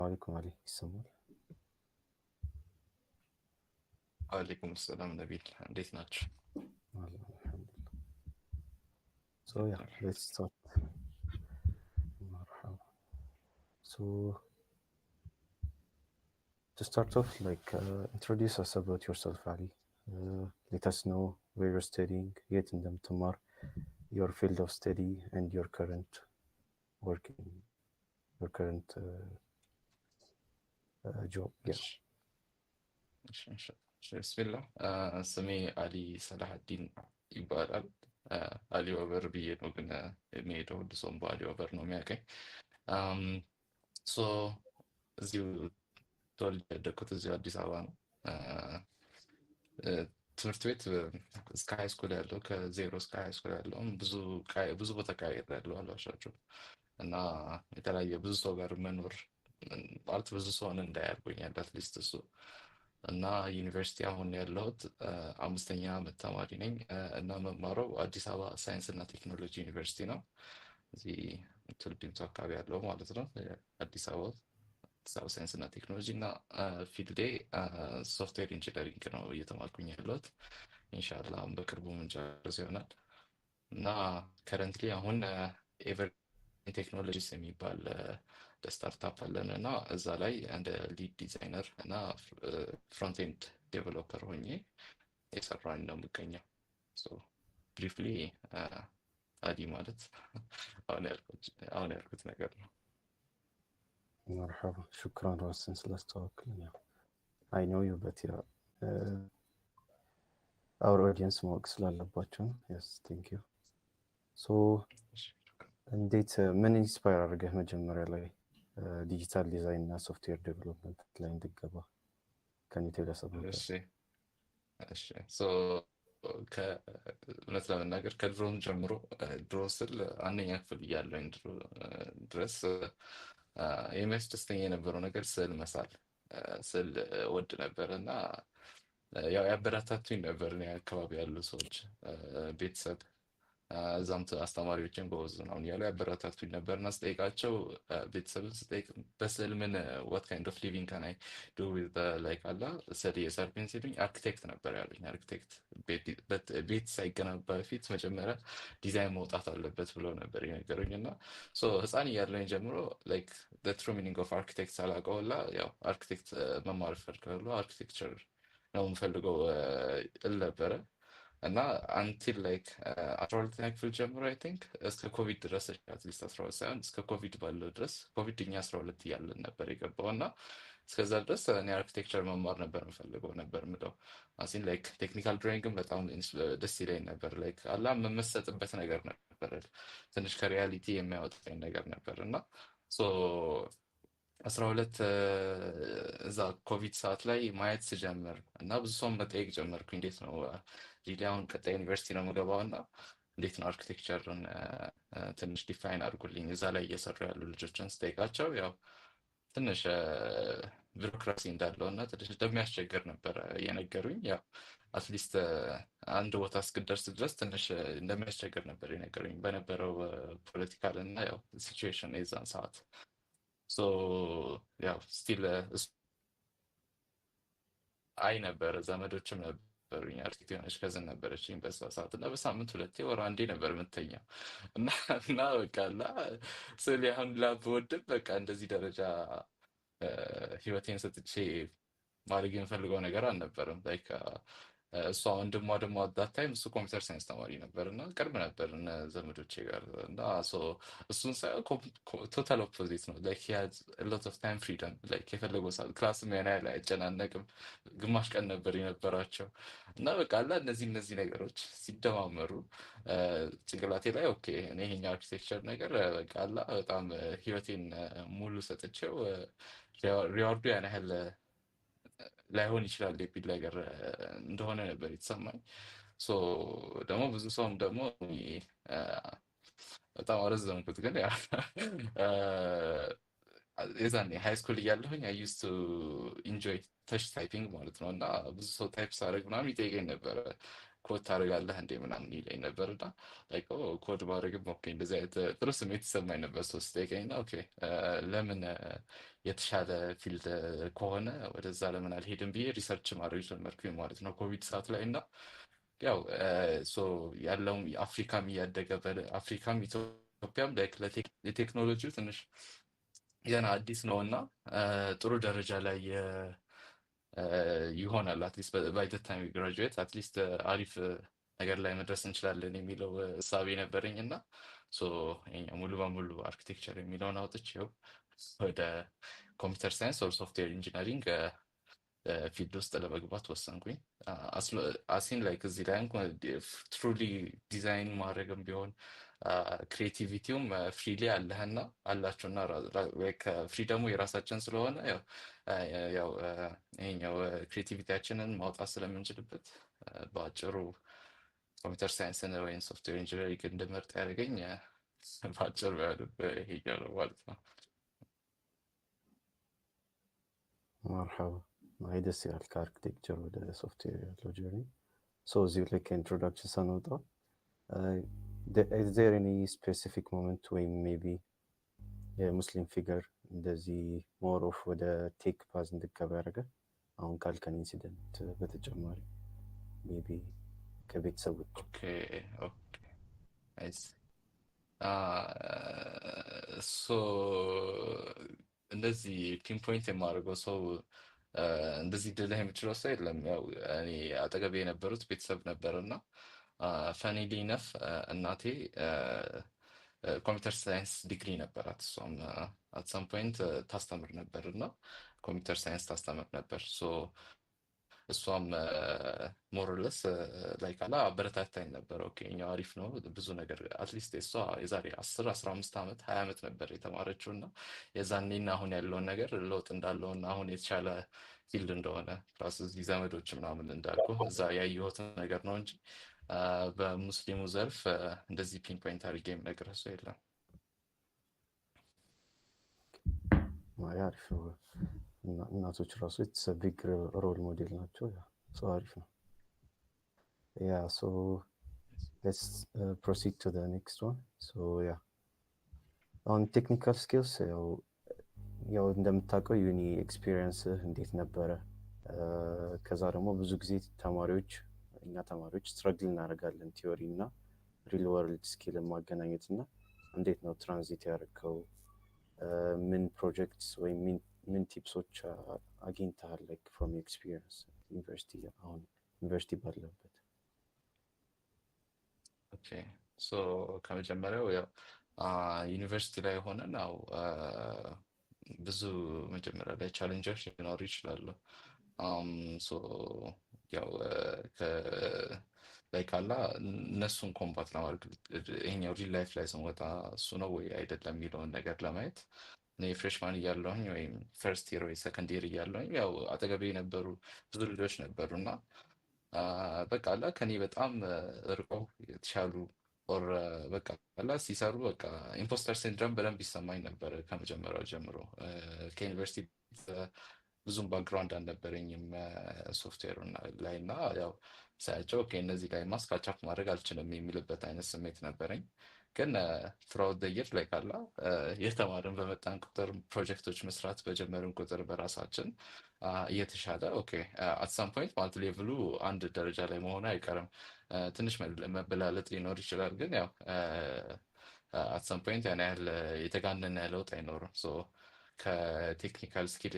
عليكم علي يسمون. وعليكم السلام نبيل، እንዴት ናችሁ? Alhamdulillah. So yeah, let's start. مرحبا. So to start off, introduce us about yourself, Ali. Let us know where you're studying, yet in them tomorrow, your field of study, and your current working, your current job. Yeah. ብስሚላህ ስሜ አሊ ሰላሐዲን ይባላል። አሊ ወበር ብዬ ነው ግን የሚሄደው ሁሉ ሰውም በአሊ ወበር ነው የሚያውቀኝ። ሶ እዚሁ ተወልጄ ያደግኩት እዚሁ አዲስ አበባ ነው። ትምህርት ቤት እስከ ሃይ ስኩል ያለው ከዜሮ እስከ ሃይ ስኩል ያለውም ብዙ ቦታ ቀያይሬያለሁ አልዋሻችሁም። እና የተለያየ ብዙ ሰው ጋር መኖር ማለት ብዙ ሰውን እንዳይ አድርጎኛል አትሊስት እሱ። እና ዩኒቨርሲቲ አሁን ያለሁት አምስተኛ ዓመት ተማሪ ነኝ እና መማረው አዲስ አበባ ሳይንስ እና ቴክኖሎጂ ዩኒቨርሲቲ ነው። እዚህ ቱል አካባቢ ያለው ማለት ነው። አዲስ አበባ ሳይንስ እና ቴክኖሎጂ እና ፊልዴ ሶፍትዌር ኢንጂነሪንግ ነው እየተማርኩኝ ያለሁት። ኢንሻአላህ አሁን በቅርቡ ምንጨርስ ይሆናል። እና ከረንትሊ አሁን ኤቨር ቴክኖሎጂስ የሚባል ስታርታፕ አለን እና እዛ ላይ እንደ ሊድ ዲዛይነር እና ፍሮንት ኤንድ ዴቨሎፐር ሆኜ የሰራኝ ነው የምገኘው። ብሪፍሊ አዲ ማለት አሁን ያልኩት ነገር ነው። مرحبا. شكرا راسن سلاستوكل. I know you, but yeah, our audience ማወቅ ስላለባቸው ነው። Yes, thank you. So እንዴት ምን ኢንስፓየር አድርገህ መጀመሪያ ላይ ዲጂታል ዲዛይን እና ሶፍትዌር ዴቨሎፕመንት ላይ እንድገባ ከኒቴል ያሰብነው? እሺ ሶ እውነት ለመናገር ከድሮም ጀምሮ ድሮ ስል አንደኛ ክፍል እያለሁኝ ድረስ የሚያስደስተኝ የነበረው ነገር ስዕል መሳል ስዕል ወድ ነበር እና ያው ያበረታቱኝ ነበር እኔ አካባቢ ያሉ ሰዎች ቤተሰብ እዛም አስተማሪዎችን ጎበዝ ነው እያሉ ያበረታቱኝ ነበር እና ስጠይቃቸው ቤተሰብን ስጠይቅ በስዕል ምን what kind of living can I do with the like አላ ስዕል እየሳልኩኝ ሲሉኝ አርክቴክት ነበር ያሉኝ። አርክቴክት ቤት ሳይገነባ በፊት መጀመሪያ ዲዛይን መውጣት አለበት ብለው ነበር የነገሩኝ እና ህፃን እያለሁኝ ጀምሮ like the true meaning of architect ሳላውቀው ሁላ ያው አርክቴክት መማር እፈልጋለሁ አርኪቴክቸር ነው የምፈልገው እል ነበረ እና አንቲል ላይክ 12ኛ ክፍል ጀምሮ አይ ቲንክ እስከ ኮቪድ ድረስ አትሊስት 12 ሳይሆን እስከ ኮቪድ ባለው ድረስ ኮቪድ እኛ 12 እያለን ነበር የገባው እና እስከዛ ድረስ እኔ አርኪቴክቸር መማር ነበር የምፈልገው ነበር ምለው አሲን ላይክ ቴክኒካል ድሮይንግም በጣም ደስ ይለኝ ነበር። ላይክ አላ መመሰጥበት ነገር ነበር ትንሽ ከሪያሊቲ የሚያወጣኝ ነገር ነበር እና ሶ 12 እዛ ኮቪድ ሰዓት ላይ ማየት ስጀምር እና ብዙ ሰው መጠየቅ ጀመርኩኝ። እንዴት ነው ሪሊ አሁን ቀጣይ ዩኒቨርሲቲ ነው የምገባው እና እንዴት ነው አርኪቴክቸርን ትንሽ ዲፋይን አድርጉልኝ እዛ ላይ እየሰሩ ያሉ ልጆችን ስጠይቃቸው ያው ትንሽ ቢሮክራሲ እንዳለው እና ትንሽ እንደሚያስቸግር ነበር የነገሩኝ። ያው አትሊስት አንድ ቦታ እስክደርስ ድረስ ትንሽ እንደሚያስቸግር ነበር የነገሩኝ በነበረው ፖለቲካል እና ያው ሲቹዌሽን የዛን ሰዓት ያው ስቲል አይ ነበረ ዘመዶችም ነበሩኝ አርክቴክት የሆነች ከዝን ነበረችኝ በዛ ሰዓት እና በሳምንት 2 ወር አንዴ ነበር የምተኛው እና በቃ ላ ስዕል ያሁን ላብወድም በቃ እንደዚህ ደረጃ ህይወቴን ሰጥቼ ማድረግ የምፈልገው ነገር አልነበረም። ላይክ እሷ ወንድሟ ደግሞ አት ታይም እሱ ኮምፒውተር ሳይንስ ተማሪ ነበር እና ቅርብ ነበር እነ ዘመዶቼ ጋር እና እሱን ሳይሆን ቶታል ኦፖዚት ነው። ላይክ ሂ ሃድ አ ሎት ኦፍ ታይም ፍሪደም ላይክ የፈለገው ሰዓት ክላስም ያን ያህል አይጨናነቅም። ግማሽ ቀን ነበር የነበራቸው እና በቃ አላ እነዚህ ነገሮች ሲደማመሩ ጭንቅላቴ ላይ ኦኬ እኔ ይሄኛው አርኪቴክቸር ነገር በቃ አላ በጣም ህይወቴን ሙሉ ሰጥቼው ሪዋርዱ ያን ያህል ላይሆን ይችላል የሚል ነገር እንደሆነ ነበር የተሰማኝ። ደግሞ ብዙ ሰውም ደግሞ በጣም አረዘምኩት ግን ያ የዛኔ ሃይ ስኩል እያለሁኝ አይ ዩዝ ቱ ኢንጆይ ተች ታይፒንግ ማለት ነው እና ብዙ ሰው ታይፕ ሳደርግ ምናምን ይጠይቀኝ ነበረ ኮድ ታደርጋለህ እንዴ ምናምን ይለኝ ነበር እና ላይክ ኮድ ባደርግም ኦኬ እንደዚህ አይነት ጥሩ ስሜት ይሰማኝ ነበር። ሲጠይቀኝ እና ኦኬ ለምን የተሻለ ፊልድ ከሆነ ወደዛ ለምን አልሄድም ብዬ ሪሰርች ማድረግ ጀመርኩኝ ማለት ነው ኮቪድ ሰዓት ላይ እና ያው ያለው አፍሪካም እያደገ አፍሪካም ኢትዮጵያም የቴክኖሎጂው ትንሽ ገና አዲስ ነው እና ጥሩ ደረጃ ላይ ይሆናል አትሊስት ባይ ዘ ታይም ግራጁዌት አትሊስት አሪፍ ነገር ላይ መድረስ እንችላለን የሚለው እሳቤ ነበረኝ እና ሙሉ በሙሉ አርኪቴክቸር የሚለውን አውጥቼው ወደ ኮምፒውተር ሳይንስ ኦር ሶፍትዌር ኢንጂነሪንግ ፊልድ ውስጥ ለመግባት ወሰንኩኝ። አሲን ላይክ እዚህ ላይ እንኳን ትሩሊ ዲዛይን ማድረግም ቢሆን ክሬቲቪቲውም ፍሪሊ አለህና አላችሁና ፍሪደሙ የራሳችን ስለሆነ ያው ይሄኛው ክሬቲቪቲያችንን ማውጣት ስለምንችልበት በአጭሩ ኮምፒውተር ሳይንስን ወይም ሶፍትዌር ኢንጂነሪንግ እንድመርጥ ያደረገኝ በአጭሩ ይሄኛው ነው ማለት ነው። መርሐባ ማይ ደስ ይላል። ከአርኪቴክቸር ወደ ሶፍትዌር ያለው ጀርኒ እዚሁ ላይ ከኢንትሮዳክሽን ሳንወጣ is there any specific moment ወይም ሜቢ የሙስሊም ፊገር እንደዚህ ሞር ኦፍ ወደ ቴክ ፓዝ እንድገባ ያደረገ አሁን ካልከን ኢንሲደንት በተጨማሪ ሜቢ ከቤተሰቦች? እንደዚህ ፒንፖይንት የማደርገው ሰው እንደዚህ ድልህ የምችለው ሰው የለም። ያው እኔ አጠገቤ የነበሩት ቤተሰብ ነበር እና ፈኒሊ ነፍ እናቴ ኮምፒውተር ሳይንስ ዲግሪ ነበራት። እሷም አት ሳም ፖይንት ታስተምር ነበር እና ኮምፒውተር ሳይንስ ታስተምር ነበር። እሷም ሞርለስ ላይ ካላ አበረታታኝ ነበር። ኦኬ እኛው አሪፍ ነው ብዙ ነገር አትሊስት እሷ የዛሬ 10-15 ዓመት 20 ዓመት ነበር የተማረችው እና የዛኔና አሁን ያለውን ነገር ለውጥ እንዳለውና አሁን የተሻለ ፊልድ እንደሆነ ፕላስ እዚህ ዘመዶች ምናምን እንዳልኩ እዛ ያየሁት ነገር ነው እንጂ በሙስሊሙ ዘርፍ እንደዚህ ፒንፖይንት አድርጌ የምነግርህ ሰው የለም። አሪፍ ነው። እናቶች ራሱ ኢትስ ቢግ ሮል ሞዴል ናቸው። ሰው አሪፍ ነው። ያ ሶ ሌትስ ፕሮሲድ ቱ ዘ ኔክስት ዋን። ያ አሁን ቴክኒካል ስኪልስ ያው እንደምታውቀው ዩኒ ኤክስፒሪየንስ እንዴት ነበረ? ከዛ ደግሞ ብዙ ጊዜ እኛ ተማሪዎች ስትራግል እናደርጋለን ቲዮሪ እና ሪል ወርልድ ስኪል ማገናኘት እና እንዴት ነው ትራንዚት ያደረገው? ምን ፕሮጀክትስ ወይም ምን ቲፕሶች አግኝተሃል ላይክ ፍሮም ኤክስፒሪየንስ ዩኒቨርሲቲ ባለበት? ኦኬ ከመጀመሪያው ያው ዩኒቨርሲቲ ላይ ሆነን ብዙ መጀመሪያ ላይ ቻሌንጆች ሊኖሩ ይችላሉ። ያው ላይ ካላ እነሱን ኮምባት ለማድረግ ይሄኛው ሪል ላይፍ ላይ ስንወጣ እሱ ነው ወይ አይደለም የሚለውን ነገር ለማየት እኔ ፍሬሽማን እያለሁኝ ወይም ፈርስት ይር ወይ ሰከንድ ይር እያለሁኝ ያው አጠገቤ የነበሩ ብዙ ልጆች ነበሩ እና በቃ አላ ከኔ በጣም ርቀው የተሻሉ ኦር በቃ አላ ሲሰሩ በቃ ኢምፖስተር ሲንድሮም በደንብ ይሰማኝ ነበር ከመጀመሪያው ጀምሮ። ከዩኒቨርሲቲ ብዙም ባክግራውንድ አልነበረኝም ሶፍትዌር ላይ እና ያው ሳያቸው ኦኬ እነዚህ ላይ ማስካቻፕ ማድረግ አልችልም የሚልበት አይነት ስሜት ነበረኝ። ግን ትራውት ዘ ይር ላይ ካላ የተማርን በመጣን ቁጥር ፕሮጀክቶች መስራት በጀመርን ቁጥር በራሳችን እየተሻለ ኦኬ አት ሳም ፖይንት ማለት ሌቭሉ አንድ ደረጃ ላይ መሆኑ አይቀርም። ትንሽ መበላለጥ ሊኖር ይችላል፣ ግን ያው አት ሳም ፖይንት ያን ያህል የተጋነነ ለውጥ አይኖርም። ከቴክኒካል ስኪል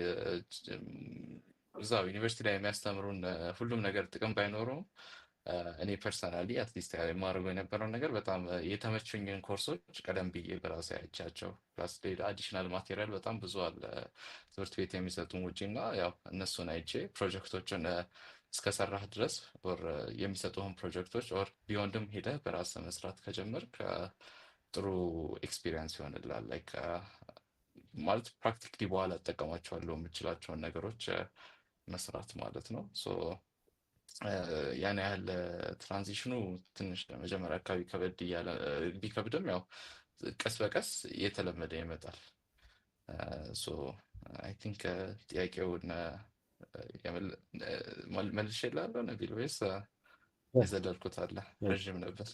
እዛው ዩኒቨርሲቲ ላይ የሚያስተምሩን ሁሉም ነገር ጥቅም ባይኖረውም እኔ ፐርሰናሊ አትሊስት የማደርገው የነበረው ነገር በጣም የተመቹኝን ኮርሶች ቀደም ብዬ በራሴ አይቻቸው ፕላስ ሌላ አዲሽናል ማቴሪያል በጣም ብዙ አለ ትምህርት ቤት የሚሰጡን ውጪ እና ያው እነሱን አይቼ ፕሮጀክቶችን እስከሰራህ ድረስ ኦር የሚሰጡህን ፕሮጀክቶች ኦር ቢዮንድም ሄደህ በራስህ መስራት ከጀመርክ ጥሩ ኤክስፒሪየንስ ይሆንልሃል። ላይክ ማለት ፕራክቲካሊ በኋላ እጠቀማቸዋለሁ የምችላቸውን ነገሮች መስራት ማለት ነው። ያን ያህል ትራንዚሽኑ ትንሽ ለመጀመሪያ አካባቢ ከበድ እያለ ቢከብድም ያው ቀስ በቀስ እየተለመደ ይመጣል። አይ ቲንክ ጥያቄውን መልሼልሃለሁ ነቢል ወይስ የዘለልኩት አለ? ረዥም ነበር።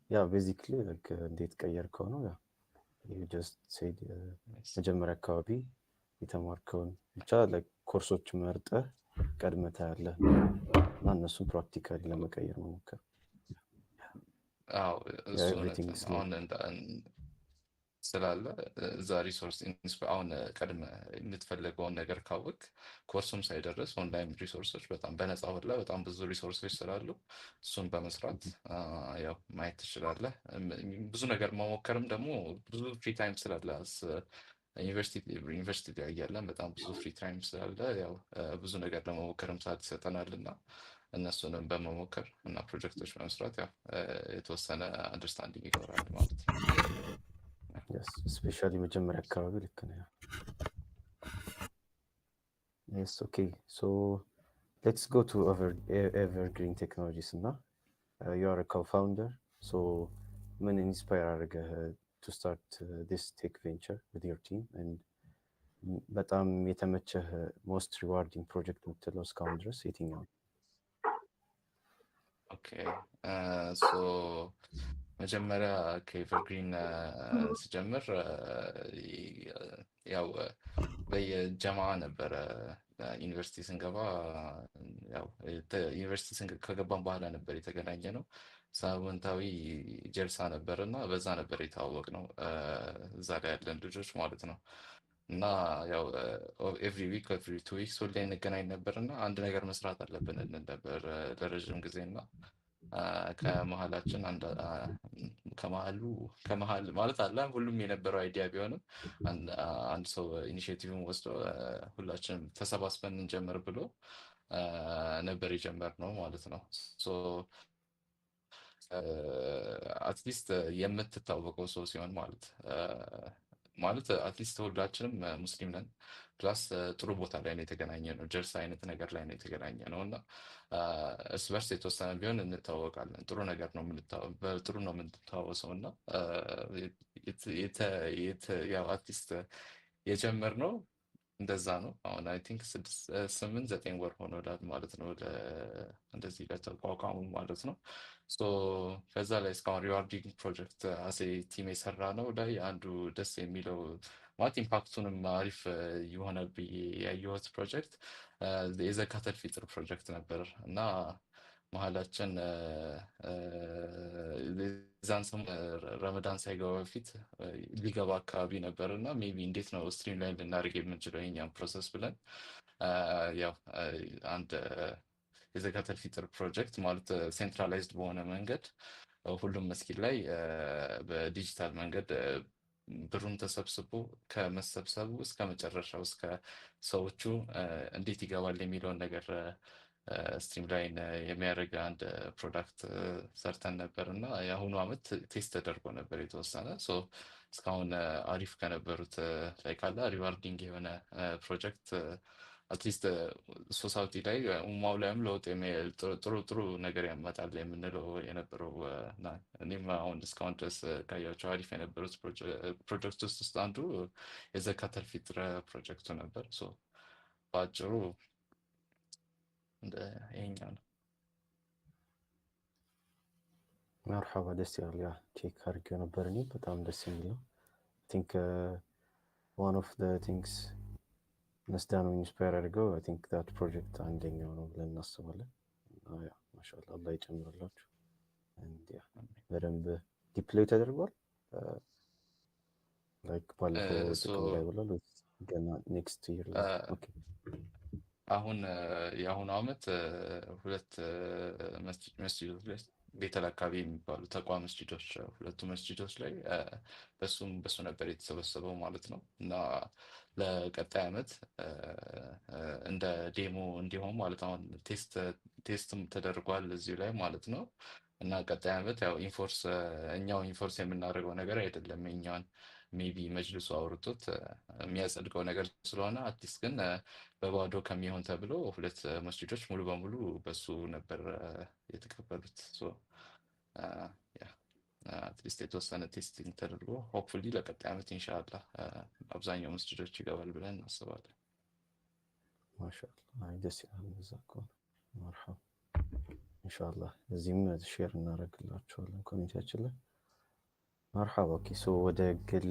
ያ ቤዚክሊ እንዴት ቀየርከው ነው። ያ you just said መጀመሪያ አካባቢ የተማርከውን ብቻ ኮርሶች መርጠህ ቀድመህ ታያለህ እና እነሱን ፕራክቲካሊ ለመቀየር መሞከር። አዎ እሱ አሁን ስላለ እዛ ሪሶርስ አሁን ቀድመ የምትፈልገውን ነገር ካወቅ ኮርሱም ሳይደርስ ኦንላይን ሪሶርሶች በጣም በነፃ ሁላ በጣም ብዙ ሪሶርሶች ስላሉ እሱን በመስራት ያው ማየት ትችላለህ። ብዙ ነገር መሞከርም ደግሞ ብዙ ፍሪ ታይም ስላለ ዩኒቨርሲቲ ላይ እያለን በጣም ብዙ ፍሪ ታይም ስላለ ያው ብዙ ነገር ለመሞከርም ሰዓት ይሰጠናል እና እነሱንም በመሞከር እና ፕሮጀክቶች በመስራት ያው የተወሰነ አንደርስታንዲንግ ይኖራል ማለት ነው። ስፔሻሊ መጀመሪያ አካባቢ ልክ ነው። Yes, okay. So let's go to Evergreen Technologies እና you are a co-founder. So ምን ኢንስፓየር አደረገህ to start this tech venture with your team and በጣም የተመቸህ most rewarding project የምትለው እስካሁን ድረስ የትኛው? ኦኬ ሶ መጀመሪያ ከኤቨርግሪን ስጀምር ያው በየጀማ ነበረ ዩኒቨርሲቲ ስንገባ ያው ዩኒቨርሲቲ ከገባን በኋላ ነበር የተገናኘ ነው። ሳምንታዊ ጀልሳ ነበር እና በዛ ነበር የተዋወቅ ነው እዛ ላይ ያለን ልጆች ማለት ነው። እና ያው ኤቭሪ ዊክ ኤቭሪ 2 ዊክስ ሁሌ እንገናኝ ነበር እና አንድ ነገር መስራት አለብን እንል ነበር ለረዥም ጊዜ እና ከመሀላችን ከመሀል ማለት አለ ሁሉም የነበረው አይዲያ ቢሆንም አንድ ሰው ኢኒሺዬቲቭን ወስዶ ሁላችንም ተሰባስበን እንጀምር ብሎ ነበር የጀመርነው ማለት ነው። ሶ አትሊስት የምትታወቀው ሰው ሲሆን ማለት አትሊስት ሁላችንም ሙስሊም ነን ፕላስ ጥሩ ቦታ ላይ ነው የተገናኘ ነው። ጀርሳ አይነት ነገር ላይ ነው የተገናኘ ነው እና እርስ በርስ የተወሰነ ቢሆን እንታወቃለን። ጥሩ ነው የምንተዋወሰው እና ያው አትሊስት የጀመርነው እንደዛ ነው። አሁን አይ ቲንክ 8-9 ወር ሆኖናል ማለት ነው እንደዚህ ለተቋቋሙ ማለት ነው። ሶ ከዛ ላይ እስካሁን ሪዋርዲንግ ፕሮጀክት አሴ ቲም የሰራ ነው ላይ አንዱ ደስ የሚለው ማለት ኢምፓክቱንም አሪፍ ይሆናል ብዬ ያየሁት ፕሮጀክት የዘካተል ፊጥር ፕሮጀክት ነበር እና መሀላችን ዛን ሰሞን ረመዳን ሳይገባ በፊት ሊገባ አካባቢ ነበር እና ሜቢ እንዴት ነው ስትሪም ላይ ልናደርግ የምንችለው የኛም ፕሮሰስ ብለን ያው አንድ የዘካተል ፊጥር ፕሮጀክት ማለት ሴንትራላይዝድ በሆነ መንገድ ሁሉም መስጊድ ላይ በዲጂታል መንገድ ብሩን ተሰብስቦ ከመሰብሰቡ እስከ መጨረሻው እስከ ሰዎቹ እንዴት ይገባል የሚለውን ነገር ስትሪም ላይን የሚያደርግ አንድ ፕሮዳክት ሰርተን ነበር እና የአሁኑ አመት ቴስት ተደርጎ ነበር የተወሰነ እስካሁን አሪፍ ከነበሩት ላይ ካለ ሪዋርዲንግ የሆነ ፕሮጀክት አትሊስት ሶሳይቲ ላይ ኡማው ላይም ለውጥ ጥሩ ነገር ያመጣል የምንለው የነበረው እና እኔም አሁን እስካሁን ድረስ ካያቸው አሪፍ የነበሩት ፕሮጀክት ውስጥ አንዱ የዘካተል ፊጥር ፕሮጀክቱ ነበር። በአጭሩ ይሄኛው ነው። መርሐባ ደስ ይላል። ያ ቼክ አድርጌው ነበር እኔ በጣም ደስ የሚል ነው። አይ ቲንክ ዋን ኦፍ ዘ ቲንግስ መስዳኑ ኢንስፓየር አድርገው አይ ቲንክ ዳት ፕሮጀክት አንደኛው ነው ብለን እናስባለን። ያ ማሻአላህ አላህ ይጨምርላችሁ። ያ በደንብ ዲፕሎይ ተደርጓል ላይክ ባለፈው ጥቅም ላይ ብሏል ገና ኔክስት ይር ላይ ኦኬ። አሁን የአሁኑ አመት 2 መስጂዶች ላይ ቤተል አካባቢ የሚባሉ ተቋም መስጂዶች 2 መስጂዶች ላይ በሱ ነበር የተሰበሰበው ማለት ነው እና ለቀጣይ አመት እንደ ዴሞ እንዲሆን ማለት አሁን ቴስትም ተደርጓል እዚሁ ላይ ማለት ነው እና ቀጣይ አመት ያው እኛው ኢንፎርስ የምናደርገው ነገር አይደለም እኛን ሜቢ መጅልሱ አውርቶት የሚያጸድቀው ነገር ስለሆነ አትሊስት ግን በባዶ ከሚሆን ተብሎ 2 መስጂዶች ሙሉ በሙሉ በሱ ነበር የተቀበሉት። አትሊስት የተወሰነ ቴስቲንግ ተደርጎ ሆፕፉሊ ለቀጣይ አመት ኢንሻአላህ አብዛኛው መስጂዶች ይገባል ብለን እናስባለን። ማሻአላህ ደስ ይላል። እዛ ከሆነ መርሐባ ኢንሻአላህ እዚህም ሼር እናደርግላችኋለን ኮሚኒቲያችን ላይ መርሐባ ኦኬ። ሶ ወደ ግል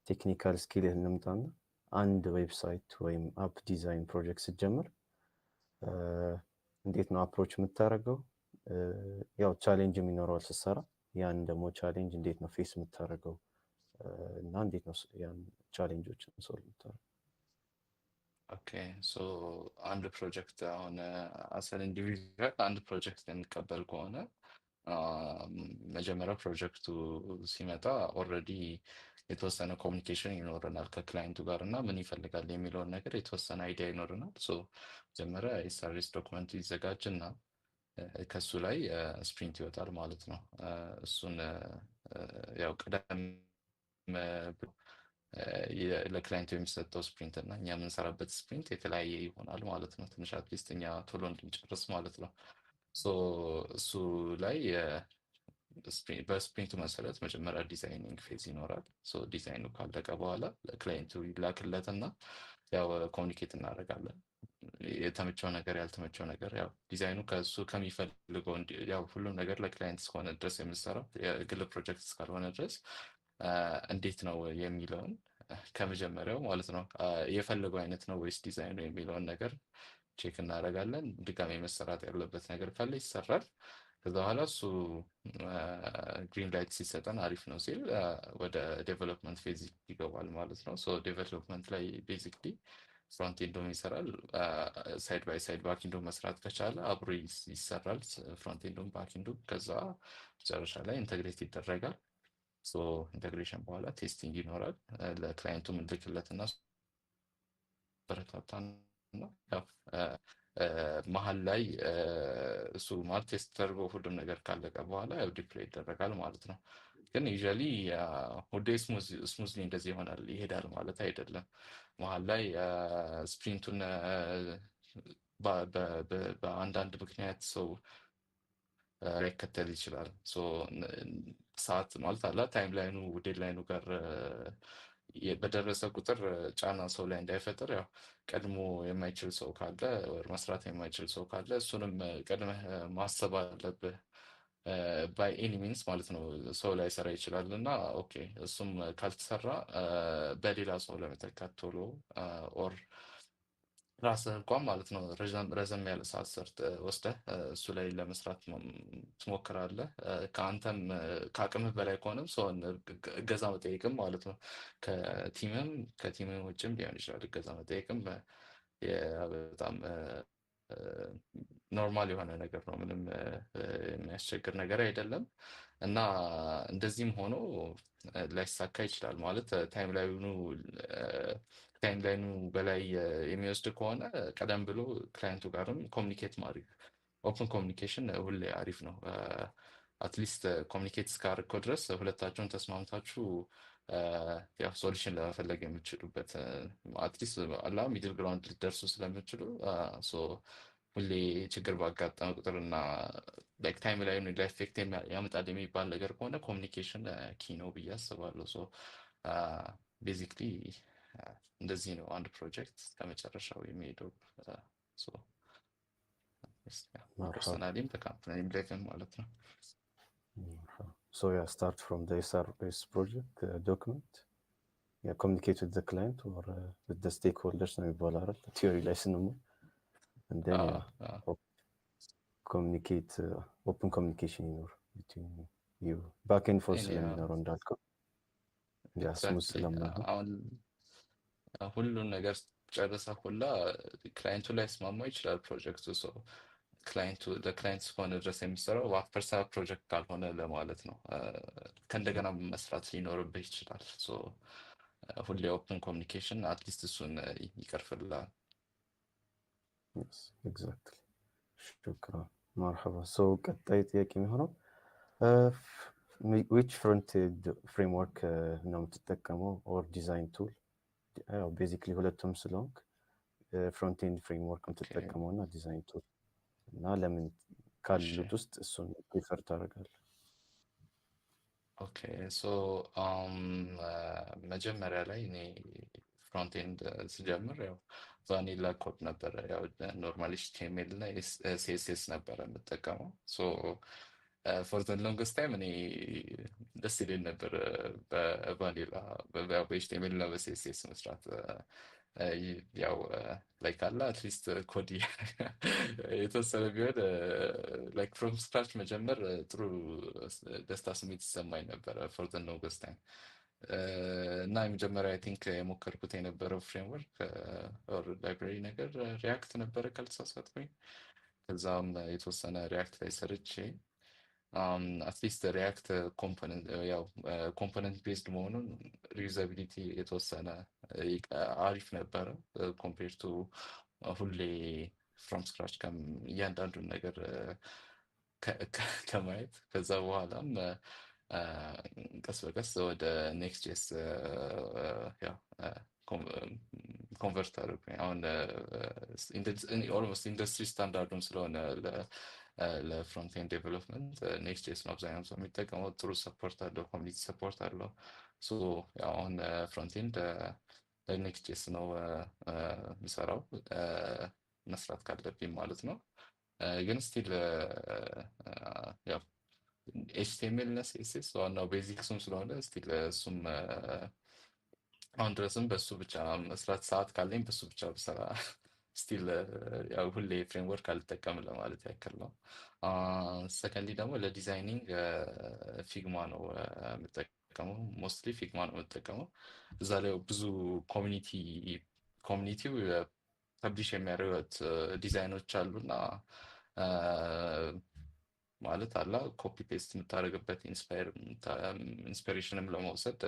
ቴክኒካል ስኪል እንምጣና አንድ ዌብሳይት ወይም አፕ ዲዛይን ፕሮጀክት ስትጀምር እንዴት ነው አፕሮች የምታደርገው? ያው ቻሌንጅም ይኖረዋል ስትሰራ። ያን ደግሞ ቻሌንጅ እንዴት ነው ፌስ የምታደርገው? እና እንዴት ነው ያን ቻሌንጆችን ሶልቭ የምታደርገው? ኦኬ ሶ አንድ ፕሮጀክት አሁን አሰን ኢንዲቪዥዋል አንድ ፕሮጀክት የሚቀበል ከሆነ መጀመሪያ ፕሮጀክቱ ሲመጣ ኦልሬዲ የተወሰነ ኮሚኒኬሽን ይኖረናል ከክላይንቱ ጋር እና ምን ይፈልጋል የሚለውን ነገር የተወሰነ አይዲያ ይኖረናል። ሶ መጀመሪያ የሰርቪስ ዶክመንቱ ይዘጋጅና ከሱ ላይ ስፕሪንት ይወጣል ማለት ነው። እሱን ያው ቀደም ብሎ ለክላይንቱ የሚሰጠው ስፕሪንት እና እኛ የምንሰራበት ስፕሪንት የተለያየ ይሆናል ማለት ነው። ትንሽ አትሊስት እኛ ቶሎ እንድንጨርስ ማለት ነው። ሶ እሱ ላይ በስፕሪንቱ መሰረት መጀመሪያ ዲዛይኒንግ ፌዝ ይኖራል። ሶ ዲዛይኑ ካለቀ በኋላ ለክላይንቱ ይላክለትና ያው ኮሚኒኬት እናደርጋለን። የተመቸው ነገር ያልተመቸው ነገር ያው ዲዛይኑ ከእሱ ከሚፈልገው ያው ሁሉም ነገር ለክላይንት እስከሆነ ድረስ የምንሰራው የግል ፕሮጀክት እስካልሆነ ድረስ እንዴት ነው የሚለውን ከመጀመሪያው ማለት ነው የፈለገው አይነት ነው ወይስ ዲዛይኑ የሚለውን ነገር ቼክ እናደርጋለን። ድጋሜ መሰራት ያለበት ነገር ካለ ይሰራል። ከዛ በኋላ እሱ ግሪን ላይት ሲሰጠን አሪፍ ነው ሲል ወደ ዴቨሎፕመንት ፌዝ ይገባል ማለት ነው። ሶ ዴቨሎፕመንት ላይ ቤዚክሊ ፍሮንት ኤንዶም ይሰራል። ሳይድ ባይ ሳይድ ባክ ኤንዶ መስራት ከቻለ አብሮ ይሰራል፣ ፍሮንት ኤንዶም ባክ ኤንዶም። ከዛ መጨረሻ ላይ ኢንተግሬት ይደረጋል። ሶ ኢንተግሬሽን በኋላ ቴስቲንግ ይኖራል። ለክላይንቱ ምልክለትና በረታታ ነው መሀል ላይ እሱ ማለት ቴስት ተደርጎ ሁሉም ነገር ካለቀ በኋላ ያው ዲፕሎይ ይደረጋል ማለት ነው። ግን ዩዥዋሊ ሁሌ ስሙዝሊ እንደዚህ ይሆናል ይሄዳል ማለት አይደለም። መሀል ላይ ስፕሪንቱን በአንዳንድ ምክንያት ሰው ላይከተል ይችላል። ሰዓት ማለት አላ ታይም ላይኑ ዴድላይኑ ጋር በደረሰ ቁጥር ጫና ሰው ላይ እንዳይፈጥር ያው ቀድሞ የማይችል ሰው ካለ መስራት የማይችል ሰው ካለ እሱንም ቀድመህ ማሰብ አለብህ። ባይ ኤኒ ሚንስ ማለት ነው። ሰው ላይ ሰራ ይችላል እና ኦኬ እሱም ካልተሰራ በሌላ ሰው ለመተካት ቶሎ ኦር ራስህ እንኳን ማለት ነው ረዘም ያለ ሰዓት ሰርተህ ወስደህ እሱ ላይ ለመስራት ትሞክራለህ። ከአንተም ከአቅምህ በላይ ከሆነም ሰውን እገዛ መጠየቅም ማለት ነው። ከቲምም ውጭም ሊሆን ይችላል። እገዛ መጠየቅም በጣም ኖርማል የሆነ ነገር ነው። ምንም የሚያስቸግር ነገር አይደለም። እና እንደዚህም ሆኖ ላይሳካ ይችላል ማለት ታይም ላይኑ በላይ የሚወስድ ከሆነ ቀደም ብሎ ክላይንቱ ጋርም ኮሚኒኬት ማድረግ ኦፕን ኮሚኒኬሽን ሁሌ አሪፍ ነው። አትሊስት ኮሚኒኬት እስካደረግከው ድረስ ሁለታችሁን ተስማምታችሁ ያው ሶሉሽን ለመፈለግ የምትችሉበት አትሊስት አላ ሚድል ግራውንድ ልትደርሱ ስለምትችሉ ሁሌ ችግር ባጋጠመ ቁጥር እና ላይክ ታይም ላይ ኢፌክት ያመጣል የሚባል ነገር ከሆነ ኮሚኒኬሽን ኪ ነው ብዬ አስባለሁ። ቤዚክሊ እንደዚህ ነው አንድ ፕሮጀክት ከመጨረሻው የሚሄደው። ፐርሰናሊም በካምፕኒም ላይ ማለት ነው። So yeah, start from the SRS project document. Yeah, communicate with the client or with the stakeholders ነው የሚባለው አይደል? ቲዮሪ ላይ ስንማር and then communicate open communication ይኖር between you back and forth ስለሚኖረው እንዳልከው ያ ስሙዝ ስለማይሆን አሁን ሁሉን ነገር ጨርሰ ሁላ ክላይንቱ ላይ ስማማ ይችላል ፕሮጀክቱ። ለክላይንት እስከሆነ ድረስ የሚሰራው ፐርሰናል ፕሮጀክት ካልሆነ ለማለት ነው። ከእንደገና መስራት ሊኖርብህ ይችላል። ሁሌ ኦፕን ኮሚኒኬሽን አትሊስት እሱን ይቀርፍልሃል። ኤግዛክትሊ። ሹክራን መርሐባ። ቀጣይ ጥያቄ የሚሆነው ዊች ፍሮንት ኤንድ ፍሬምወርክ ነው የምትጠቀመው ኦር ዲዛይን ቱል? ቤዚክሊ ሁለቱም ስለሆንክ ፍሮንት ኤንድ ፍሬምወርክ የምትጠቀመው እና ዲዛይን ቱል እና ለምን ካሉት ውስጥ እሱን ፕሪፈር ታደርጋለህ? ኦኬ መጀመሪያ ላይ እኔ ፍሮንት ኤንድ ስጀምር ያው ቫኒላ ኮድ ነበረ። ያው ኖርማሊ ኤችቲኤምኤል እና ሲኤስኤስ ነበረ የምጠቀመው። ፎር ዘ ሎንግስት ታይም እኔ ደስ ይለኝ ነበር በቫኒላ በኤችቲኤምኤል እና በሲኤስኤስ መስራት። ያው ላይክ አለ አትሊስት ኮዲ የተወሰነ ቢሆን ላይክ ፍሮም ስክራች መጀመር ጥሩ ደስታ ስሜት ይሰማኝ ነበረ ፎር ዘ ሎንግስት ታይም። እና የመጀመሪያ አይ ቲንክ የሞከርኩት የነበረው ፍሬምወርክ ኦር ላይብራሪ ነገር ሪያክት ነበረ ካልተሳሳትኩኝ። ከዛም የተወሰነ ሪያክት ላይ ሰርቼ አትሊስት ሪያክት ኮምፖነንት ያው ኮምፖነንት ቤዝድ መሆኑን ሪዩዛቢሊቲ የተወሰነ አሪፍ ነበረ ኮምፔር ቱ ሁሌ ፍሮም ስክራች እያንዳንዱን ነገር ከማየት። ከዛ በኋላም ቀስ በቀስ ወደ ኔክስት ጄስ ያው ኮንቨርት አድርጉኝ። አሁን ኦልሞስት ኢንዱስትሪ ስታንዳርዱም ስለሆነ ለፍሮንት ኤንድ ዴቨሎፕመንት ኔክስት ጄስ ነው አብዛኛው ሰው የሚጠቀመው። ጥሩ ሰፖርት አለው፣ ኮሚኒቲ ሰፖርት አለው። ሶ አሁን ፍሮንት ኤንድ ኔክስት ጄስ ነው የሚሰራው መስራት ካለብኝ ማለት ነው። ግን ስቲል ያው ኤችቲኤምኤል እና ሲኤስኤስ ዋናው ቤዚክሱም ስለሆነ ስቲል እሱም አሁን ድረስም በሱ ብቻ መስራት ሰዓት ካለኝ በሱ ብቻ ብሰራ ስቲል ያው ሁሌ ፍሬምወርክ አልጠቀምም ለማለት ያክል ነው። ሰከንድሊ ደግሞ ለዲዛይኒንግ ፊግማ ነው የምጠቀመው። ሞስትሊ ፊግማ ነው የምጠቀመው። እዛ ላይ ብዙ ኮሚኒቲው ፐብሊሽ የሚያደርጉት ዲዛይኖች አሉና ማለት አላ ኮፒ ፔስት የምታደርግበት ኢንስፒሬሽንም ለመውሰድ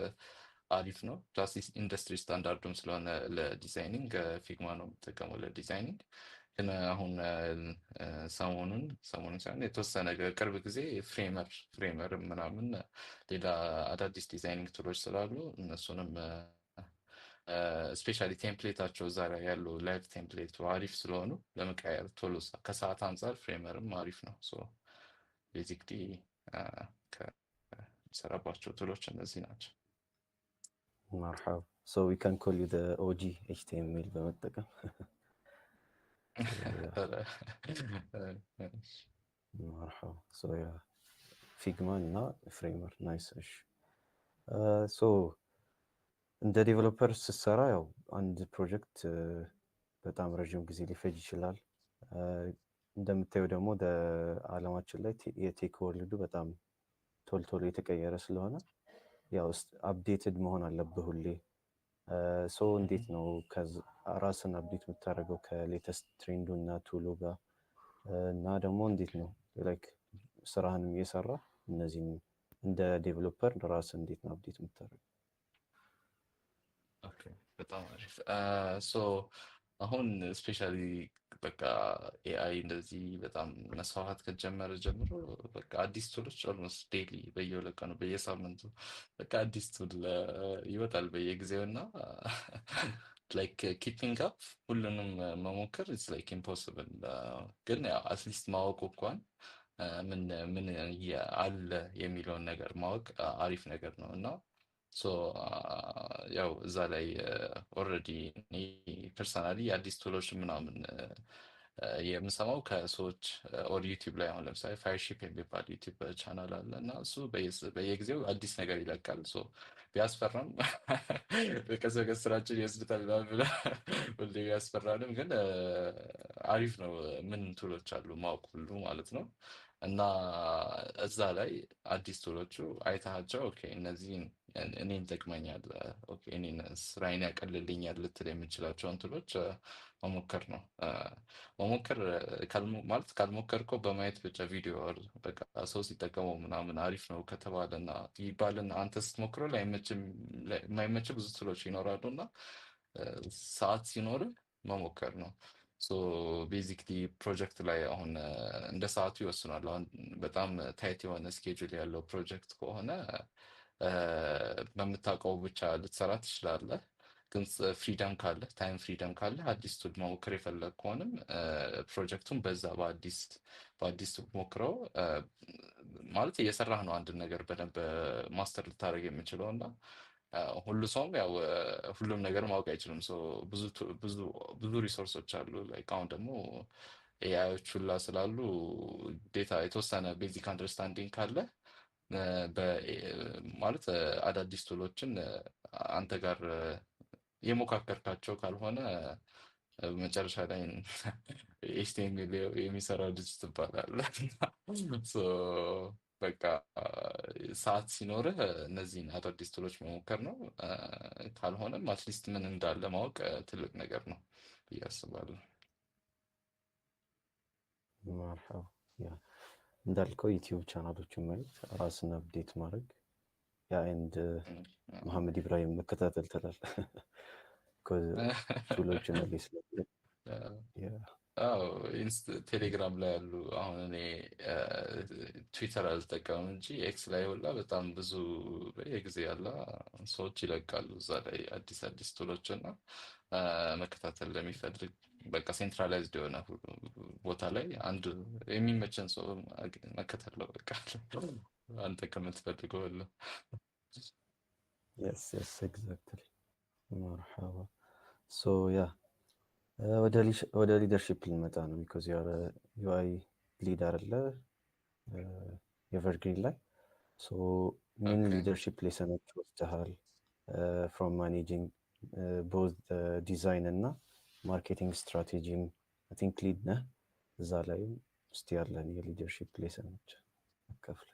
አሪፍ ነው። ፕላስ ኢንዱስትሪ ስታንዳርዱም ስለሆነ ለዲዛይኒንግ ፊግማ ነው የምጠቀመው ለዲዛይኒንግ። ግን አሁን ሰሞኑን ሳይሆን የተወሰነ ቅርብ ጊዜ ፍሬመር ምናምን ሌላ አዳዲስ ዲዛይኒንግ ቱሎች ስላሉ እነሱንም ስፔሻሊ ቴምፕሌታቸው እዛ ላይ ያሉ ላይቭ ቴምፕሌቱ አሪፍ ስለሆኑ ለመቀየር ቶሎ ከሰዓት አንጻር ፍሬመርም አሪፍ ነው። ሶ ቤዚክሊ ከሰራባቸው ቱሎች እነዚህ ናቸው። መርሐባ ሶ ዊ ካን ኮል ዩ ዘ ኦጂ ኤችቲኤምኤል በመጠቀም መርሐባ ሶ ያ ፊግማ እና ፍሬመር ናይስ። እሺ ሶ እንደ ዴቨሎፐር ስትሰራ ያው አንድ ፕሮጀክት በጣም ረዥም ጊዜ ሊፈጅ ይችላል። እንደምታየው ደግሞ አለማችን ላይ የቴክ ወርልዱ በጣም ቶሎ የተቀየረ ስለሆነ ያው አፕዴትድ መሆን አለብህ ሁሌ። ሶ እንዴት ነው ራስን አፕዴት የምታደርገው ከሌተስት ትሬንዱ እና ቱሉ ጋር? እና ደግሞ እንዴት ነው ላይክ ስራህንም እየሰራ እነዚህን እንደ ዴቨሎፐር ራስን እንዴት ነው አፕዴት የምታደርገው? ኦኬ በጣም አሪፍ። ሶ አሁን ስፔሻሊ በቃ ኤአይ እንደዚህ በጣም መስፋፋት ከጀመረ ጀምሮ በቃ አዲስ ቱሎች ኦልሞስት ዴይሊ በየሁለት ቀኑ በየሳምንቱ በቃ አዲስ ቱል ይወጣል በየጊዜው እና ላይክ ኪፒንግ አፕ ሁሉንም መሞከር ኢትስ ላይክ ኢምፖስብል። ግን ያው አትሊስት ማወቁ እንኳን ምን አለ የሚለውን ነገር ማወቅ አሪፍ ነገር ነው እና ሶ ያው እዛ ላይ ኦልሬዲ እኔ ፐርሰናሊ የአዲስ ቱሎች ምናምን የምሰማው ከሰዎች ኦር ዩቲዩብ ላይ አሁን ለምሳሌ ፋየርሺፕ የሚባል ዩቲዩብ ቻናል አለ እና እሱ በየጊዜው አዲስ ነገር ይለቃል። ሶ ቢያስፈራም በቀስ በቀስ ስራችን ይወስዱታል ብለህ ሁሌ ቢያስፈራንም ግን አሪፍ ነው ምን ቱሎች አሉ ማወቅ ሁሉ ማለት ነው። እና እዛ ላይ አዲስ ቱሎቹ አይተሃቸው ኦኬ እነዚህን እኔን ይጠቅመኛል፣ ኦኬ እኔን ስራዬን ያቀልልኛል ልትል የምችላቸውን ቱሎች መሞከር ነው። መሞከር ማለት ካልሞከርከው በማየት ብቻ ቪዲዮ በቃ ሰው ሲጠቀመው ምናምን አሪፍ ነው ከተባለና ይባልና አንተ ስትሞክረው የማይመች ብዙ ቱሎች ይኖራሉ እና ሰዓት ሲኖርህ መሞከር ነው። ሶ ቤዚክሊ ፕሮጀክት ላይ አሁን እንደ ሰዓቱ ይወስናል። አሁን በጣም ታይት የሆነ ስኬጁል ያለው ፕሮጀክት ከሆነ በምታውቀው ብቻ ልትሰራ ትችላለህ። ግን ፍሪደም ካለ ታይም ፍሪደም ካለ አዲስ ቱል መሞከር የፈለግ ከሆንም ፕሮጀክቱን በዛ በአዲስ ሞክረው ማለት እየሰራህ ነው አንድን ነገር በደንብ ማስተር ልታደርግ የምችለው እና ሁሉ ሰውም ያው ሁሉም ነገር ማወቅ አይችልም። ብዙ ሪሶርሶች አሉ። ላይክ አሁን ደግሞ ኤአዮች ሁላ ስላሉ ግዴታ የተወሰነ ቤዚክ አንደርስታንዲንግ ካለ ማለት አዳዲስ ቱሎችን አንተ ጋር የሞካከርካቸው ካልሆነ መጨረሻ ላይ ኤችቲኤምኤል የሚሰራው ልጅ ትባላለህ። በቃ ሰዓት ሲኖርህ እነዚህን አዳዲስ ቱሎች መሞከር ነው። ካልሆነም አትሊስት ምን እንዳለ ማወቅ ትልቅ ነገር ነው ብዬ አስባለሁ። መርሐባ ያ እንዳልከው ዩቲዩብ ቻናሎችን ማየት፣ ራስን አፕዴት ማድረግ የአንድ መሐመድ ኢብራሂም መከታተል ትላለህ። ቱሎችን ላይ ስለ አዎ ቴሌግራም ላይ ያሉ አሁን እኔ ትዊተር አልጠቀምም እንጂ ኤክስ ላይ ሁላ በጣም ብዙ የጊዜ ያለ ሰዎች ይለቃሉ እዛ ላይ አዲስ ቱሎች እና መከታተል ለሚፈልግ በቃ ሴንትራላይዝድ የሆነ ቦታ ላይ አንድ የሚመቸን ሰው መከተል ነው። በቃ አንተ ከምትፈልገው ሁሉ yes exactly መርሐባ ያ ወደ ሊደርሺፕ ልንመጣ ነው። ቢኮዝ ዩአይ ሊድ አይደለ ኤቨርግሪን ላይ ምን ሊደርሺፕ ሌሰኖች ወስደሃል? ፍሮም ማኔጂንግ ቦዝ ዲዛይን እና ማርኬቲንግ ስትራቴጂም አይ ቲንክ ሊድ ነህ። እዛ ላይም እስቲ ያለን የሊደርሺፕ ሌሰኖች አካፍል።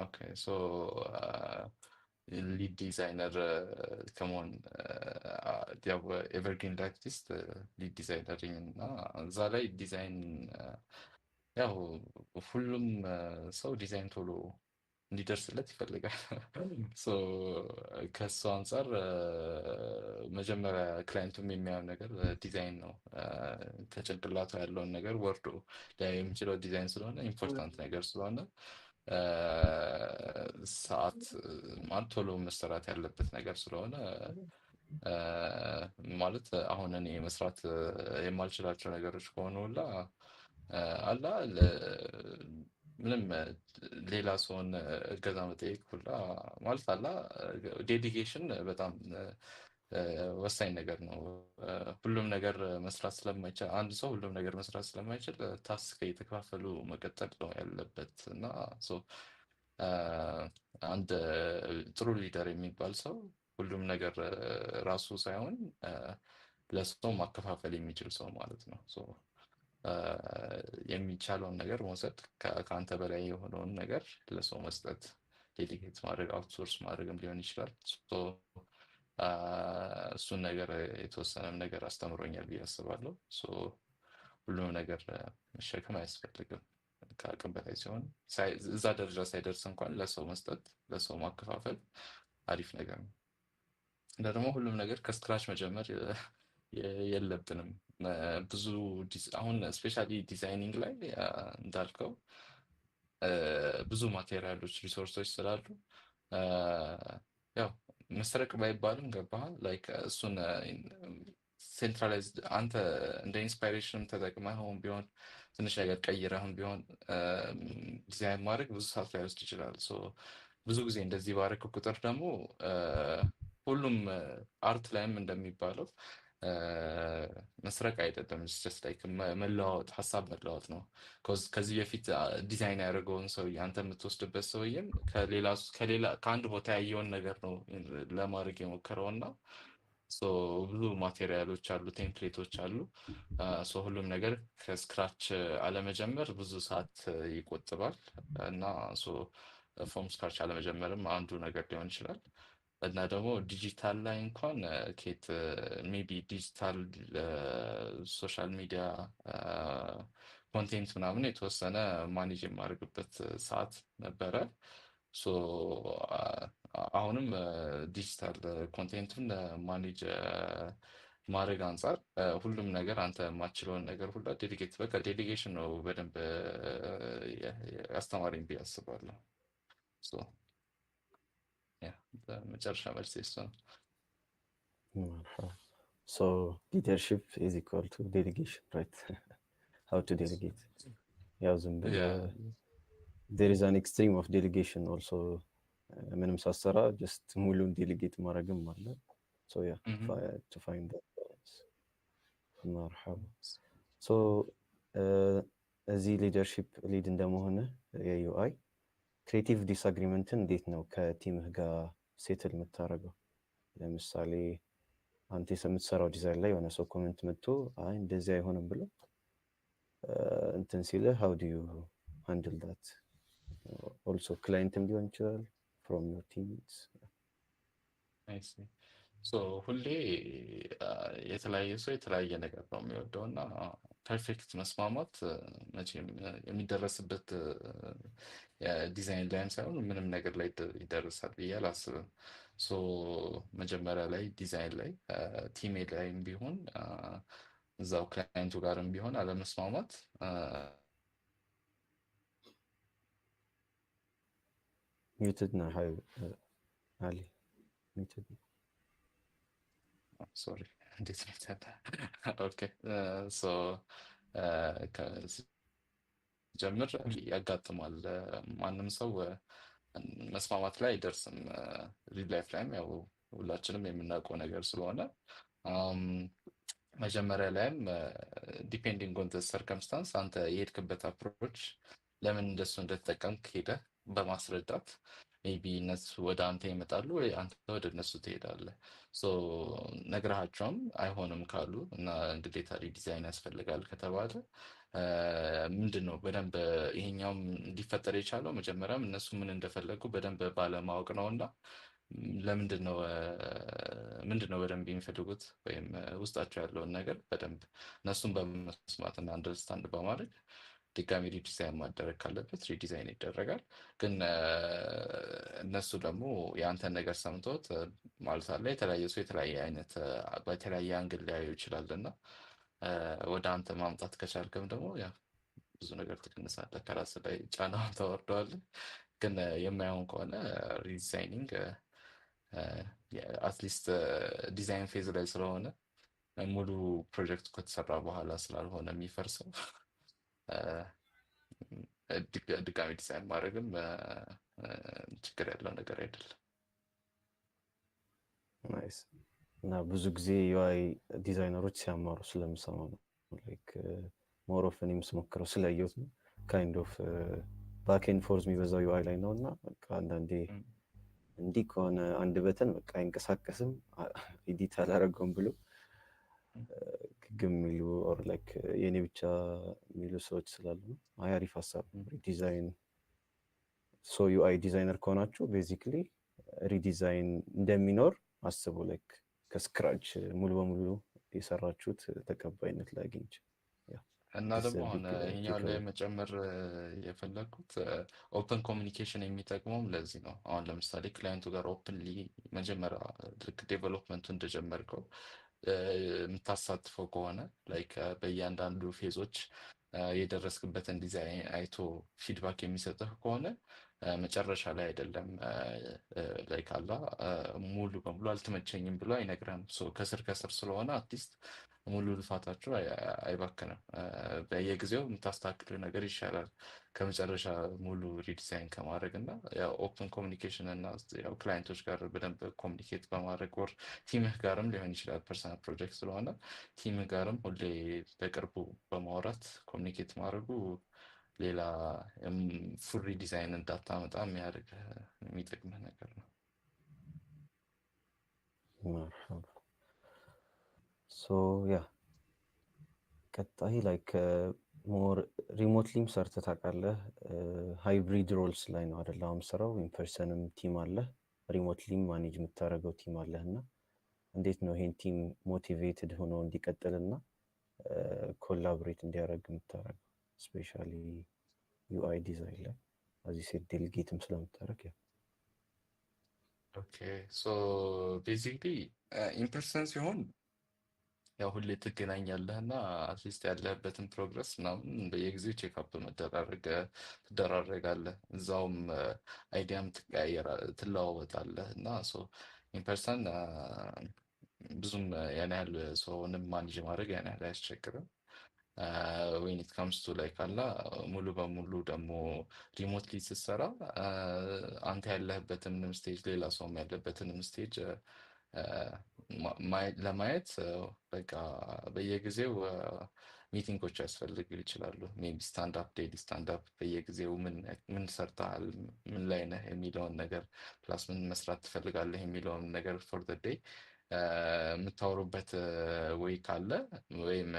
ኦኬ ሊድ ዲዛይነር ከመሆን ያው ኤቨርግሪን አርቲስት ሊድ ዲዛይነር እና እዛ ላይ ዲዛይን ያው ሁሉም ሰው ዲዛይን ቶሎ እንዲደርስለት ይፈልጋል። ከሱ አንጻር መጀመሪያ ክላይንቱም የሚያየው ነገር ዲዛይን ነው። ከጭንቅላቱ ያለውን ነገር ወርዶ ሊያይ የሚችለው ዲዛይን ስለሆነ ኢምፖርታንት ነገር ስለሆነ ሰዓት ማለት ቶሎ መሰራት ያለበት ነገር ስለሆነ ማለት አሁን እኔ መስራት የማልችላቸው ነገሮች ከሆኑ ሁላ አላ ምንም ሌላ ሰውን እገዛ መጠየቅ ሁላ ማለት አላ ዴዲኬሽን በጣም ወሳኝ ነገር ነው። ሁሉም ነገር መስራት ስለማይችል አንድ ሰው ሁሉም ነገር መስራት ስለማይችል ታስክ እየተከፋፈሉ መቀጠል ነው ያለበት እና አንድ ጥሩ ሊደር የሚባል ሰው ሁሉም ነገር ራሱ ሳይሆን ለሰው ማከፋፈል የሚችል ሰው ማለት ነው። የሚቻለውን ነገር መውሰድ፣ ከአንተ በላይ የሆነውን ነገር ለሰው መስጠት፣ ዴሊጌት ማድረግ፣ አውትሶርስ ማድረግም ሊሆን ይችላል። እሱን ነገር የተወሰነም ነገር አስተምሮኛል ብዬ አስባለሁ። ሁሉም ነገር መሸከም አያስፈልግም። ከአቅም በላይ ሲሆን እዛ ደረጃ ሳይደርስ እንኳን ለሰው መስጠት፣ ለሰው ማከፋፈል አሪፍ ነገር ነው። እና ደግሞ ሁሉም ነገር ከስክራች መጀመር የለብንም። ብዙ አሁን ስፔሻሊ ዲዛይኒንግ ላይ እንዳልከው ብዙ ማቴሪያሎች፣ ሪሶርሶች ስላሉ ያው መስረቅ ባይባልም ገባሃል ላይክ እሱን ሴንትራላይዝድ አንተ እንደ ኢንስፓይሬሽን ተጠቅመኸውም ቢሆን ትንሽ ነገር ቀይረህም ቢሆን ዲዛይን ማድረግ ብዙ ሰዓት ላይወስድ ይችላል። ብዙ ጊዜ እንደዚህ ባረክ ቁጥር ደግሞ ሁሉም አርት ላይም እንደሚባለው መስረቅ አይደለም፣ ጀስት ላይክ መለዋወጥ፣ ሀሳብ መለዋወጥ ነው። ከዚህ በፊት ዲዛይን ያደረገውን ሰውዬ አንተ የምትወስድበት ሰውዬም ከአንድ ቦታ ያየውን ነገር ነው ለማድረግ የሞከረው እና ብዙ ማቴሪያሎች አሉ፣ ቴምፕሌቶች አሉ። ሁሉም ነገር ከስክራች አለመጀመር ብዙ ሰዓት ይቆጥባል እና ፍሮም ስክራች አለመጀመርም አንዱ ነገር ሊሆን ይችላል። እና ደግሞ ዲጂታል ላይ እንኳን ኬት ሜቢ ዲጂታል ሶሻል ሚዲያ ኮንቴንት ምናምን የተወሰነ ማኔጅ የማድረግበት ሰዓት ነበረ። አሁንም ዲጂታል ኮንቴንቱን ማኔጅ ማድረግ አንጻር ሁሉም ነገር አንተ የማትችለውን ነገር ሁላ ዴሊጌት በቃ ዴሊጌሽን ነው በደንብ አስተማሪኝ ብዬ አስባለሁ። በመጨረሻ መልስ እሱ ነው። ሊደርሺፕ ኢዝ ኢኳል ቱ ዴሊጌሽን ራይት? ሃው ቱ ዴሊጌት ያው ዝም ብለህ there is an extreme of delegation also ምንም ሳሰራ ጀስት ሙሉን ዴሊጌት ማድረግም አለ። to find that balance. መርሐባ ሶ እዚህ ሊደርሺፕ ሊድ እንደመሆነ የዩአይ ክሬቲቭ ዲስአግሪመንትን እንዴት ነው ከቲምህ ጋር ሴትል የምታደርገው? ለምሳሌ አንተ የምትሰራው ዲዛይን ላይ የሆነ ሰው ኮመንት መጥቶ አይ እንደዚህ አይሆንም ብሎ እንትን ሲልህ ሃው ዱ ዩ ሃንድል ዳት? ኦልሶ ክላይንትም ሊሆን ይችላል ፍሮም ዮር ቲምስ። ሁሌ የተለያየ ሰው የተለያየ ነገር ነው የሚወደው እና ፐርፌክት መስማማት መቼም የሚደረስበት ዲዛይን ላይም ሳይሆን ምንም ነገር ላይ ይደርሳል ብዬ አላስብም። መጀመሪያ ላይ ዲዛይን ላይ ቲሜ ላይም ቢሆን እዛው ክላይንቱ ጋርም ቢሆን አለመስማማት ሚውትድ ነው አሊ ሚውትድ ነው። ሶሪ እንዴት ነው ይታታ? ኦኬ ጀምር ያጋጥማል። ማንም ሰው መስማማት ላይ አይደርስም። ሪል ላይፍ ላይም ያው ሁላችንም የምናውቀው ነገር ስለሆነ መጀመሪያ ላይም ዲፔንዲንግ ኦን ሰርከምስታንስ አንተ የሄድክበት አፕሮች ለምን እንደሱ እንደተጠቀምክ ሄደህ በማስረዳት ሜቢ እነሱ ወደ አንተ ይመጣሉ ወይ አንተ ወደ እነሱ ትሄዳለህ። ነግረሃቸውም አይሆንም ካሉ እና ግዴታ ሪዲዛይን ያስፈልጋል ከተባለ ምንድን ነው በደንብ ይሄኛውም እንዲፈጠር የቻለው መጀመሪያም እነሱ ምን እንደፈለጉ በደንብ ባለማወቅ ነው። እና ምንድን ነው በደንብ የሚፈልጉት ወይም ውስጣቸው ያለውን ነገር በደንብ እነሱን በመስማትና አንደርስታንድ በማድረግ ድጋሚ ሪዲዛይን ማደረግ ካለበት ሪዲዛይን ይደረጋል። ግን እነሱ ደግሞ የአንተን ነገር ሰምቶት ማለት አለ የተለያየ ሰው የተለያየ አይነት በተለያየ አንግል ሊያዩ ይችላል። እና ወደ አንተ ማምጣት ከቻልክም ደግሞ ያው ብዙ ነገር ትቀንሳለህ፣ ከራስ ላይ ጫናውን ታወርደዋለህ። ግን የማይሆን ከሆነ ሪዲዛይኒንግ አትሊስት ዲዛይን ፌዝ ላይ ስለሆነ ሙሉ ፕሮጀክቱ ከተሰራ በኋላ ስላልሆነ የሚፈርሰው ድጋሚ ዲዛይን ማድረግም ችግር ያለው ነገር አይደለም። ናይስ። እና ብዙ ጊዜ ዩአይ ዲዛይነሮች ሲያማሩ ስለምሰማ ነው። ላይክ ሞር ኦፍ እኔም ስሞክረው ስለየሁት ነው። ካይንድ ኦፍ ባክ ኤንድ ፎርዝ የሚበዛው ዩአይ ላይ ነው። እና በቃ አንዳንዴ እንዲህ ከሆነ አንድ በተን በቃ አይንቀሳቀስም ኤዲት አላደረገውም ብሎ ግም የሚሉ ኦር ላይክ የኔ ብቻ የሚሉ ሰዎች ስላሉ አይ አሪፍ ሀሳብ ሪዲዛይን። ሶ ዩአይ ዲዛይነር ከሆናችሁ ቤዚክሊ ሪዲዛይን እንደሚኖር አስቡ። ላይክ ከስክራች ሙሉ በሙሉ የሰራችሁት ተቀባይነት ላይ አግኝቼ እና ደግሞ አሁን ይሄኛው ላይ መጨመር የፈለግኩት ኦፕን ኮሚኒኬሽን የሚጠቅመውም ለዚህ ነው። አሁን ለምሳሌ ክላይንቱ ጋር ኦፕንሊ መጀመሪያ ልክ ዴቨሎፕመንቱ እንደጀመርከው የምታሳትፈው ከሆነ ላይክ በእያንዳንዱ ፌዞች የደረስክበትን ዲዛይን አይቶ ፊድባክ የሚሰጥህ ከሆነ መጨረሻ ላይ አይደለም ላይክ አላ ሙሉ በሙሉ አልተመቸኝም ብሎ አይነግረም። ከስር ከስር ስለሆነ አትሊስት ሙሉ ልፋታችሁ አይባክንም። በየጊዜው የምታስተካክለው ነገር ይሻላል ከመጨረሻ ሙሉ ሪዲዛይን ከማድረግ። እና ያው ኦፕን ኮሚኒኬሽን እና ያው ክላይንቶች ጋር በደንብ ኮሚኒኬት በማድረግ ወር ቲምህ ጋርም ሊሆን ይችላል። ፐርሰናል ፕሮጀክት ስለሆነ ቲምህ ጋርም ሁሌ በቅርቡ በማውራት ኮሚኒኬት ማድረጉ ሌላ ፉል ሪዲዛይን እንዳታመጣ የሚያደርግ የሚጠቅምህ ነገር ነው። ያ ቀጣይ ላይክ ሞር ሪሞትሊም ሰርተህ ታውቃለህ? ሃይብሪድ ሮልስ ላይ ነው አይደል አሁን ስራው? ኢንፐርሰንም ቲም አለ፣ ሪሞትሊም ማኔጅ የምታደርገው ቲም አለህ። እና እንዴት ነው ይሄን ቲም ሞቲቬትድ ሆኖ እንዲቀጥልና ኮላቦሬት እንዲያደርግ የምታደርገው? ስፔሻሊ ዩአይ ዲዛይን ላይ እዚህ ሴት ዴሊጌትም ስለምታደርግ ኦኬ ቤዚክሊ ኢንፐርሰን ሲሆን ያው ሁሌ ትገናኛለህ እና አትሊስት ያለህበትን ፕሮግረስ ምናምን በየጊዜው ቼክአፕ ትደራረጋለህ። እዛውም አይዲያም ትለዋወጣለህ። እና ኢንፐርሰን ብዙም ያን ያህል ሰውንም ማኔጅ ማድረግ ያን ያህል አያስቸግርም። ዌን ኢት ካምስ ቱ ላይ ካላ ሙሉ በሙሉ ደግሞ ሪሞትሊ ስትሰራ አንተ ያለህበትንም ስቴጅ ሌላ ሰውም ያለበትንም ስቴጅ ለማየት በቃ በየጊዜው ሚቲንጎች ያስፈልግ ይችላሉ። ሜቢ ስታንዳፕ ዴይሊ ስታንዳፕ በየጊዜው ምን ሰርተሃል፣ ምን ላይ ነህ የሚለውን ነገር ፕላስ ምን መስራት ትፈልጋለህ የሚለውን ነገር ፎር ዘ ዴይ የምታወሩበት ወይ ካለ ወይም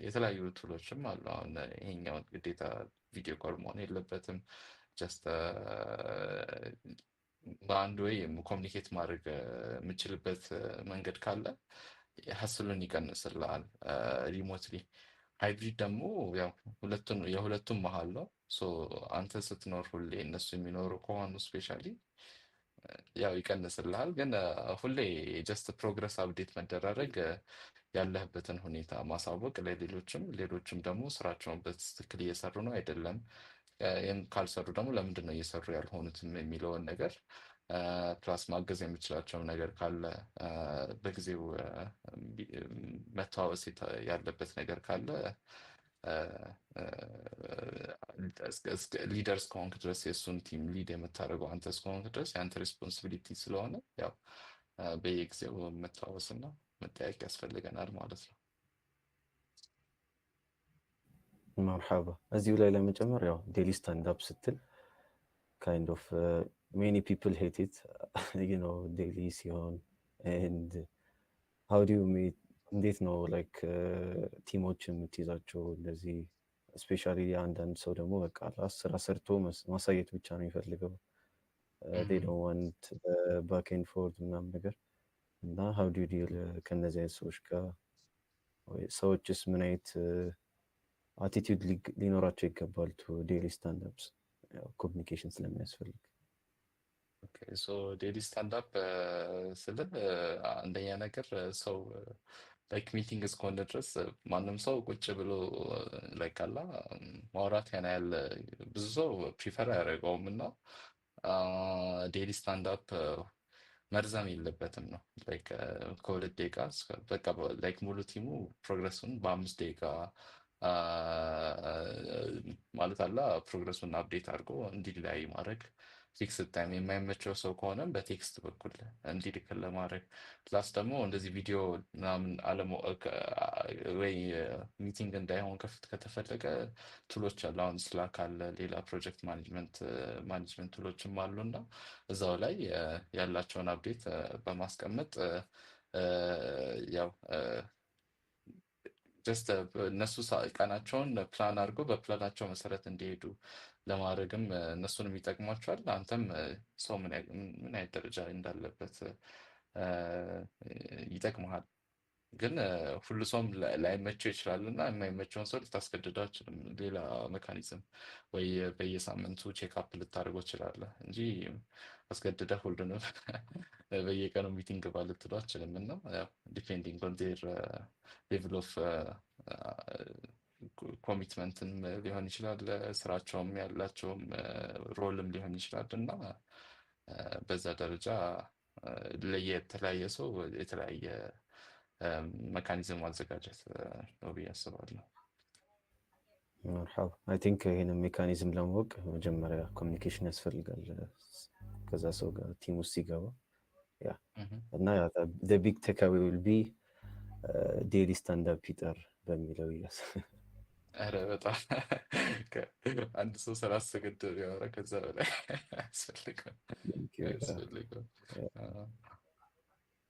የተለያዩ ቱሎችም አሉ። አሁን ይሄኛውን ግዴታ ቪዲዮ ኮል መሆን የለበትም። ጀስት በአንድ ወይ ኮሚኒኬት ማድረግ የምችልበት መንገድ ካለ ሀስሉን ይቀንስልሃል። ሪሞትሊ ሃይብሪድ ደግሞ ያው የሁለቱም መሀል ነው። ሶ አንተ ስትኖር ሁሌ እነሱ የሚኖሩ ከሆኑ ስፔሻሊ ያው ይቀንስልሃል። ግን ሁሌ ጀስት ፕሮግረስ አፕዴት መደራረግ ያለህበትን ሁኔታ ማሳወቅ ሌሎችም ደግሞ ስራቸውን በትክክል እየሰሩ ነው አይደለም፣ ይህም ካልሰሩ ደግሞ ለምንድን ነው እየሰሩ ያልሆኑትም የሚለውን ነገር ፕላስ ማገዝ የሚችላቸው ነገር ካለ በጊዜው መተዋወስ ያለበት ነገር ካለ ሊደር እስከሆንክ ድረስ የእሱን ቲም ሊድ የምታደርገው አንተ እስከሆንክ ድረስ የአንተ ሬስፖንሲቢሊቲ ስለሆነ ያው በየጊዜው መተዋወስና መጠያየቅ ያስፈልገናል ማለት ነው። መርሐባ። እዚሁ ላይ ለመጨመር ያው ዴሊ ስታንዳፕ ስትል ካይንድ ኦፍ ሜኒ ፒፕል ሄት ኢት ዴሊ ሲሆን ኤንድ ሃው ዱ ዩ ሜት እንዴት ነው ላይክ ቲሞች የምትይዛቸው? እንደዚህ ስፔሻሊ አንዳንድ ሰው ደግሞ በቃ ስራ ሰርቶ ማሳየት ብቻ ነው የሚፈልገው they don't want back and forth ምናምን ነገር እና how do you deal ከነዚህ አይነት ሰዎች ጋር? ሰዎችስ ምን አይነት አቲቲዩድ ሊኖራቸው ይገባል ቱ ዴሊ ስታንዳፕስ ኮሚኒኬሽን ስለሚያስፈልግ? ሶ ዴሊ ስታንዳፕ ስል አንደኛ ነገር ሰው ላይክ ሚቲንግ እስከሆነ ድረስ ማንም ሰው ቁጭ ብሎ ላይክ አላ ማውራት ያን ያህል ብዙ ሰው ፕሪፈር አያደርገውም እና ዴሊ ስታንዳፕ መርዘም የለበትም ነው። ላይክ ከሁለት ደቂቃ በቃ ላይክ ሙሉ ቲሙ ፕሮግረሱን በ5 ደቂቃ ማለት አላ ፕሮግረሱን አፕዴት አድርጎ እንዲለያይ ማድረግ። ፊክስ ታይም የማይመቸው ሰው ከሆነም በቴክስት በኩል እንዲልክል ለማድረግ ፕላስ ደግሞ እንደዚህ ቪዲዮ ምናምን ወይ ሚቲንግ እንዳይሆን ከፍት ከተፈለገ ቱሎች አሉ። አሁን ስላክ አለ፣ ሌላ ፕሮጀክት ማኔጅመንት ቱሎችም አሉ እና እዛው ላይ ያላቸውን አፕዴት በማስቀመጥ ያው ጀስት እነሱ ቀናቸውን ፕላን አድርጎ በፕላናቸው መሰረት እንዲሄዱ ለማድረግም እነሱንም ይጠቅሟቸዋል። አንተም ሰው ምን አይነት ደረጃ እንዳለበት ይጠቅመሃል። ግን ሁሉ ሰውም ላይመቸው ይችላል እና የማይመቸውን ሰው ልታስገድደው አትችልም። ሌላ ሜካኒዝም ወይ በየሳምንቱ ቼክአፕ ልታደርገው ትችላለህ እንጂ አስገድደህ ሁሉንም በየቀኑ ሚቲንግ ግባ ልትለው አትችልም። እና ዲፔንዲንግ ኦን ዜር ሌቭል ኦፍ ኮሚትመንትም ሊሆን ይችላል፣ ስራቸውም ያላቸውም ሮልም ሊሆን ይችላል እና በዛ ደረጃ የተለያየ ሰው የተለያየ ሜካኒዝም ማዘጋጀት ነው ብዬ አስባለሁ። መርሐባ። አይ ቲንክ ይሄንን ሜካኒዝም ለማወቅ መጀመሪያ ኮሚኒኬሽን ያስፈልጋል ከዛ ሰው ጋር ቲም ውስጥ ሲገባ ያ እና ቢግ ቴክአዌይ ዊል ቢ ዴሊ ስታንዳፕ ይጠር በሚለው ይያስ ኧረ በጣም አንድ ሰው ስላሰገድ ያወራ ከዛ በላይ አያስፈልግም።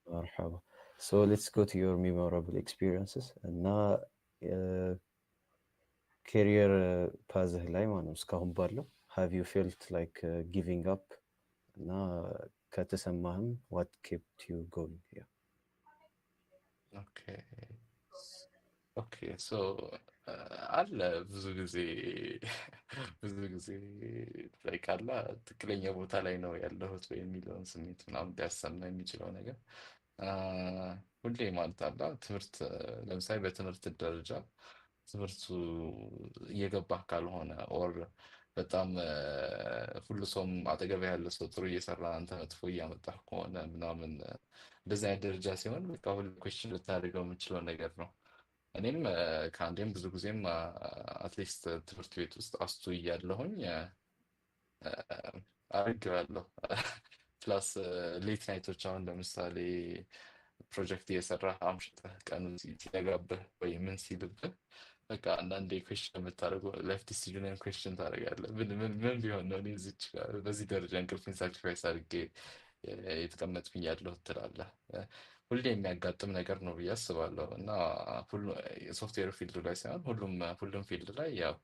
መርሐባ። ሶ ሌትስ ጎ ቱ ዮር ሜሞራብል ኤክስፒሪየንስስ እና ኬሪየር ፓዝህ ላይ ማለት ነው እስካሁን ባለው ሃቭ ዩ ፌልት ላይክ ጊቪንግ አፕ እና ከተሰማህም ዋት ኬፕት ዩ ጎይንግ? ኦኬ ሶ አለ ብዙ ጊዜ ላይ ካላ ትክክለኛ ቦታ ላይ ነው ያለሁት ወይ የሚለውን ስሜት ምናምን ሊያሰማ የሚችለው ነገር ሁሌ ማለት አላ ትምህርት ለምሳሌ በትምህርት ደረጃ ትምህርቱ እየገባህ ካልሆነ ኦር በጣም ሁሉ ሰውም አጠገብ ያለ ሰው ጥሩ እየሰራ አንተ መጥፎ እያመጣህ ከሆነ ምናምን እንደዚህ አይነት ደረጃ ሲሆን በቃ ሁሉ ኩዌስችን ልታደርገው የምችለው ነገር ነው። እኔም ከአንዴም ብዙ ጊዜም አትሊስት ትምህርት ቤት ውስጥ አስቱ እያለሁኝ አድርጌዋለሁ። ፕላስ ሌት ናይቶች አሁን ለምሳሌ ፕሮጀክት እየሰራህ አምሽተህ ቀኑ ሲነጋብህ ወይ ምን ሲልብህ በቃ አንዳንዴ ኩዌስችን የምታደርገው ላይፍ ዲሲዥንን ኩዌስችን ታደርጋለህ። ምን ቢሆን ነው እኔ እዚች ጋር በዚህ ደረጃ እንቅልፌን ሳክሪፋይስ አድርጌ የተቀመጥኩኝ ያለሁት ትላለህ። ሁሌ የሚያጋጥም ነገር ነው ብዬ አስባለሁ። እና ሶፍትዌር ፊልዱ ላይ ሳይሆን ሁሉም ፊልድ ላይ ያው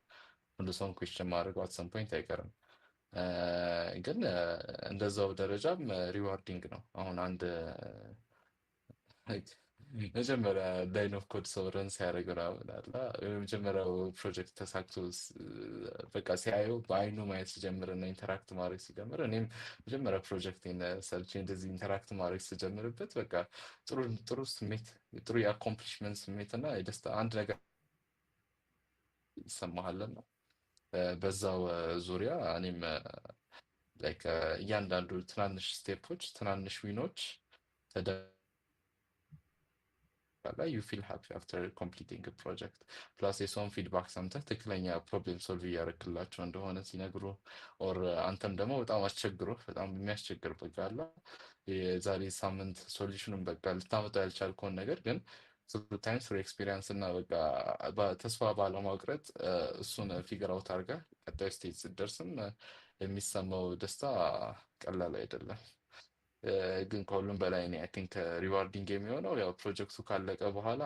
ሁሉ ሰውን ኩዌስችን ማድረገው አት ሰም ፖይንት አይቀርም። ግን እንደዛው ደረጃም ሪዋርዲንግ ነው። አሁን አንድ መጀመሪያ ላይን ኦፍ ኮድ ሰው ረን ሲያደርግ ምናምን አለ የመጀመሪያው ፕሮጀክት ተሳክቶ በቃ ሲያየው በአይኑ ማየት ሲጀምርና ኢንተራክት ማድረግ ሲጀምር እኔም መጀመሪያ ፕሮጀክቴን ሰርቼ እንደዚህ ኢንተራክት ማድረግ ስጀምርበት በቃ ጥሩ ስሜት፣ ጥሩ የአኮምፕሊሽመንት ስሜት እና የደስታ አንድ ነገር ይሰማሃልና በዛው ዙሪያ እኔም ላይክ እያንዳንዱ ትናንሽ ስቴፖች፣ ትናንሽ ዊኖች ላይ ዩ ፊል ሃፒ አፍተር ኮምፕሊቲንግ ፕሮጀክት ፕላስ የሰውን ፊድባክ ሰምተህ ትክክለኛ ፕሮብሌም ሶልቭ እያደረክላቸው እንደሆነ ሲነግሩ ኦር አንተም ደግሞ በጣም አስቸግሮ በጣም የሚያስቸግር በቃ አለ የዛሬ ሳምንት ሶሉሽኑን በቃ ልታመጣው ያልቻልከውን ነገር ግን ትሩ ታይም ትሩ ኤክስፒሪየንስ እና በቃ ተስፋ ባለማቁረጥ እሱን ፊገር አውት አድርገህ ቀጣዩ ስቴጅ ስትደርስም የሚሰማው ደስታ ቀላል አይደለም። ግን ከሁሉም በላይ እኔ አይ ቲንክ ሪዋርዲንግ የሚሆነው ያው ፕሮጀክቱ ካለቀ በኋላ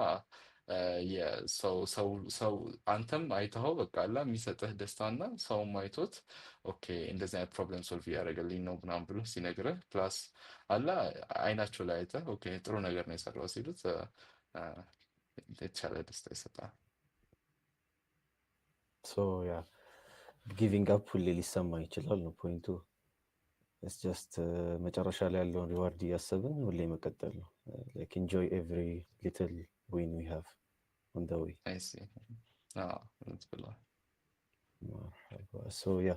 ሰው አንተም አይተኸው በቃ አላ የሚሰጥህ ደስታና ሰውም አይቶት ኦኬ እንደዚህ አይነት ፕሮብለም ሶልቭ እያደረገልኝ ነው ምናምን ብሎ ሲነግርህ ፕላስ አላ አይናቸው ላይ አይተህ ኦኬ ጥሩ ነገር ነው የሰራው ሲሉት የተሻለ ደስታ ይሰጣል። ሶ ያ ጊቪንግ አፕ ሁሌ ሊሰማ ይችላል ነው ፖይንቱ። ኢትስ ጀስት መጨረሻ ላይ ያለውን ሪዋርድ እያሰብን ሁሌ መቀጠል ነው። ላይክ ኢንጆይ ኤቭሪ ሊትል ዊን ዊ ሃቭ ኦን ዘ ዌይ። አይ ሲ ብሏል። ሶ ያ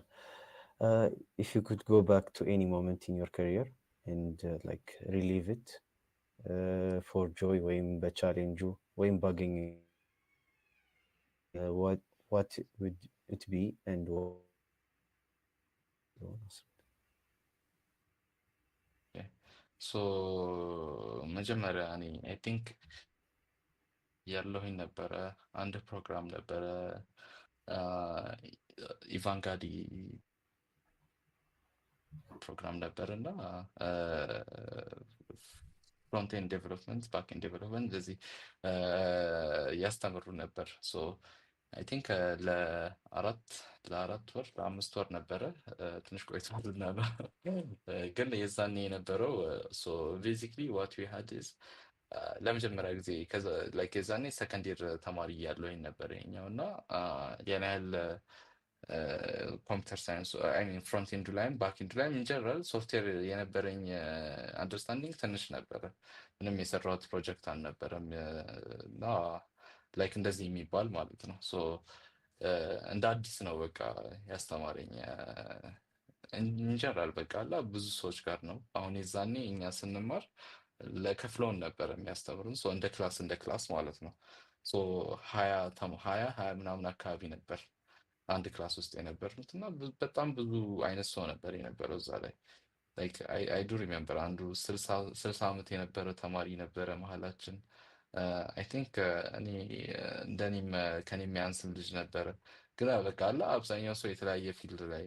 if you could go back to any moment in your career and like relive it for joy ወይም በቻሌንጁ ወይም ባገኝ what would it be and ሶ መጀመሪያ እኔ አይ ቲንክ ያለሁኝ ነበረ አንድ ፕሮግራም ነበረ ኢቫንጋዲ ፕሮግራም ነበር እና ፍሮንቴን ዴቨሎፕመንት ባክኤንድ ዴቨሎፕመንት እንደዚህ ያስተምሩ ነበር። ሶ አይ ቲንክ ለአራት ወር ለአምስት ወር ነበረ። ትንሽ ቆይቷልና ነው ግን የዛኔ የነበረው ሶ ቤዚክሊ ዋት ዊ ሃድ ኢዝ ለመጀመሪያ ጊዜ ላይክ የዛኔ ሰከንድ ይር ተማሪ እያለሁኝ ነበር የኛው እና ያን ያህል ኮምፒውተር ሳይንስ አይ ሚን ፍሮንት ኤንዱ ላይም ባክ ኤንዱ ላይም ኢንጀነራል ሶፍትዌር የነበረኝ አንደርስታንዲንግ ትንሽ ነበረ። ምንም የሰራሁት ፕሮጀክት አልነበረም እና ላይክ እንደዚህ የሚባል ማለት ነው። ሶ እንደ አዲስ ነው በቃ ያስተማረኝ ኢንጀነራል በቃ አላ ብዙ ሰዎች ጋር ነው። አሁን የዛኔ እኛ ስንማር ለከፍለውን ነበር የሚያስተምሩን እንደ ክላስ ማለት ነው። ሶ ሀያ ምናምን አካባቢ ነበር አንድ ክላስ ውስጥ የነበርኑት እና በጣም ብዙ አይነት ሰው ነበር የነበረው እዛ ላይ ላይክ አይ ዱ ሪሜምበር አንዱ 60 ዓመት የነበረ ተማሪ ነበረ መሀላችን። አይ ቲንክ እኔ እንደኔም ከኔ የሚያንስም ልጅ ነበረ። ግን በቃ አለ አብዛኛው ሰው የተለያየ ፊልድ ላይ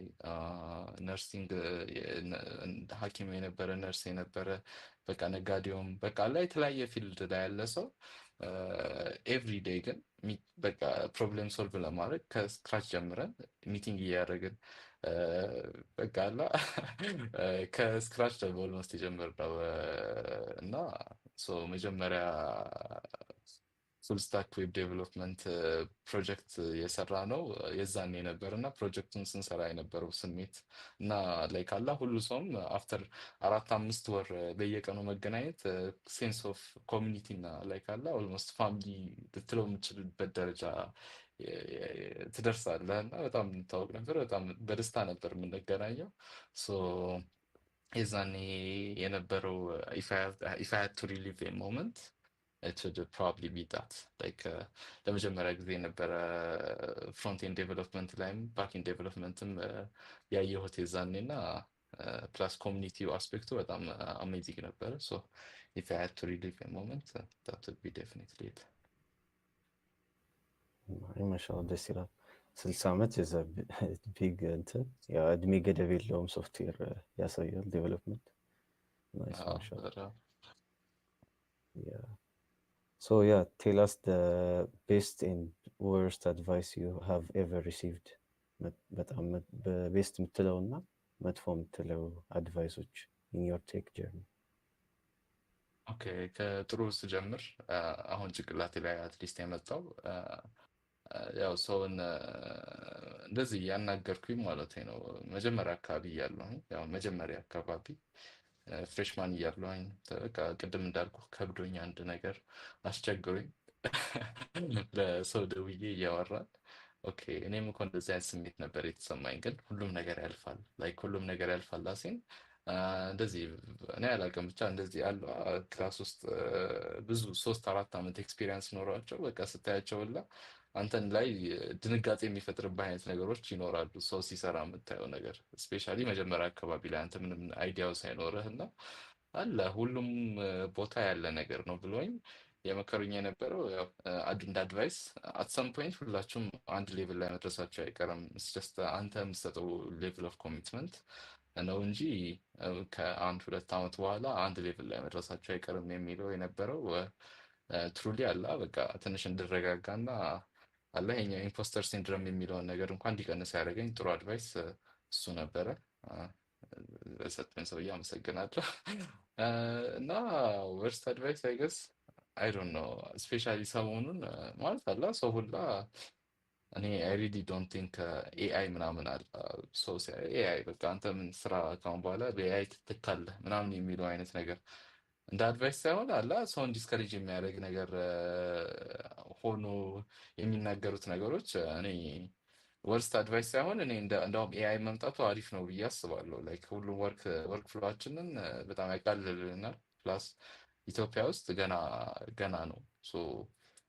ነርሲንግ ሐኪም የነበረ ነርስ የነበረ በቃ ነጋዴውም በቃ አለ የተለያየ ፊልድ ላይ ያለ ሰው ኤቭሪ ዴይ ግን በቃ ፕሮብሌም ሶልቭ ለማድረግ ከስክራች ጀምረን ሚቲንግ እያደረግን በቃ አላ ከስክራች ደግሞ ኦልሞስት የጀመርነው እና መጀመሪያ ፉል ስታክ ዌብ ዴቨሎፕመንት ፕሮጀክት የሰራ ነው የዛኔ ነበር እና ፕሮጀክቱን ስንሰራ የነበረው ስሜት እና ላይክ አላ ሁሉ ሰውም አፍተር 4-5 ወር በየቀኑ መገናኘት ሴንስ ኦፍ ኮሚኒቲ እና ላይክ አላ ኦልሞስት ፋሚሊ ልትለው የምችልበት ደረጃ ትደርሳለህ እና በጣም እንታወቅ ነበር። በጣም በደስታ ነበር የምንገናኘው። የዛኔ የነበረው if I had to relive a moment it would probably be that like ለመጀመሪያ ጊዜ የነበረ ፍሮንት ኤንድ ዴቨሎፕመንት ላይም ባክ ኤንድ ዴቨሎፕመንትም ያየሁት የዛኔ እና ፕላስ ኮሚኒቲው አስፔክቱ በጣም አሜዚንግ ነበረ። ሶ if I had to relive a moment that would be definitely it። ማሻአላህ ደስ ይላል። 60 ዓመት የዛ ቢግ እንትን ያ እድሜ ገደብ የለውም። ሶፍትዌር ያሳያል ዴቨሎፕመንት። ናይስ ማሻአላህ። ያ ሶ ያ ቴል አስ ዘ ቤስት ኤንድ ወርስት አድቫይስ ዩ ሃቭ ኤቨር ሪሲቭድ። በጣም በቤስት የምትለው እና መጥፎ የምትለው አድቫይሶች ኢን ዮር ቴክ ጀርኒ። ኦኬ ከጥሩ ስጀምር አሁን ጭንቅላቴ ላይ አትሊስት የመጣው ያው ሰውን እንደዚህ እያናገርኩኝ ማለት ነው። መጀመሪያ አካባቢ እያለሁኝ ያው መጀመሪያ አካባቢ ፍሬሽማን እያለሁኝ በቃ ቅድም እንዳልኩ ከብዶኝ አንድ ነገር አስቸግሮኝ ለሰው ደውዬ እያወራን ኦኬ እኔም እኮ እንደዚህ አይነት ስሜት ነበር የተሰማኝ፣ ግን ሁሉም ነገር ያልፋል ላይክ ሁሉም ነገር ያልፋል ላሴን እንደዚህ እኔ አላውቅም ብቻ እንደዚህ ያለው ክላስ ውስጥ ብዙ 3-4 ዓመት ኤክስፒሪየንስ ኖሯቸው በቃ ስታያቸው ሁላ አንተን ላይ ድንጋጤ የሚፈጥርብህ አይነት ነገሮች ይኖራሉ። ሰው ሲሰራ የምታየው ነገር ስፔሻሊ መጀመሪያ አካባቢ ላይ አንተ ምንም አይዲያው ሳይኖርህ እና አለ ሁሉም ቦታ ያለ ነገር ነው ብሎኝ የመከሩኝ የነበረው ያው እንደ አድቫይስ አት ሰም ፖይንት ሁላችሁም አንድ ሌቭል ላይ መድረሳቸው አይቀርም። ጀስት አንተ የምትሰጠው ሌቭል ኦፍ ኮሚትመንት ነው እንጂ ከ1-2 ዓመት በኋላ አንድ ሌቭል ላይ መድረሳቸው አይቀርም የሚለው የነበረው ትሩሊ አላ በቃ ትንሽ እንድረጋጋና አለ ይሄኛው ኢምፖስተር ሲንድሮም የሚለውን ነገር እንኳን እንዲቀንስ ያደረገኝ ጥሩ አድቫይስ እሱ ነበረ። ለሰጠኝ ሰውዬ አመሰግናለሁ። እና ወርስት አድቫይስ አይ ገስ አይ ዶንት ኖ ስፔሻሊ ሰሞኑን ማለት አላ ሰው ሁላ እኔ አይ ሪሊ ዶንት ቲንክ ኤአይ ምናምን አለ ሰው ኤአይ በቃ አንተ ምን ስራ ካሁን በኋላ በኤአይ ትተካለህ ምናምን የሚለው አይነት ነገር እንደ አድቫይስ ሳይሆን አላ ሰውን ዲስከሬጅ የሚያደርግ ነገር ሆኖ የሚናገሩት ነገሮች እኔ ወርስት አድቫይስ ሳይሆን እኔ እንደውም ኤአይ መምጣቱ አሪፍ ነው ብዬ አስባለሁ። ላይክ ሁሉም ወርክ ፍሎአችንን በጣም ያቃልልልናል። ፕላስ ኢትዮጵያ ውስጥ ገና ነው ሶ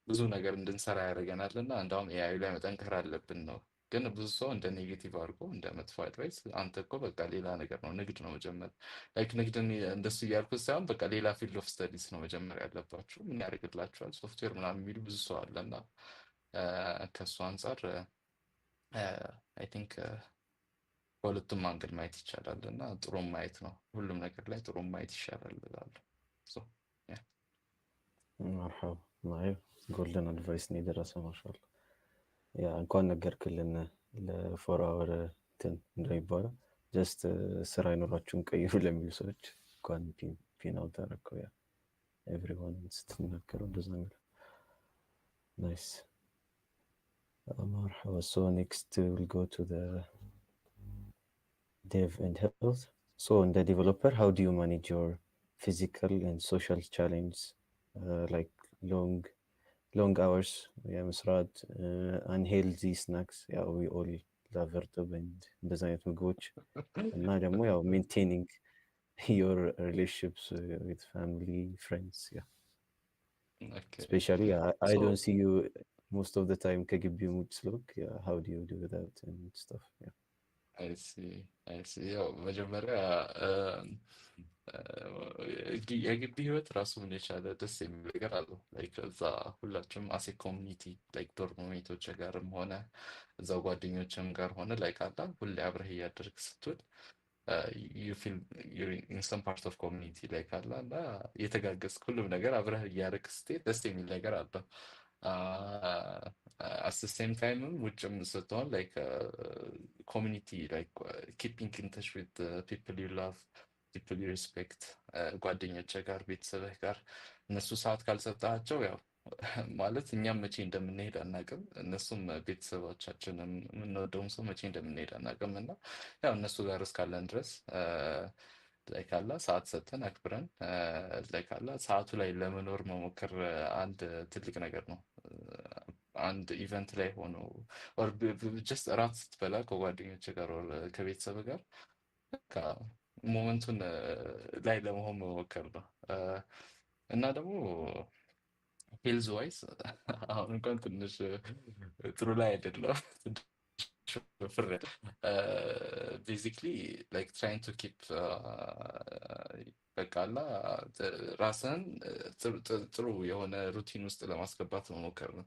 ብዙ ነገር እንድንሰራ ያደርገናል እና እንደውም ኤአይ ላይ መጠንከር አለብን ነው። ግን ብዙ ሰው እንደ ኔጌቲቭ አድርጎ እንደ መጥፎ አድቫይስ አንተ እኮ በቃ ሌላ ነገር ነው ንግድ ነው መጀመር ላይክ ንግድን እንደሱ እያልኩት ሳይሆን በቃ ሌላ ፊልድ ኦፍ ስተዲስ ነው መጀመር ያለባችሁ። ምን ያደርግላችኋል ሶፍትዌር ምናምን የሚሉ ብዙ ሰው አለ እና ከእሱ አንጻር አይ ቲንክ በሁለቱም መንገድ ማየት ይቻላል እና ጥሩም ማየት ነው። ሁሉም ነገር ላይ ጥሩም ማየት ይሻላል እላለሁ። መርሐባ ማይ ጎልደን አድቫይስ ነው የደረሰው። ማሻአላ ያ እንኳን ነገርክልን ለፎር አወር እንትን እንደሚባለው ጀስት ስራ አይኖራችሁም ቀይሩ ለሚሉ ሰዎች እንኳን ፒን አውት አደረከው። ያ ኤቭሪዋን ስትናገረው እንደዛ ነው። ናይስ مرحبا. So next we'll go to the dev and health. So in the developer, how do you manage your physical and social challenges like long hours, መስራት, unhealthy snacks, yeah, we all love እርጥብ and እንደዛ አይነት ምግቦች እና ደግሞ ያው maintaining your relationships with family, friends, yeah. Okay. Especially I don't see you most of the time ከግቢ ውጭ ስለሆንክ how do you do that and stuff? Yeah. I see ያው መጀመሪያ የግቢ ህይወት ራሱን የቻለ ደስ የሚል ነገር አለው። ላይክ እዛ ሁላችንም አሴ ኮሚኒቲ ላይክ ዶርሞሜቶች ጋርም ሆነ እዛው ጓደኞችም ጋር ሆነ ላይክ አላ ሁሌ አብረህ እያደረግ ስትውል you feel you're in some part of community ላይክ አላ እና የተጋገዝክ ሁሉም ነገር አብረህ እያደረግ ስትሄድ ደስ የሚል ነገር አለው። at the same time ውጭም ስትሆን like community like keeping in touch with the people you love, people you respect ጓደኞች ጋር ቤተሰብህ ጋር እነሱ ሰዓት ካልሰጣቸው ያው ማለት እኛም መቼ እንደምንሄድ አናውቅም፣ እነሱም ቤተሰቦቻችንን የምንወደውም ሰው መቼ እንደምንሄድ አናውቅም እና ያው እነሱ ጋር እስካለን ድረስ ላይ ካላ ሰዓት ሰጥተን አክብረን ላይ ካላ ሰዓቱ ላይ ለመኖር መሞከር አንድ ትልቅ ነገር ነው። አንድ ኢቨንት ላይ ሆኖ ኦር ጀስት እራት ስትበላ ከጓደኞች ጋር ኦር ከቤተሰብ ጋር በቃ ሞመንቱን ላይ ለመሆን መሞከር ነው እና ደግሞ ሄልዝ ዋይስ አሁን እንኳን ትንሽ ጥሩ ላይ አይደለም። basically like trying to keep በቃ አላ ራስህን ጥሩ የሆነ ሩቲን ውስጥ ለማስገባት መሞከር ነው።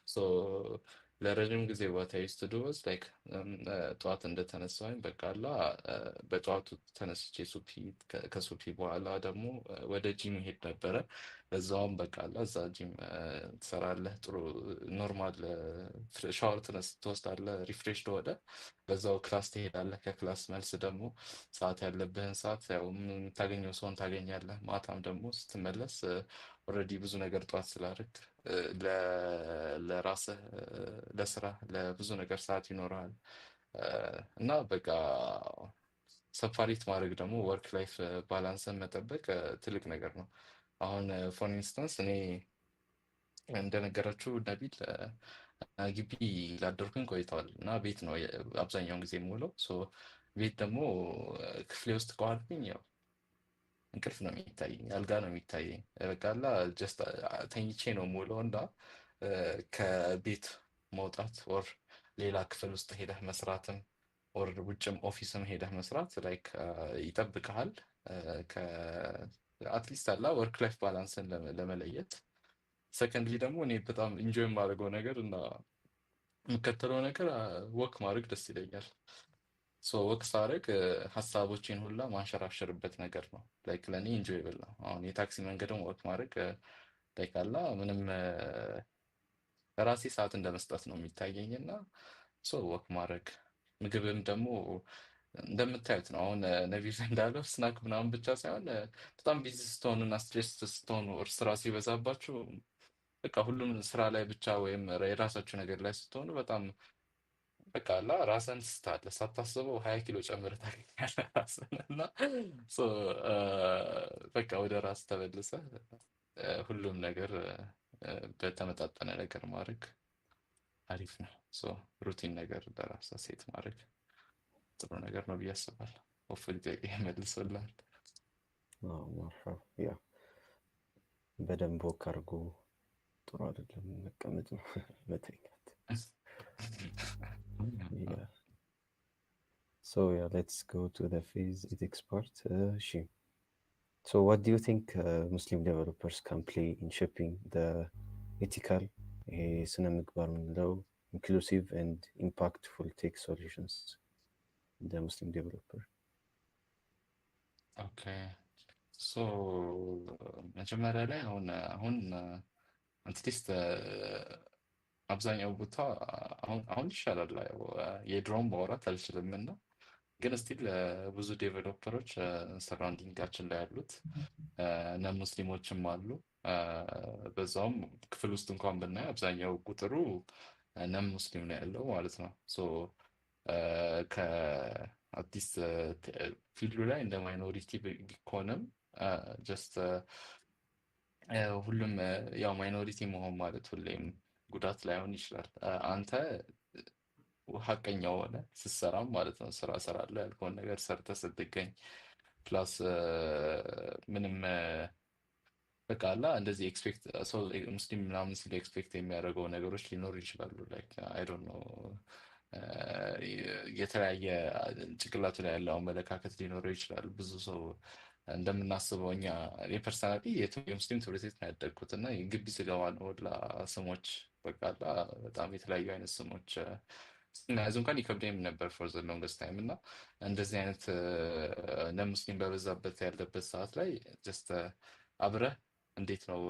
ሶ ለረጅም ጊዜ what I used to do was like ጠዋት እንደተነሳሁኝ በቃ አላ በጠዋቱ ተነስቼ ሱፒ ከሱፒ በኋላ ደግሞ ወደ ጂም ሄድ ነበረ። እዛውም በቃ አላ እዛ ጂም ትሰራለህ፣ ጥሩ ኖርማል ሻወር ትወስዳለህ፣ ሪፍሬሽ ወደ በዛው ክላስ ትሄዳለህ። ከክላስ መልስ ደግሞ ሰዓት ያለብህን ሰዓት ያው የምታገኘው ሰውን ታገኛለህ። ማታም ደግሞ ስትመለስ ኦልሬዲ ብዙ ነገር ጠዋት ስላደረግ ለራስህ ለስራ ለብዙ ነገር ሰዓት ይኖርሃል። እና በቃ ሰፓሬት ማድረግ ደግሞ ወርክ ላይፍ ባላንስን መጠበቅ ትልቅ ነገር ነው። አሁን ፎር ኢንስታንስ እኔ እንደነገራችሁ ነቢል ግቢ ላደርኩኝ ቆይተዋል እና ቤት ነው አብዛኛውን ጊዜ የምውለው። ቤት ደግሞ ክፍሌ ውስጥ ከዋልኩኝ ያው እንቅልፍ ነው የሚታየኝ፣ አልጋ ነው የሚታየኝ። በቃላ ጀስት ተኝቼ ነው የምውለው እና ከቤት መውጣት ወር ሌላ ክፍል ውስጥ ሄደህ መስራትም ወር ውጭም ኦፊስም ሄደህ መስራት ላይክ ይጠብቅሃል። አትሊስት አላ ወርክ ላይፍ ባላንስን ለመለየት። ሰከንድሊ ደግሞ እኔ በጣም ኢንጆይ የማደርገው ነገር እና የምከተለው ነገር ወክ ማድረግ ደስ ይለኛል። ወክ ሳደርግ ሀሳቦቼን ሁላ ማንሸራሸርበት ነገር ነው። ላይክ ለእኔ ኢንጆይብል ነው። አሁን የታክሲ መንገድም ወክ ማድረግ ላይክ አላ ምንም ለራሴ ሰዓት እንደመስጠት ነው የሚታየኝ እና ወክ ማድረግ ምግብም ደግሞ እንደምታዩት ነው። አሁን ነቢል እንዳለው ስናክ ምናምን ብቻ ሳይሆን በጣም ቢዚ ስትሆኑ እና ስትሬስ ስትሆኑ ስራ ሲበዛባችሁ በቃ ሁሉም ስራ ላይ ብቻ ወይም የራሳችሁ ነገር ላይ ስትሆኑ በጣም በቃ አላ ራስን ትስታለህ። ሳታስበው 20 ኪሎ ጨምረህ ታገኛለህ ራስን እና በቃ ወደ ራስ ተመልሰህ ሁሉም ነገር በተመጣጠነ ነገር ማድረግ አሪፍ ነው። ሩቲን ነገር ለራስህ ሴት ማድረግ ጥሩ ነገር ነው ብዬ አስባለሁ። ሆፕፉሊ ጥያቄ መልሶልሃል። ያ በደንብ ወክ አድርጎ ጥሩ አይደለም መቀመጥ ነው መተኛት። let's go to the phase ethics part. So what do you think Muslim developers can play in shaping the ethical, ስነ ምግባር ምንለው inclusive and impactful tech solutions in the Muslim developer? Okay. መጀመሪያ ላይ አሁን አትሊስት አብዛኛው ቦታ አሁን ይሻላል። የድሮውን ማውራት አልችልም እና ግን ስቲል ብዙ ዴቨሎፐሮች ሰራውንዲንጋችን ላይ ያሉት ነን ሙስሊሞችም አሉ። በዛውም ክፍል ውስጥ እንኳን ብናይ አብዛኛው ቁጥሩ ነን ሙስሊም ነው ያለው ማለት ነው። ከአዲስ ፊልዱ ላይ እንደ ማይኖሪቲ ቢኮንም ጀስት ሁሉም ያው ማይኖሪቲ መሆን ማለት ሁሌም ጉዳት ላይሆን ይችላል። አንተ ሀቀኛ ሆነ ስትሰራም ማለት ነው ስራ እሰራለሁ ያልከውን ነገር ሰርተህ ስትገኝ ፕላስ ምንም በቃ አላ እንደዚህ ኤክስፔክት ሰው ሙስሊም ምናምን ሲል ኤክስፔክት የሚያደርገው ነገሮች ሊኖሩ ይችላሉ። ላይክ አይ ዶንት ኖ የተለያየ ጭንቅላቱ ላይ ያለው አመለካከት ሊኖረው ይችላል። ብዙ ሰው እንደምናስበው እኛ ፐርሰናሊ የሙስሊም ትምህርት ቤት ነው ያደግኩት እና ግቢ ስገባ ነው ሁላ ስሞች በቃ በጣም የተለያዩ አይነት ስሞች ስናያዝ እንኳን ይከብደኝ ነበር ፎር ዘ ሎንገስት ታይም እና እንደዚህ አይነት ለሙስሊም በበዛበት ያለበት ሰዓት ላይ ጀስት አብረህ እንዴት ነው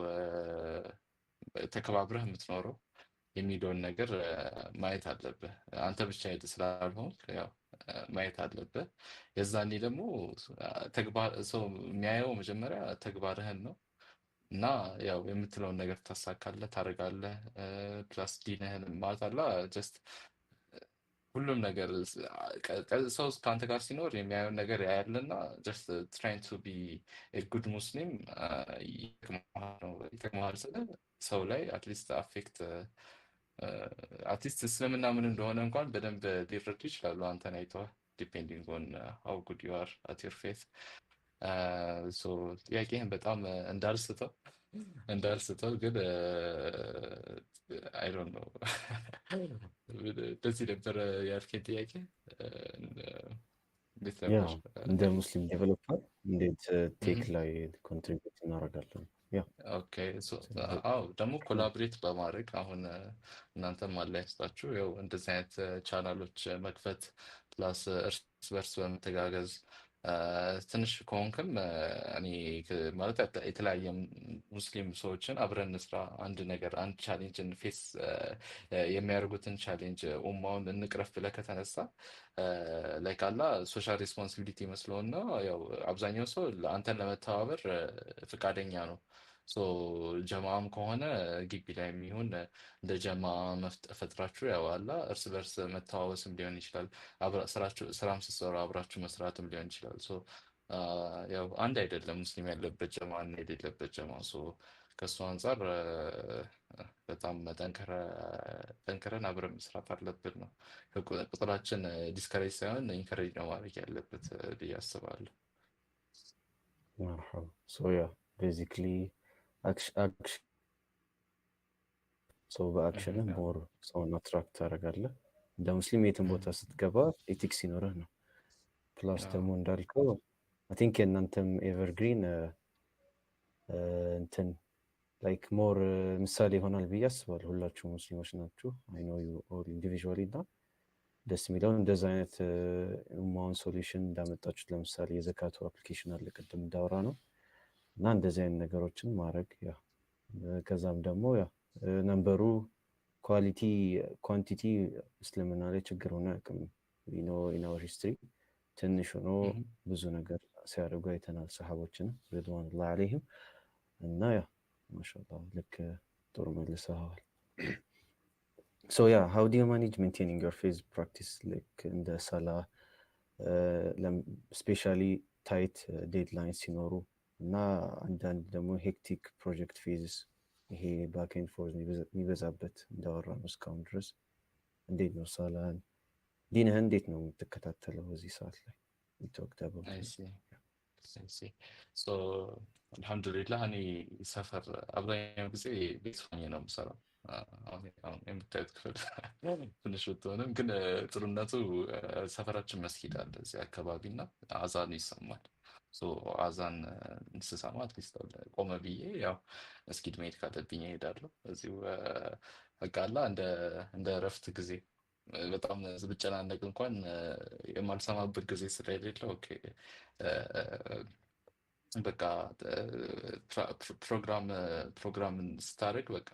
ተከባብረህ የምትኖረው የሚለውን ነገር ማየት አለብህ። አንተ ብቻ ስላልሆንክ ያው ማየት አለብህ። የዛኔ ደግሞ ሰው የሚያየው መጀመሪያ ተግባርህን ነው እና ያው የምትለውን ነገር ታሳካለህ፣ ታደርጋለህ። ፕላስ ዲንህን ማለት አላ ጀስት ሁሉም ነገር ሰው ከአንተ ጋር ሲኖር የሚያየውን ነገር ያያልና ጀስት ትራይንግ ቱ ቢ ጉድ ሙስሊም ይጠቅመሃል ስለ ሰው ላይ አትሊስት አትሊስት እስልምና ምን እንደሆነ እንኳን በደንብ ሊረዱ ይችላሉ አንተን አይተዋል። ዲፔንዲንግ ኦን ሃው ጉድ ዩ አር አት ዮር ፌት። ጥያቄህን በጣም እንዳልስተው ግን አይ ዶንት ኖ በዚህ ነበር ያልከኝ ጥያቄ እንዴት ነበር? እንደ ሙስሊም ዴቨሎፐር እንዴት ቴክ ላይ ኮንትሪቢዩት እናደርጋለን። ያ ኦኬ አዎ ደግሞ ኮላብሬት በማድረግ አሁን እናንተም አላያስታችሁ ያው እንደዚህ አይነት ቻናሎች መክፈት ፕላስ እርስ በርስ በመተጋገዝ ትንሽ ከሆንክም እኔ ማለት የተለያየ ሙስሊም ሰዎችን አብረን እንስራ፣ አንድ ነገር አንድ ቻሌንጅን ፌስ የሚያደርጉትን ቻሌንጅ ኡማውን እንቅረፍ ብለህ ከተነሳ ላይክ አላ ሶሻል ሬስፖንሲቢሊቲ መስሎና ያው አብዛኛው ሰው አንተን ለመተባበር ፍቃደኛ ነው። ሶ ጀማም ከሆነ ግቢ ላይ የሚሆን እንደ ጀማ ፈጥራችሁ ያው አላ እርስ በርስ መተዋወስም ሊሆን ይችላል። ስራም ስትሰሩ አብራችሁ መስራትም ሊሆን ይችላል። ሶ ያው አንድ አይደለም ሙስሊም ያለበት ጀማ እና የሌለበት ጀማ። ሶ ከእሱ አንጻር በጣም ጠንክረን አብረን መስራት አለብን ነው። ቁጥራችን ዲስከሬጅ ሳይሆን ኢንከሬጅ ነው ማድረግ ያለበት ብዬ አስባለሁ። መርሐባ ያ ቤዚክሊ ሰው በአክሽንም ሞር ሰውን አትራክት ታደርጋለህ። እንደ ሙስሊም የትን ቦታ ስትገባ ኤቲክስ ሲኖርህ ነው። ፕላስ ደግሞ እንዳልከው አይ ቲንክ የእናንተም ኤቨርግሪን እንትን ላይክ ሞር ምሳሌ ይሆናል ብዬ አስባለሁ። ሁላችሁ ሙስሊሞች ናችሁ። አይ ኖ ዩ ኦል ኢንዲቪዥዋሊ እና ደስ የሚለውን እንደዛ አይነት ኡማውን ሶሉሽን እንዳመጣችሁት ለምሳሌ የዘካቱ አፕሊኬሽን አለ ቅድም እንዳወራ ነው እና እንደዚህ አይነት ነገሮችን ማድረግ ያ ከዛም ደግሞ ያ ነምበሩ ኳሊቲ ኳንቲቲ እስልምና ላይ ችግር ሆነ አያውቅም። ኖ ኢን አወር ሂስትሪ ትንሽ ሆኖ ብዙ ነገር ሲያደርጉ አይተናል ሰሃቦችንም ሪድዋኑላህ ዐለይሂም እና ያ ማሻአላህ ልክ ጥሩ መልሰዋል። ሶ ያ ሃው ዱ ዩ ማኔጅ ሜንቴኒንግ ዮር ፌዝ ፕራክቲስ ላይክ እንደ ሰላ ስፔሻሊ ታይት ዴድላይን ሲኖሩ እና አንዳንድ ደግሞ ሄክቲክ ፕሮጀክት ፌዝስ ይሄ ባክ ኤንድ ፎርዝ የሚበዛበት እንዳወራ ነው እስካሁን ድረስ እንዴት ነው ሰላን ዲንህን እንዴት ነው የምትከታተለው በዚህ ሰዓት ላይ? አልሐምዱሊላህ እኔ ሰፈር አብዛኛው ጊዜ ቤት ሆኜ ነው የምሰራው። አሁን የምታዩት ክፍል ትንሽ ብትሆንም ግን ጥሩነቱ ሰፈራችን መስጊድ አለ እዚህ አካባቢ እና አዛን ይሰማል። አዛን ስሰማ አትሊስት ቆመ ብዬ ያው መስጊድ መሄድ ካለብኝ እሄዳለሁ። እዚሁ በቃላ እንደ እረፍት ጊዜ በጣም ብጨናነቅ እንኳን የማልሰማበት ጊዜ ስለሌለ ኦኬ በቃ ፕሮግራምን ስታደርግ በቃ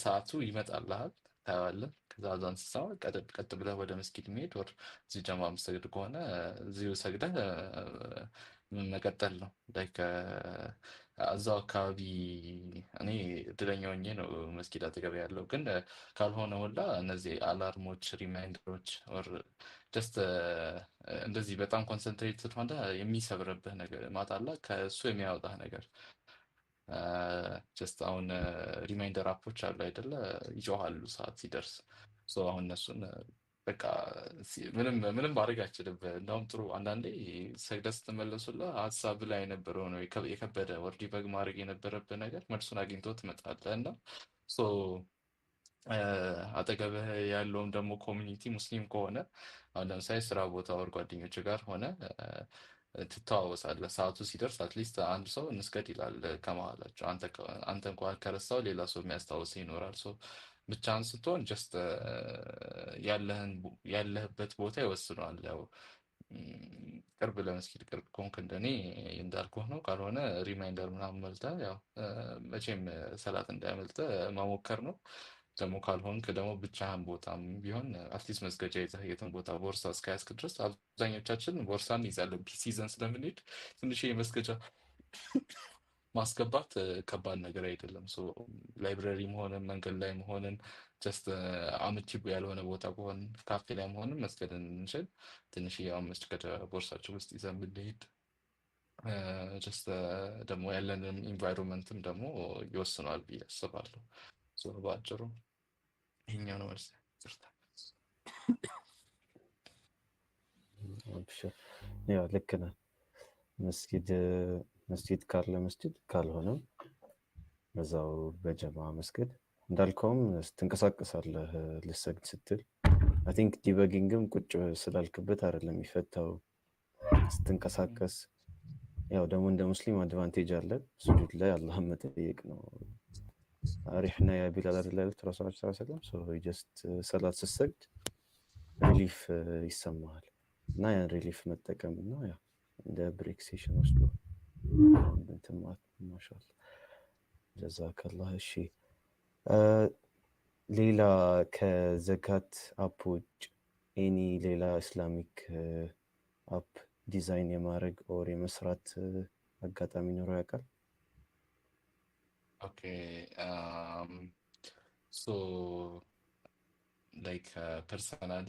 ሰዓቱ ይመጣልሃል ታየዋለህ። ከዛ አዛን ስትሰማ ቀጥ ብለህ ወደ መስጊድ መሄድ ወር እዚህ ጀማ የምትሰግድ ከሆነ እዚሁ ሰግደህ መቀጠል ነው። ላይክ እዛው አካባቢ እኔ እድለኛ ሆኜ ነው መስጊድ አጠገብ ያለው። ግን ካልሆነ ሁላ እነዚህ አላርሞች፣ ሪማይንደሮች ኦር ጀስት እንደዚህ በጣም ኮንሰንትሬትድ ሆነ የሚሰብርብህ ነገር ማጣላ ከእሱ የሚያወጣህ ነገር ጀስት አሁን ሪማይንደር አፖች አሉ አይደለ? ይጮሃሉ ሰዓት ሲደርስ። አሁን እነሱን በቃ ምንም ማድረግ አልችልም። እንደውም ጥሩ አንዳንዴ ሰግደህ ስትመለሱላ ሀሳብ ላይ የነበረው ነው የከበደ ወር ዲበግ ማድረግ የነበረብህ ነገር መልሱን አግኝቶ ትመጣለህ እና አጠገብህ ያለውም ደግሞ ኮሚኒቲ ሙስሊም ከሆነ አሁን ለምሳሌ ስራ ቦታ ወር ጓደኞች ጋር ሆነ ትተዋወሳለህ። ሰዓቱ ሲደርስ አትሊስት አንድ ሰው እንስገድ ይላል ከመሀላቸው። አንተ እንኳን ከረሳው ሌላ ሰው የሚያስታውስ ይኖራል። ብቻህን ስትሆን ጀስት ያለህበት ቦታ ይወስነዋል። ያው ቅርብ ለመስጊድ ቅርብ ከሆንክ እንደኔ እንዳልኩህ ነው። ካልሆነ ሪማይንደር ምናምን መልተህ ያው መቼም ሰላት እንዳያመልጥህ መሞከር ነው። ደግሞ ካልሆንክ ደግሞ ብቻህን ቦታም ቢሆን አትሊስት መስገጃ ይዘህ የትን ቦታ ቦርሳ እስከያዝክ ድረስ አብዛኞቻችን ቦርሳ እንይዛለን። ፒሲ ይዘን ስለምንሄድ ትንሽ መስገጃ ማስገባት ከባድ ነገር አይደለም። ላይብረሪ መሆንን መንገድ ላይ መሆንን ጀስት አመቺ ያልሆነ ቦታ ከሆን ካፌ ላይ መሆንን መስገድ እንችል ትንሽ መስገጃ ቦርሳችን ውስጥ ይዘን ብንሄድ ጀስት ደግሞ ያለንን ኢንቫይሮንመንትም ደግሞ ይወስነዋል ብዬ አስባለሁ። በአጭሩ ይሄኛው ነው መልስ። ያ ልክ ነህ። መስጊድ ካለ መስጊድ ካልሆነም በዛው በጀማ መስጊድ እንዳልከውም ስትንቀሳቀሳለህ ልሰግድ ስትል አይ ቲንክ ዲበጊንግም ቁጭ ስላልክበት አይደለም የሚፈታው። ስትንቀሳቀስ ያው ደግሞ እንደ ሙስሊም አድቫንቴጅ አለን ስጁድ ላይ አላህን መጠየቅ ነው። አሪሕና ያ ቢላል አይደል ያሉት ረሱላችን ሰለላሁ ዐለይሂ ወሰለም። ሶ ጀስት ሰላት ስትሰግድ ሪሊፍ ይሰማሃል እና ያን ሪሊፍ መጠቀም እና ያው እንደ ብሬክ ሴሽን ወስዶ እንትን ማለት ማሻአላ ጀዛከላህ። እሺ ሌላ ከዘካት አፕ ውጭ ኤኒ ሌላ ኢስላሚክ አፕ ዲዛይን የማድረግ ኦር የመስራት አጋጣሚ ኖሮ ያውቃል? ኦኬ ሶ ላይክ ፐርሰናሊ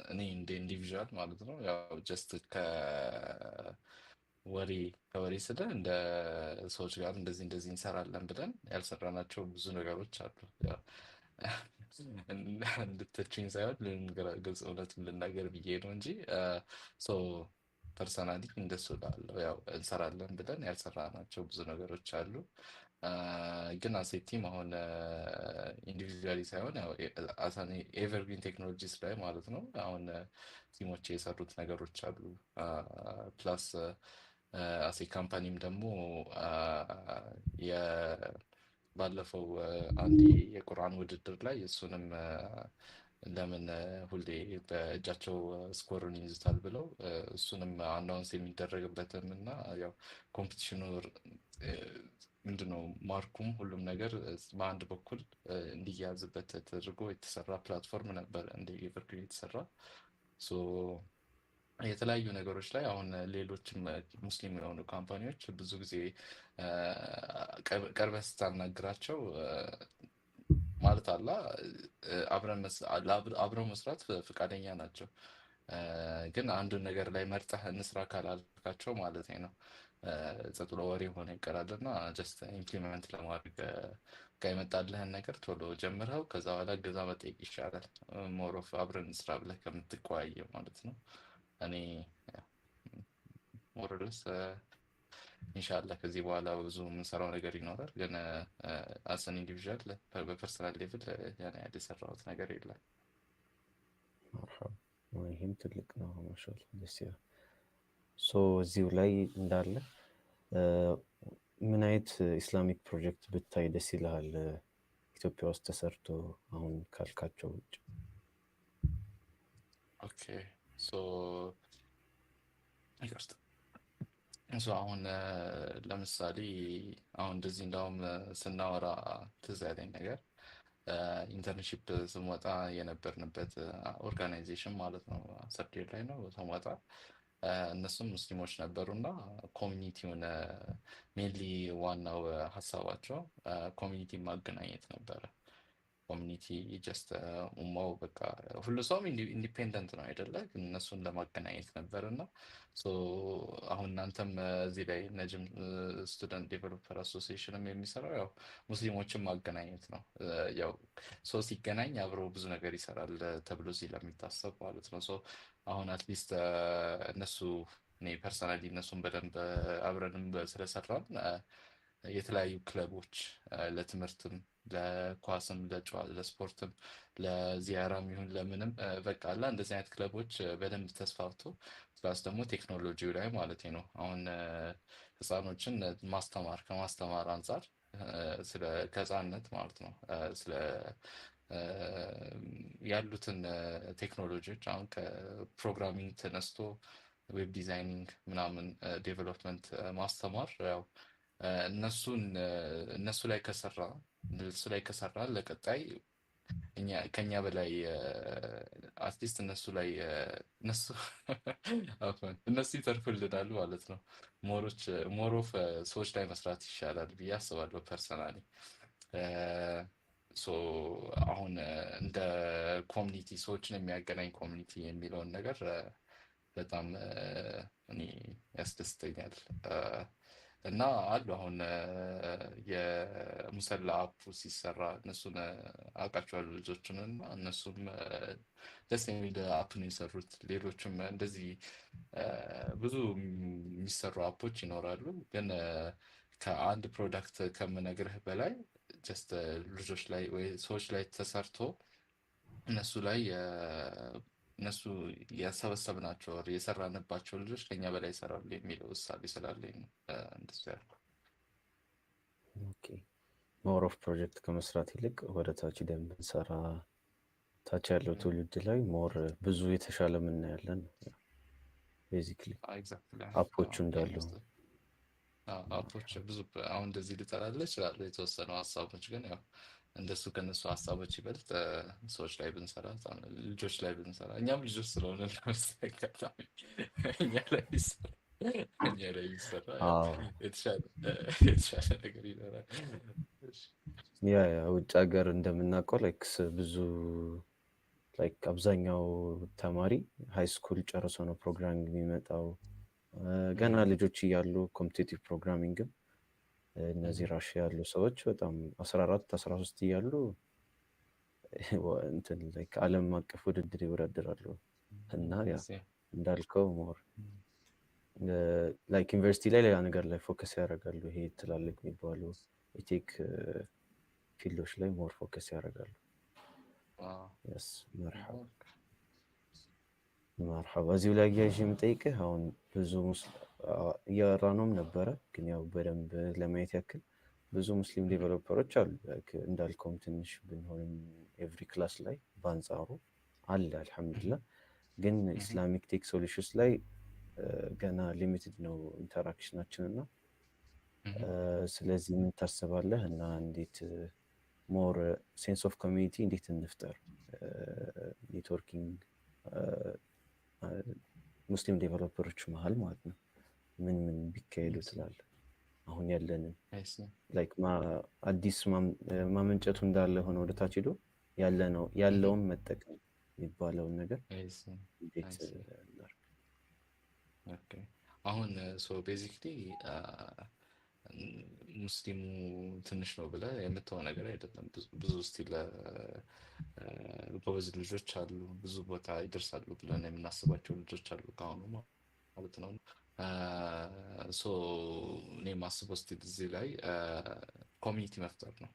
እኔ እንደ ኢንዲቪዥዋል ማለት ነው ያው ጀስት ከወሬ ስለ እንደ ሰዎች ጋር እንደዚህ እንደዚህ እንሰራለን ብለን ያልሰራናቸው ብዙ ነገሮች አሉ። እንድትችኝ ሳይሆን ግልጽ እውነቱን ልናገር ብዬ ነው እንጂ ሶ ፐርሰናሊ እንደሱ ላለው ያው እንሰራለን ብለን ያልሰራናቸው ብዙ ነገሮች አሉ። ግን አሴቲም አሁን ኢንዲቪዥዋሊ ሳይሆን ያው አሳኒ ኤቨርግሪን ቴክኖሎጂስ ላይ ማለት ነው አሁን ቲሞች የሰሩት ነገሮች አሉ። ፕላስ አሴ ካምፓኒም ደግሞ ባለፈው አንድ የቁርአን ውድድር ላይ እሱንም ለምን ሁሌ በእጃቸው ስኮርን ይይዙታል ብለው እሱንም አናውንስ የሚደረግበትም እና ያው ኮምፒቲሽኑ ምንድነው ማርኩም ሁሉም ነገር በአንድ በኩል እንዲያዝበት ተደርጎ የተሰራ ፕላትፎርም ነበር እንደ ኤቨርግሪን የተሰራ። ሶ የተለያዩ ነገሮች ላይ አሁን ሌሎችም ሙስሊም የሆኑ ካምፓኒዎች ብዙ ጊዜ ቀርበህ ስታናግራቸው ማለት አብረው መስራት ፈቃደኛ ናቸው። ግን አንዱን ነገር ላይ መርጠህ እንስራ ካላልካቸው ማለት ነው ጸጥ ብሎ ወሬ ሆነ ይቀራል እና ጀስት ኢምፕሊመንት ለማድረግ የመጣልህን ነገር ቶሎ ጀምረው ከዛ በኋላ እገዛ መጠየቅ ይሻላል። ሞር ኦፍ አብረን እንስራ ብለህ ከምትቆያየው ማለት ነው። እኔ ሞር ኦር ለስ ኢንሻአላህ ከዚህ በኋላ ብዙ የምንሰራው ነገር ይኖራል። ግን አሰን ኢንዲቪዥዋል በፐርሰናል ሌቭል ያን ያህል የሰራሁት ነገር የለም። ይህም ትልቅ ነው። ማሻአላህ ደስ ይላል። ሶ እዚሁ ላይ እንዳለ ምን አይነት ኢስላሚክ ፕሮጀክት ብታይ ደስ ይልሃል ኢትዮጵያ ውስጥ ተሰርቶ አሁን ካልካቸው ውጭ? ኦኬ ሶ ይቅርታ እሱ አሁን ለምሳሌ አሁን እንደዚህ እንዳውም ስናወራ ትዝ ያለኝ ነገር ኢንተርንሺፕ ስንወጣ የነበርንበት ኦርጋናይዜሽን ማለት ነው ሰርዴር ላይ ነው ስንወጣ እነሱም ሙስሊሞች ነበሩና ኮሚኒቲውን ሜንሊ ዋናው ሀሳባቸው ኮሚኒቲ ማገናኘት ነበረ። ኮሚኒቲ ጀስት ኡማው በቃ ሁሉ ሰውም ኢንዲፔንደንት ነው አይደለ? ግን እነሱን ለማገናኘት ነበር እና አሁን እናንተም እዚህ ላይ ነጅም ስቱደንት ዴቨሎፐር አሶሲዬሽንም የሚሰራው ያው ሙስሊሞችን ማገናኘት ነው። ያው ሰው ሲገናኝ አብሮ ብዙ ነገር ይሰራል ተብሎ እዚህ ለሚታሰብ ማለት ነው። አሁን አትሊስት እነሱ እኔ ፐርሰናሊ እነሱን በደንብ አብረንም ስለሰራን የተለያዩ ክለቦች ለትምህርትም ለኳስም ለስፖርትም ለዚያራም ይሁን ለምንም በቃ አላ እንደዚህ አይነት ክለቦች በደንብ ተስፋፍቶ ፕላስ ደግሞ ቴክኖሎጂው ላይ ማለት ነው አሁን ህፃኖችን ከማስተማር አንፃር ስለ ከህፃንነት ማለት ነው ስለ ያሉትን ቴክኖሎጂዎች አሁን ከፕሮግራሚንግ ተነስቶ ዌብ ዲዛይኒንግ ምናምን ዴቨሎፕመንት ማስተማር ያው እነሱ ላይ ከሰራ ለቀጣይ ከኛ በላይ አትሊስት እነሱ ይተርፉልናል ማለት ነው። ሞሮፍ ሰዎች ላይ መስራት ይሻላል ብዬ አስባለሁ ፐርሰናሊ። አሁን እንደ ኮሚኒቲ ሰዎችን የሚያገናኝ ኮሚኒቲ የሚለውን ነገር በጣም እኔ ያስደስተኛል። እና አሉ አሁን የሙሰላ አፑ ሲሰራ እነሱን አውቃቸዋለሁ ልጆችን እና እነሱም ደስ የሚል አፕ ነው የሰሩት። ሌሎችም እንደዚህ ብዙ የሚሰሩ አፖች ይኖራሉ። ግን ከአንድ ፕሮዳክት ከምነግርህ በላይ ጀስት ልጆች ላይ ወይ ሰዎች ላይ ተሰርቶ እነሱ ላይ እነሱ ያሰበሰብናቸው የሰራንባቸው ልጆች ከኛ በላይ ይሰራሉ የሚለው እሳቤ ስላለኝ ነው እንደሱ ያልኩ። ኦኬ ሞር ኦፍ ፕሮጀክት ከመስራት ይልቅ ወደ ታች ደን ብንሰራ ታች ያለው ትውልድ ላይ ሞር ብዙ የተሻለ ምናያለን። ቤዚክሊ አፖቹ እንዳሉ አፖች ብዙ አሁን እንደዚህ ልጠራለህ እችላለሁ የተወሰኑ ሀሳቦች ግን ያው እንደሱ ከነሱ ሀሳቦች ይበልጥ ሰዎች ላይ ብንሰራ ልጆች ላይ ብንሰራ እኛም ልጆች ስለሆነ ለመስተካከል እኛ ላይ ይሰራ እኛ ላይ ይሰራ የተሻለ ነገር ይኖራል። ያ ውጭ ሀገር እንደምናውቀው ላይክስ ብዙ ላይክ አብዛኛው ተማሪ ሃይ ስኩል ጨርሶ ነው ፕሮግራሚንግ የሚመጣው። ገና ልጆች እያሉ ኮምፒቲቲቭ ፕሮግራሚንግም እነዚህ ራሽያ ያሉ ሰዎች በጣም 14 13 እያሉ እንትን ላይክ ዓለም አቀፍ ውድድር ይወዳደራሉ። እና ያ እንዳልከው ሞር ላይክ ዩኒቨርሲቲ ላይ ሌላ ነገር ላይ ፎከስ ያደርጋሉ። ይሄ ትላልቅ የሚባሉ የቴክ ፊልዶች ላይ ሞር ፎከስ ያደርጋሉ። የስ መርሐባ እዚሁ ላይ ያዥ የምጠይቅህ አሁን ብዙ እያወራነውም ነበረ ግን ያው በደንብ ለማየት ያክል ብዙ ሙስሊም ዴቨሎፐሮች አሉ። እንዳልከውም ትንሽ ብንሆንም ኤቭሪ ክላስ ላይ በአንጻሩ አለ አልሐምዱሊላህ። ግን ኢስላሚክ ቴክ ሶሉሽንስ ላይ ገና ሊሚትድ ነው ኢንተራክሽናችን እና ስለዚህ ምን ታስባለህ እና እንዴት ሞር ሴንስ ኦፍ ኮሚኒቲ እንዴት እንፍጠር? ኔትወርኪንግ ሙስሊም ዴቨሎፐሮች መሀል ማለት ነው ምን ቢካሄዱ ትላለህ? አሁን ያለንን ላይክ አዲስ ማመንጨቱ እንዳለ ሆነ ወደ ታች ሄዶ ያለውን መጠቀም የሚባለውን ነገር እንዴት እናድርግ? አሁን ቤዚክሊ ሙስሊሙ ትንሽ ነው ብለህ የምትሆን ነገር አይደለም። ብዙ ስቲል ጎበዝ ልጆች አሉ፣ ብዙ ቦታ ይደርሳሉ ብለን የምናስባቸው ልጆች አሉ ከአሁኑ ማለት ነው። እኔ የማስበው ስቲል እዚህ ላይ ኮሚኒቲ መፍጠር ነው።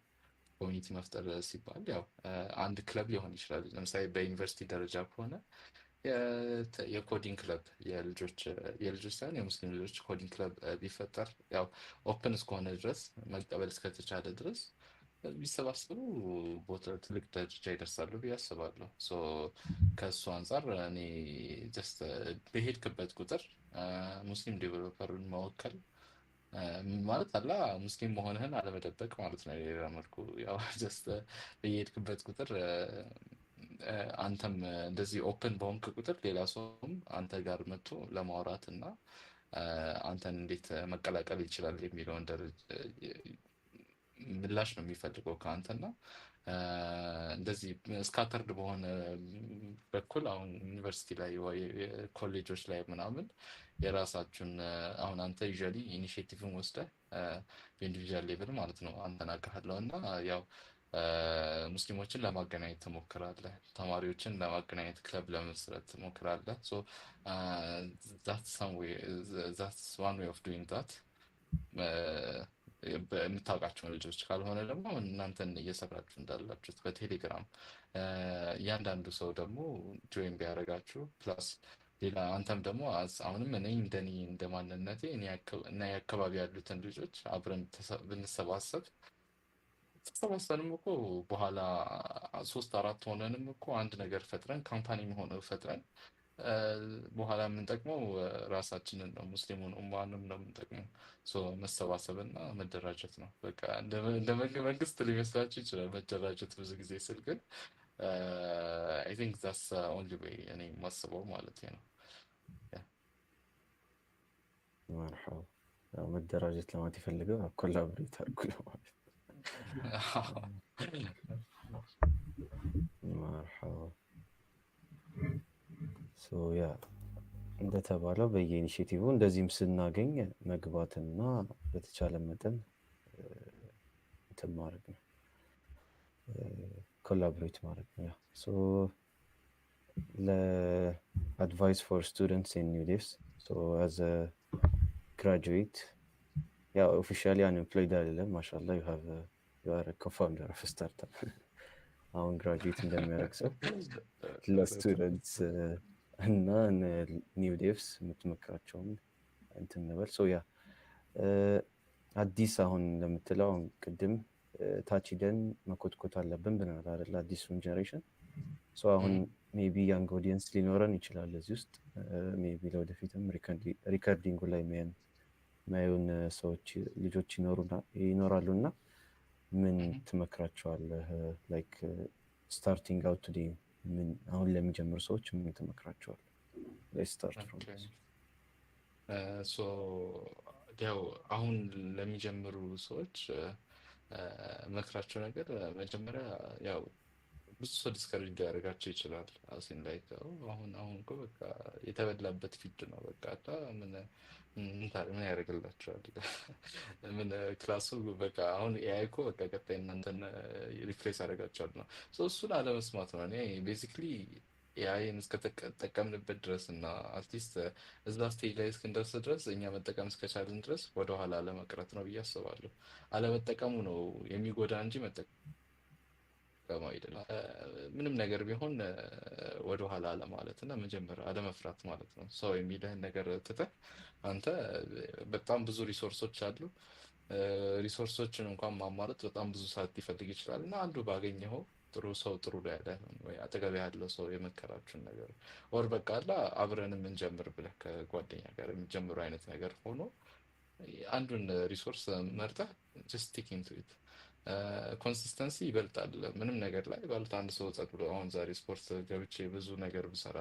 ኮሚኒቲ መፍጠር ሲባል ያው አንድ ክለብ ሊሆን ይችላል። ለምሳሌ በዩኒቨርሲቲ ደረጃ ከሆነ የኮዲንግ ክለብ የልጆች ሳይሆን የሙስሊም ልጆች ኮዲንግ ክለብ ቢፈጠር ያው ኦፕን እስከሆነ ድረስ መቀበል እስከተቻለ ድረስ ቢሰባሰቡ ቦታ ትልቅ ደረጃ ይደርሳሉ ብዬ አስባለሁ። ከእሱ አንጻር እኔ ጀስት በሄድክበት ቁጥር ሙስሊም ዴቨሎፐሩን መወከል ማለት አላ ሙስሊም መሆንህን አለመደበቅ ማለት ነው። ሌላ መልኩ ያው ጀስት በየሄድክበት ቁጥር አንተም እንደዚህ ኦፕን በሆንክ ቁጥር ሌላ ሰውም አንተ ጋር መጥቶ ለማውራት እና አንተን እንዴት መቀላቀል ይችላል የሚለውን ምላሽ ነው የሚፈልገው ከአንተና እንደዚህ ስካተርድ በሆነ በኩል አሁን ዩኒቨርሲቲ ላይ ወይ ኮሌጆች ላይ ምናምን የራሳችሁን አሁን አንተ ዩዥዋሊ ኢኒሺዬቲቭን ወስደህ በኢንዲቪዥዋል ሌቭል ማለት ነው አንተን አውቃለሁ እና ያው ሙስሊሞችን ለማገናኘት ትሞክራለህ፣ ተማሪዎችን ለማገናኘት ክለብ ለመስረት ትሞክራለህ። that's one way of doing that። የምታውቃቸውን ልጆች ካልሆነ ደግሞ እናንተን እየሰራችሁ እንዳላችሁት በቴሌግራም እያንዳንዱ ሰው ደግሞ ጆይን ቢያደርጋችሁ ፕላስ ሌላ አንተም ደግሞ አሁንም እኔ እንደ ማንነቴ እና የአካባቢ ያሉትን ልጆች አብረን ብንሰባሰብ ተሰባሰብንም እኮ በኋላ 3-4 ሆነንም እኮ አንድ ነገር ፈጥረን ካምፓኒ ሆነ ፈጥረን በኋላ የምንጠቅመው ራሳችንን ነው፣ ሙስሊሙን ኡማንም ነው የምንጠቅመው። መሰባሰብና መደራጀት ነው በቃ። እንደ መንግስት ሊመስላችሁ ይችላል መደራጀት ብዙ ጊዜ ስል ግን አይ ቲንክ ዛትስ ኦንሊ ዌይ እኔ የማስበው ማለት ነው። መርሐባ መደራጀት ለማለት ይፈልገው ኮላቦሬት አድርጉ ለማለት መርሐባ። ያ እንደተባለው በየኢኒሼቲቭ እንደዚህም ስናገኝ መግባትና በተቻለ መጠን እንትን ማድረግ ነው፣ ኮላቦሬት ማድረግ ነው። ለአድቫይስ ፎር ስቱደንትስ ኤንድ ኒው ዴቭስ አዝ አ ግራጁዌት ያው ኦፊሻሊ አንኤምፕሎይድ አይደለም ማሻአላህ ዩ አር ኮፋውንደር ኦፍ ስታርታፕ አሁን ግራጁዌት እንደሚያደርግ ሰው ለስቱደንትስ እና ኒው ዴቭስ የምትመክራቸውን እንትን እንበል። ያ አዲስ አሁን እንደምትለው አሁን ቅድም ታች ሂደን መኮትኮት አለብን ብለናል አይደል? አዲሱን ጀኔሬሽን አሁን ሜቢ ያንግ ኦዲየንስ ሊኖረን ይችላል እዚህ ውስጥ ሜቢ ለወደፊትም ሪከርዲንጉ ላይ የሚያዩን ሰዎች ልጆች ይኖራሉ እና ምን ትመክራቸዋለህ? ላይክ ስታርቲንግ አውት ቱዴይ ምን አሁን ለሚጀምሩ ሰዎች ምን ትመክራቸዋለህ? ያው አሁን ለሚጀምሩ ሰዎች መክራቸው ነገር መጀመሪያ ያው ብዙ ሰው ዲስከሬጅ ሊያደርጋቸው ይችላል። አሲን ላይ አሁን እኮ በቃ የተበላበት ፊልድ ነው። በቃ ምን ያደርግላቸዋል? ምን ክላሱ በቃ አሁን ኤአይ እኮ በቃ ቀጣይ እናንተን ሪፕሌስ ያደርጋቸዋል ነው። እሱን አለመስማት ነው። እኔ ቤዚክሊ ኤአይን እስከተጠቀምንበት ድረስ እና አርቲስት እዛ ስቴጅ ላይ እስክንደርስ ድረስ እኛ መጠቀም እስከቻልን ድረስ ወደኋላ አለመቅረት ነው ብዬ አስባለሁ። አለመጠቀሙ ነው የሚጎዳ እንጂ መጠቀሙ አይደለም። ምንም ነገር ቢሆን ወደኋላ አለማለት እና መጀመር አለመፍራት ማለት ነው። ሰው የሚልህን ነገር ትተህ አንተ በጣም ብዙ ሪሶርሶች አሉ። ሪሶርሶችን እንኳን ማሟላት በጣም ብዙ ሰዓት ሊፈልግ ይችላል እና አንዱ ባገኘኸው ጥሩ ሰው ጥሩ ያለ ወይ አጠገብ ያለው ሰው የመከራችሁን ነገር ወር በቃ አላ አብረን እንጀምር ብለህ ከጓደኛ ጋር የሚጀምሩ አይነት ነገር ሆኖ አንዱን ሪሶርስ መርጠህ ጀስት ስቲክ ኢንቱ ኢት። ኮንሲስተንሲ ይበልጣል ምንም ነገር ላይ ባሉት አንድ ሰው ጸጥ ብሎ አሁን ዛሬ ስፖርት ገብቼ ብዙ ነገር ብሰራ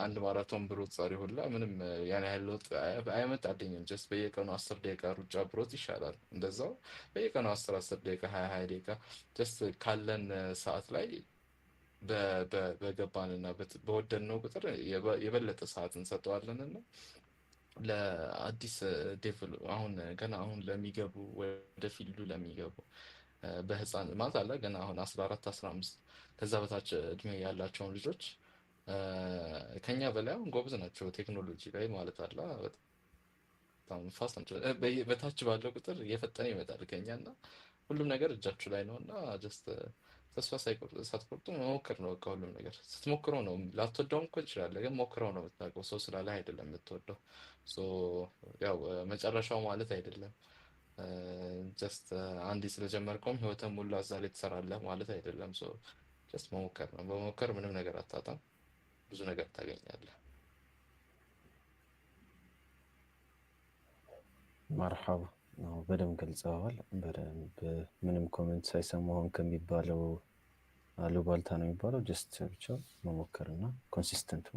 አንድ ማራቶን ብሮጥ ዛሬ ሁላ ምንም ያን ያህል ለውጥ አይመጣልኝም። ጀስት በየቀኑ 10 ደቂቃ ሩጫ ብሮጥ ይሻላል። እንደዛው በየቀኑ 10 ደቂቃ 20 ደቂቃ ጀስት ካለን ሰዓት ላይ በገባንና በወደድነው ቁጥር የበለጠ ሰዓት እንሰጠዋለን እና ለአዲስ ዴቭል አሁን ለሚገቡ ወደ ፊልዱ ለሚገቡ በህፃን ማለት አለ ገና አሁን 14 15 ከዛ በታች እድሜ ያላቸውን ልጆች ከኛ በላይ አሁን ጎበዝ ናቸው ቴክኖሎጂ ላይ ማለት አለ። በጣም ፋስት ናቸው። በታች ባለው ቁጥር እየፈጠነ ይመጣል ከኛ እና ሁሉም ነገር እጃችሁ ላይ ነው እና ጀስት ተስፋ ሳትቆርጡ መሞከር ነው። በቃ ሁሉም ነገር ስትሞክረው ነው። ላትወደውም እኮ ትችላለህ፣ ግን ሞክረው ነው የምታውቀው። ሰው ስላለህ አይደለም የምትወደው። ያው መጨረሻው ማለት አይደለም። ጀስት አንዴ ስለጀመርከውም ህይወትን ሙሉ እዛ ላይ ትሰራለህ ማለት አይደለም። ጀስት መሞከር ነው። በመሞከር ምንም ነገር አታጣም፣ ብዙ ነገር ታገኛለህ። መርሐባ ነው። በደንብ ገልጸዋል። በደንብ ምንም ኮሜንት ሳይሰሙ አሁን ከሚባለው አሉባልታ ነው የሚባለው። ጀስት ብቻ መሞከር እና ኮንሲስተንት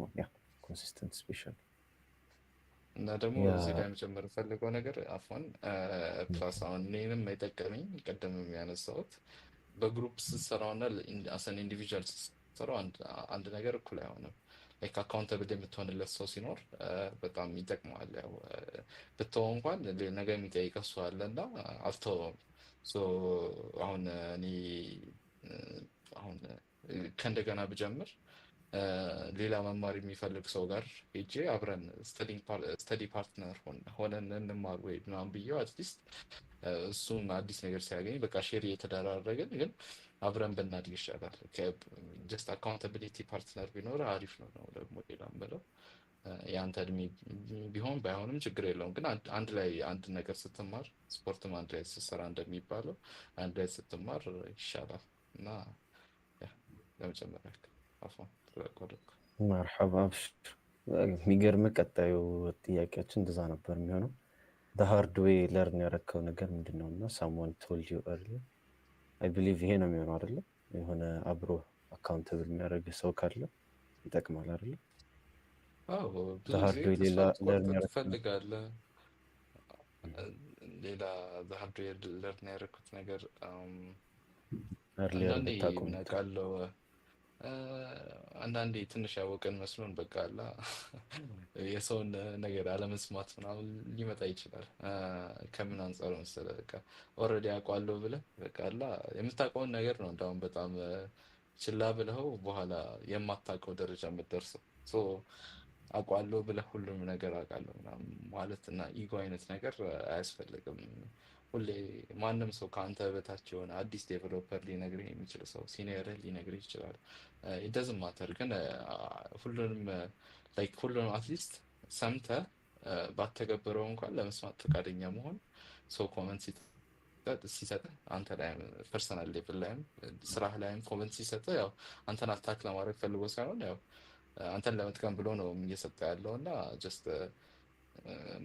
ኮንሲስተንት ስፔሻል እና ደግሞ እዚህ ላይ መጨመር ፈልገው ነገር አፎን ፕላስ አሁን እኔንም የጠቀመኝ ቀደም የሚያነሳሁት በግሩፕ ስትሰራውና አሰን ኢንዲቪጁዋል ስትሰራው አንድ ነገር እኩል አይሆንም። ላይክ አካውንተብል የምትሆንለት ሰው ሲኖር በጣም ይጠቅመዋል። ያው ብትተወው እንኳን ነገ የሚጠይቀው እሱ አለ እና አልተወውም። አሁን እኔ ከእንደገና ብጀምር ሌላ መማር የሚፈልግ ሰው ጋር ሄጄ አብረን ስተዲ ፓርትነር ሆነን እንማር ወይ ምናምን ብዬው አትሊስት እሱም አዲስ ነገር ሲያገኝ በቃ ሼር እየተደራረግን ግን አብረን ብናድግ ይሻላል። ጀስት አካውንታቢሊቲ ፓርትነር ቢኖር አሪፍ ነው። ደግሞ ሌላም ብለው የአንተ እድሜ ቢሆን ባይሆንም ችግር የለውም። ግን አንድ ላይ አንድ ነገር ስትማር ስፖርትም አንድ ላይ ስትሰራ እንደሚባለው አንድ ላይ ስትማር ይሻላል እና ለመጨመር ያክል አፎን ተቆረጥኩ። መርሐባ አብሽር። የሚገርም ቀጣዩ ጥያቄያችን እንደዛ ነበር የሚሆነው። ሃርድ ዌይ ለርን ያረከው ነገር ምንድን ነው? እና ሳምዋን ቶልድ ዩ ኤርሊየር አይ ቢሊቭ ይሄ ነው የሚሆነው አይደለ? የሆነ አብሮ አካውንተብል የሚያደርግ ሰው ካለ ይጠቅማል አይደለ? አዎ ብዙ ጊዜ ተስፋ ትፈልጋለህ። ሌላ ሃርድ ዌይ ለርን ያደረኩት ነገር አንዳንዴ ምን አውቃለሁ አንዳንዴ ትንሽ ያወቀን መስሎን በቃ አላ የሰውን ነገር አለመስማት ምናምን ሊመጣ ይችላል። ከምን አንፃር መሰለህ በቃ ኦልሬዲ አውቀዋለሁ ብለህ በቃ አላ የምታውቀውን ነገር ነው እንዳውም በጣም ችላ ብለኸው በኋላ የማታውቀው ደረጃ የምትደርሰው። አውቀዋለሁ ብለህ ሁሉም ነገር አውቃለሁ ምናምን ማለት እና ኢጎ አይነት ነገር አያስፈልግም። ሁሌ ማንም ሰው ከአንተ በታች የሆነ አዲስ ዴቨሎፐር ሊነግርህ የሚችል ሰው ሲኒየርህ ሊነግርህ ይችላል። ኢደዝም ማተር ግን ሁሉንም ላይክ ሁሉንም አትሊስት ሰምተህ ባተገበረው እንኳን ለመስማት ፈቃደኛ መሆን ሰው ኮመንት ሲሰጥህ አንተ ላይም ፐርሰናል ሌቭል ላይም ስራህ ላይም ኮመንት ሲሰጥህ ያው አንተን አታክ ለማድረግ ፈልጎ ሳይሆን ያው አንተን ለመጥቀም ብሎ ነው እየሰጠ ያለው እና ጀስት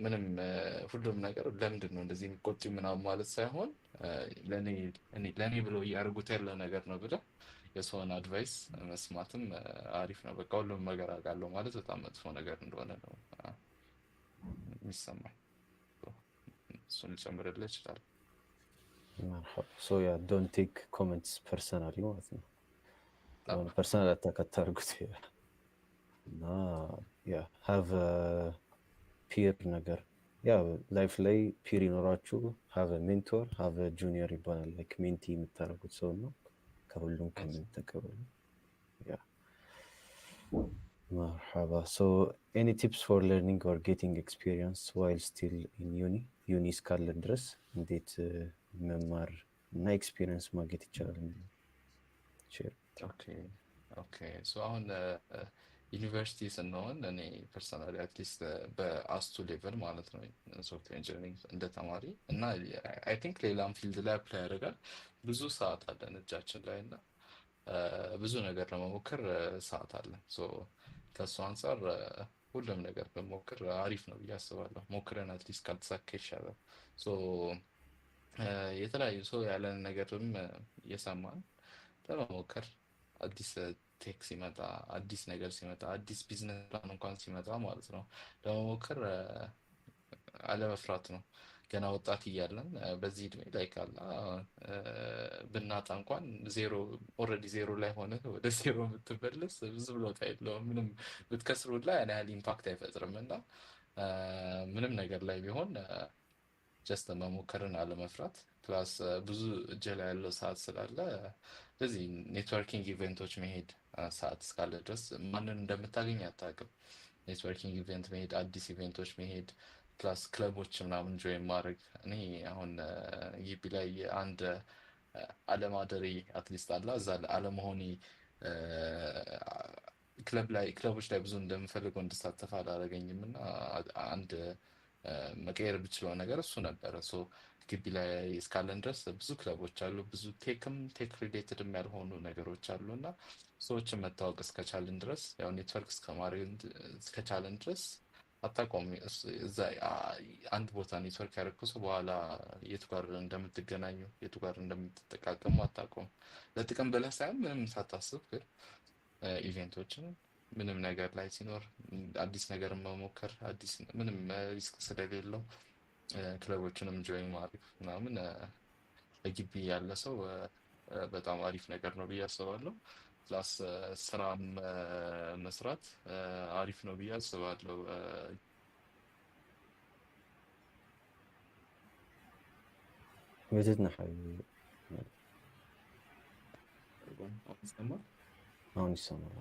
ምንም ሁሉም ነገር ለምንድን ነው እንደዚህ የሚቆጡ ምናምን ማለት ሳይሆን ለእኔ ብሎ እያደረጉት ያለ ነገር ነው ብለህ የሰውን አድቫይስ መስማትም አሪፍ ነው። በቃ ሁሉም ነገር አውቃለሁ ማለት በጣም መጥፎ ነገር እንደሆነ ነው የሚሰማኝ። እሱን ልጨምርልህ እችላለሁ። ሶ ያ ዶንት ቴክ ኮመንትስ ፐርሰናሊ ማለት ነው። ፐርሰናል አታክ አታርጉት እና ያ ሃቭ ፒር ነገር ያ ላይፍ ላይ ፒር ይኖራችሁ። ሃቭ ሜንቶር ሃቭ ጁኒየር ይባላል። ላይክ ሜንቲ የምታደርጉት ሰው ነው ከሁሉም ከምትቀበሉ። ያ መርሐባ። ሶ ኤኒ ቲፕስ ፎር ለርኒንግ ኦር ጌቲንግ ኤክስፒሪየንስ ዋይል ስቲል ኢን ዩኒ እስካለን ድረስ እንዴት መማር እና ኤክስፒሪየንስ ማግኘት ይቻላል? ኦኬ ሶ አሁን ዩኒቨርሲቲ ስንሆን እኔ ፐርሰናሊ አትሊስት በአስቱ ሌቨል ማለት ነው ሶፍትዌር ኢንጂነሪንግ እንደ ተማሪ እና አይ ቲንክ ሌላም ፊልድ ላይ አፕላይ ያደርጋል። ብዙ ሰዓት አለን እጃችን ላይ እና ብዙ ነገር ለመሞከር ሰዓት አለን። ሶ ከእሱ አንጻር ሁሉም ነገር በሞክር አሪፍ ነው ብዬ አስባለሁ። ሞክረን አትሊስት ካልተሳካ ይሻላል። ሶ የተለያዩ ሰው ያለን ነገርም እየሰማን ለመሞከር አዲስ ቴክ ሲመጣ አዲስ ነገር ሲመጣ አዲስ ቢዝነስ ፕላን እንኳን ሲመጣ ማለት ነው ለመሞከር አለመፍራት ነው። ገና ወጣት እያለን በዚህ እድሜ ላይ ካላ ብናጣ እንኳን ዜሮ ኦልሬዲ ዜሮ ላይ ሆነ ወደ ዜሮ የምትመለስ ብዙ ለውጥ የለውም። ምንም ብትከስሩ ላይ ያን ያህል ኢምፓክት አይፈጥርም እና ምንም ነገር ላይ ቢሆን ጀስት መሞከርን አለመፍራት ፕላስ ብዙ እጅ ላይ ያለው ሰዓት ስላለ ስለዚህ ኔትወርኪንግ ኢቨንቶች መሄድ ሰዓት እስካለ ድረስ ማንን እንደምታገኝ አታውቅም። ኔትወርኪንግ ኢቨንት መሄድ፣ አዲስ ኢቨንቶች መሄድ ፕላስ ክለቦች ምናምን ጆይን ማድረግ። እኔ አሁን ግቢ ላይ አንድ አለማደሪ አትሊስት አለ እዛ አለመሆኔ ክለቦች ላይ ብዙ እንደምፈልገው እንድሳተፍ አላደረገኝም እና አንድ መቀየር ብችለው ነገር እሱ ነበረ። ሶ ግቢ ላይ እስካለን ድረስ ብዙ ክለቦች አሉ፣ ብዙ ቴክ ሪሌትድም ያልሆኑ ነገሮች አሉ እና ሰዎችን መታወቅ እስከቻልን ድረስ ያው ኔትወርክ እስከማድረግ እስከቻለን ድረስ አታውቀውም። እዛ አንድ ቦታ ኔትወርክ ያደረግኩ ሰው በኋላ የቱ ጋር እንደምትገናኙ የቱ ጋር እንደምትጠቃቀሙ አታውቀውም። ለጥቅም ብለህ ሳይሆን ምንም ሳታስብ ግን ኢቨንቶችን ምንም ነገር ላይ ሲኖር አዲስ ነገር መሞከር አዲስ ምንም ሪስክ ስለሌለው ክለቦችንም ጆይን ማድረግ ምናምን በግቢ ያለ ሰው በጣም አሪፍ ነገር ነው ብዬ አስባለሁ። ፕላስ ስራም መስራት አሪፍ ነው ብዬ አስባለሁ። وجدنا حبيبي አሁን ይሰማል።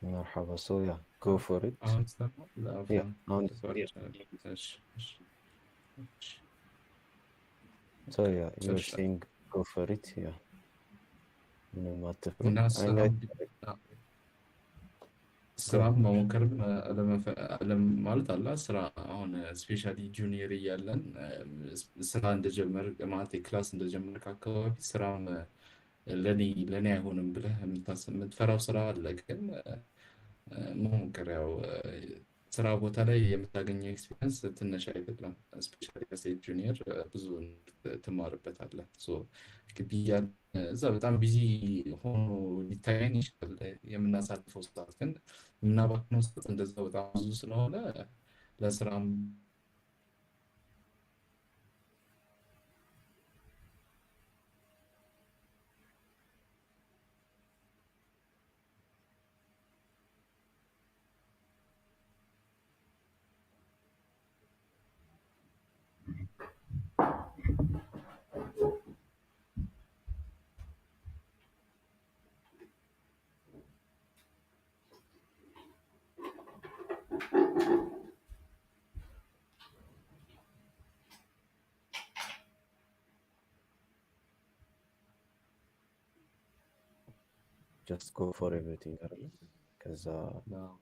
مرحبا. So yeah, go for it. Yeah, so yeah, you're saying go for it. Yeah. ምንም አትፍሩ። ስራ መሞከር ማለት አላ ስራ አሁን ስፔሻሊ ጁኒየር እያለን ስራ እንደጀመር ማለት ክላስ እንደጀመርክ አካባቢ ስራም ለኔ አይሆንም ብለህ የምትፈራው ስራ አለ። ግን መሞከር ያው ስራ ቦታ ላይ የምታገኘው ኤክስፒሪየንስ ትንሽ አይደለም። ስፔሻሊ ከሴት ጁኒየር ብዙ ትማርበታለህ። ግቢ እያልን እዛ በጣም ቢዚ ሆኖ ሊታየን ይችላል የምናሳልፈው ሰዓት፣ ግን የምናባክነው ሰዓት እንደዛ በጣም ብዙ ስለሆነ ለስራም ጀስት ጎ ፎር ኤቭሪቲንግ አይደለ? ከዛ አዎ።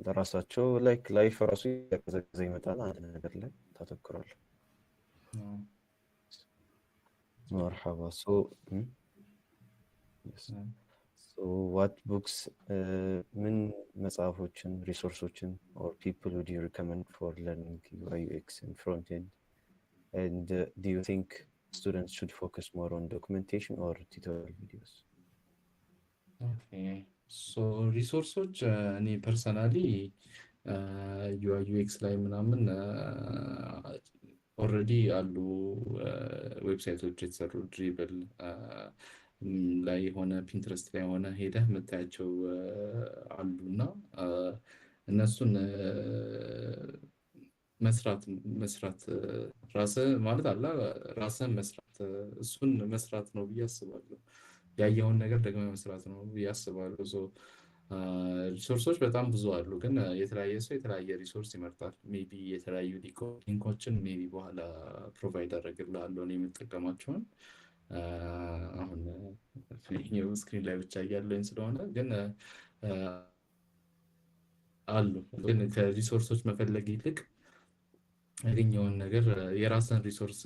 ለራሳቸው ላይክ ላይፍ ራሱ እያቀዘቀዘ ይመጣል። አንድ ነገር ላይ ታተኩራል። አዎ። መርሐባ አዎ። ዋት ቡክስ ምን መጽሐፎችን ሪሶርሶችን ኦር ፒፕል ውድ ዩ ሪከመንድ ፎር ለርኒንግ ዩአይ ዩኤክስ ኢን ፍሮንት ኤንድ ኤንድ ዱ ዩ ቲንክ students should focus more on documentation or tutorial videos? ኦኬ ሶ ሪሶርሶች እኔ ፐርሰናሊ ዩአይ ዩኤክስ ላይ ምናምን ኦልሬዲ አሉ ዌብሳይቶች የተሰሩ ድሪብል ላይ የሆነ ፒንትረስት ላይ የሆነ ሄደህ የምታያቸው አሉ እና እነሱን መስራት ራስህ ማለት አለ ራስህን መስራት እሱን መስራት ነው ብዬ አስባለሁ። ያየኸውን ነገር ደግሞ መስራት ነው ብዬ አስባለሁ። ሪሶርሶች በጣም ብዙ አሉ፣ ግን የተለያየ ሰው የተለያየ ሪሶርስ ይመርጣል። ሜቢ የተለያዩ ሊንኮችን ሜቢ በኋላ ፕሮቫይድ አደረግልሃለሁ እኔ የምጠቀማቸውን። አሁን ስክሪን ላይ ብቻ እያለኝ ስለሆነ ግን አሉ። ግን ከሪሶርሶች መፈለግ ይልቅ ያገኘውን ነገር የራስን ሪሶርስ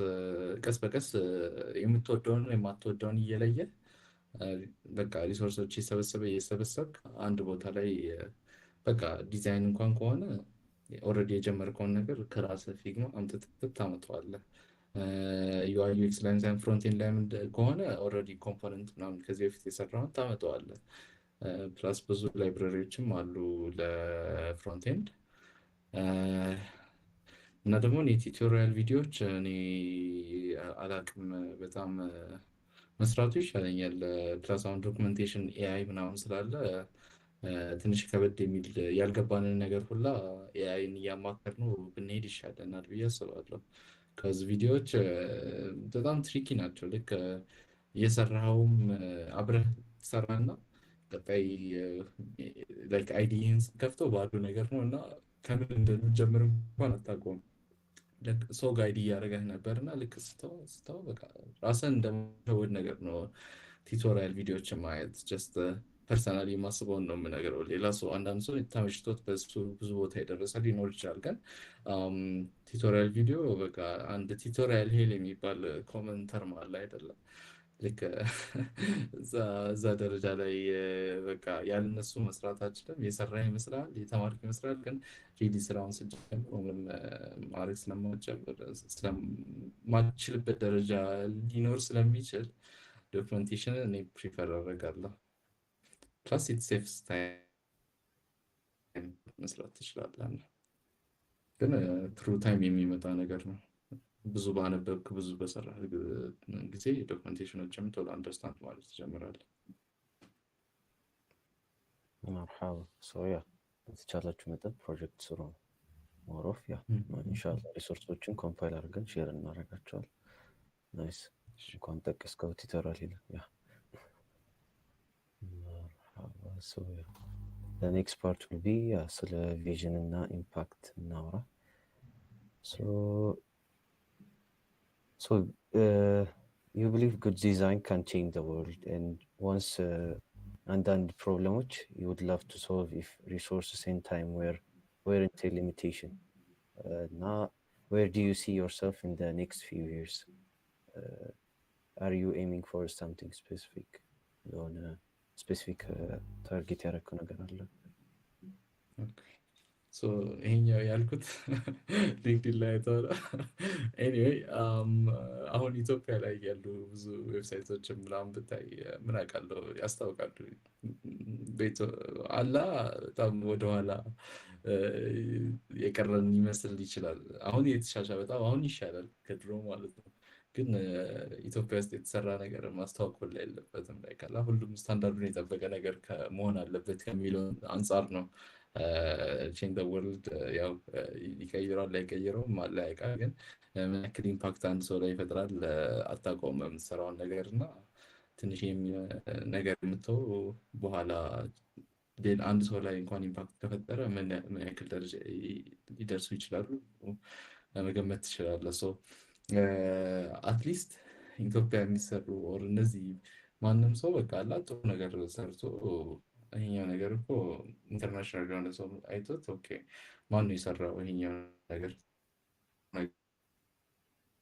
ቀስ በቀስ የምትወደውን የማትወደውን እየለየ በቃ ሪሶርሶች እየሰበሰብክ አንድ ቦታ ላይ በቃ ዲዛይን እንኳን ከሆነ ኦልሬዲ የጀመርከውን ነገር ከራስህ ፊግማ አምጥተህ ታመጣዋለህ። ዩአይ ዩኤክስ ላይ ፍሮንቴንድ ላይ ከሆነ ኦልሬዲ ኮምፖነንት ምናምን ከዚህ በፊት የሰራውን ታመጣዋለህ። ፕላስ ብዙ ላይብረሪዎችም አሉ ለፍሮንቴንድ። እና ደግሞ የቲዩቶሪያል ቪዲዮዎች እኔ አላቅም በጣም መስራቱ ይሻለኛል። ፕላስ አሁን ዶክመንቴሽን ኤአይ ምናምን ስላለ ትንሽ ከበድ የሚል ያልገባንን ነገር ሁላ ኤአይን እያማከርነው ብንሄድ ይሻለናል ብዬ አስባለሁ። ከዚህ ቪዲዮዎች በጣም ትሪኪ ናቸው። ልክ እየሰራኸውም አብረህ ትሰራና ቀጣይ ላይክ አይዲህን ከፍተው ባዶ ነገር ነው እና ከምን እንደምንጀምር እንኳን አታውቀውም። ሰው ጋይድ እያደረገህ ነበር እና ልክ ስተው በቃ ራስን እንደመሸወድ ነገር ነው። ቲቶሪያል ቪዲዮዎችን ማየት ጀስት ፐርሰናሊ የማስበውን ነው የምነግረው። ሌላ ሰው አንዳንድ ሰው ተመችቶት በሱ ብዙ ቦታ የደረሰ ሊኖር ይችላል። ግን ቲቶሪያል ቪዲዮ በቃ አንድ ቲቶሪያል ሄል የሚባል ኮመንተር አለ አይደለም? ልክ እዛ ደረጃ ላይ በቃ ያልነሱ መስራት አችልም። የሰራ ይመስላል የተማርክ ይመስላል። ግን ሪሊ ስራውን ስጀምር ምንም ማድረግ ስለማችልበት ደረጃ ሊኖር ስለሚችል ዶክመንቴሽን እኔ ፕሪፈር አደርጋለሁ። ፕላስ ኢት ሴቭስ ታይም መስራት ትችላለህ። ግን ትሩ ታይም የሚመጣ ነገር ነው። ብዙ ባነበብክ ብዙ በሰራህ ጊዜ ዶክመንቴሽኖችም ቶሎ አንደርስታንድ ማለት ትጀምራለህ። መርሐባ ያ የተቻላችሁ መጠን ፕሮጀክት ስሩ ነው ሞሮፍ ያ ኢንሻአላህ ሪሶርሶችን ኮምፓይል አድርገን ሼር እናደርጋቸዋለን። ናይስ እንኳን ጠቀስከው ቲቶሪያል ይላል ያ መርሐባ the next part will be ስለ ቪዥን እና ኢምፓክት እናውራ። So you believe good design can change the world, and once አንዳንድ ፕሮብለሞች you would love to solve if resources and time were into limitation. Now, where do you see yourself in the next few years? Are you aiming for something specific? የሆነ ስፔሲፊክ ታርጌት ያደረግከው ነገር አለ? ይሄኛው ያልኩት ሊንክዲን ላይ አይተኸው ነው። ኤኒዌይ አሁን ኢትዮጵያ ላይ ያሉ ብዙ ዌብሳይቶችን ምናምን ብታይ ምን አውቃለሁ ያስታውቃሉ። ቤት አላ በጣም ወደኋላ የቀረን ይመስል ይችላል። አሁን የተሻሻለ በጣም አሁን ይሻላል ከድሮ ማለት ነው። ግን ኢትዮጵያ ውስጥ የተሰራ ነገር ማስታወቅ ሁላ የለበትም። ላይ ካላ ሁሉም ስታንዳርዱን የጠበቀ ነገር መሆን አለበት ከሚለው አንጻር ነው። ቼንጅ ዘ ወርልድ ያው ይቀይረዋል ላይቀይረውም አላያውቃ። ግን ምን ያክል ኢምፓክት አንድ ሰው ላይ ይፈጥራል አታውቀውም የምትሰራውን ነገር እና ትንሽ ነገር የምትተው በኋላ አንድ ሰው ላይ እንኳን ኢምፓክት ከፈጠረ ምን ያክል ደረጃ ሊደርሱ ይችላሉ መገመት ትችላለህ። ሶ አትሊስት ኢትዮጵያ የሚሰሩ ኦር እነዚህ ማንም ሰው በቃ አላ ጥሩ ነገር ሰርቶ ይሄኛው ነገር እኮ ኢንተርናሽናል የሆነ ሰው አይቶት ኦኬ ማነው የሰራው ይሄኛው ነገር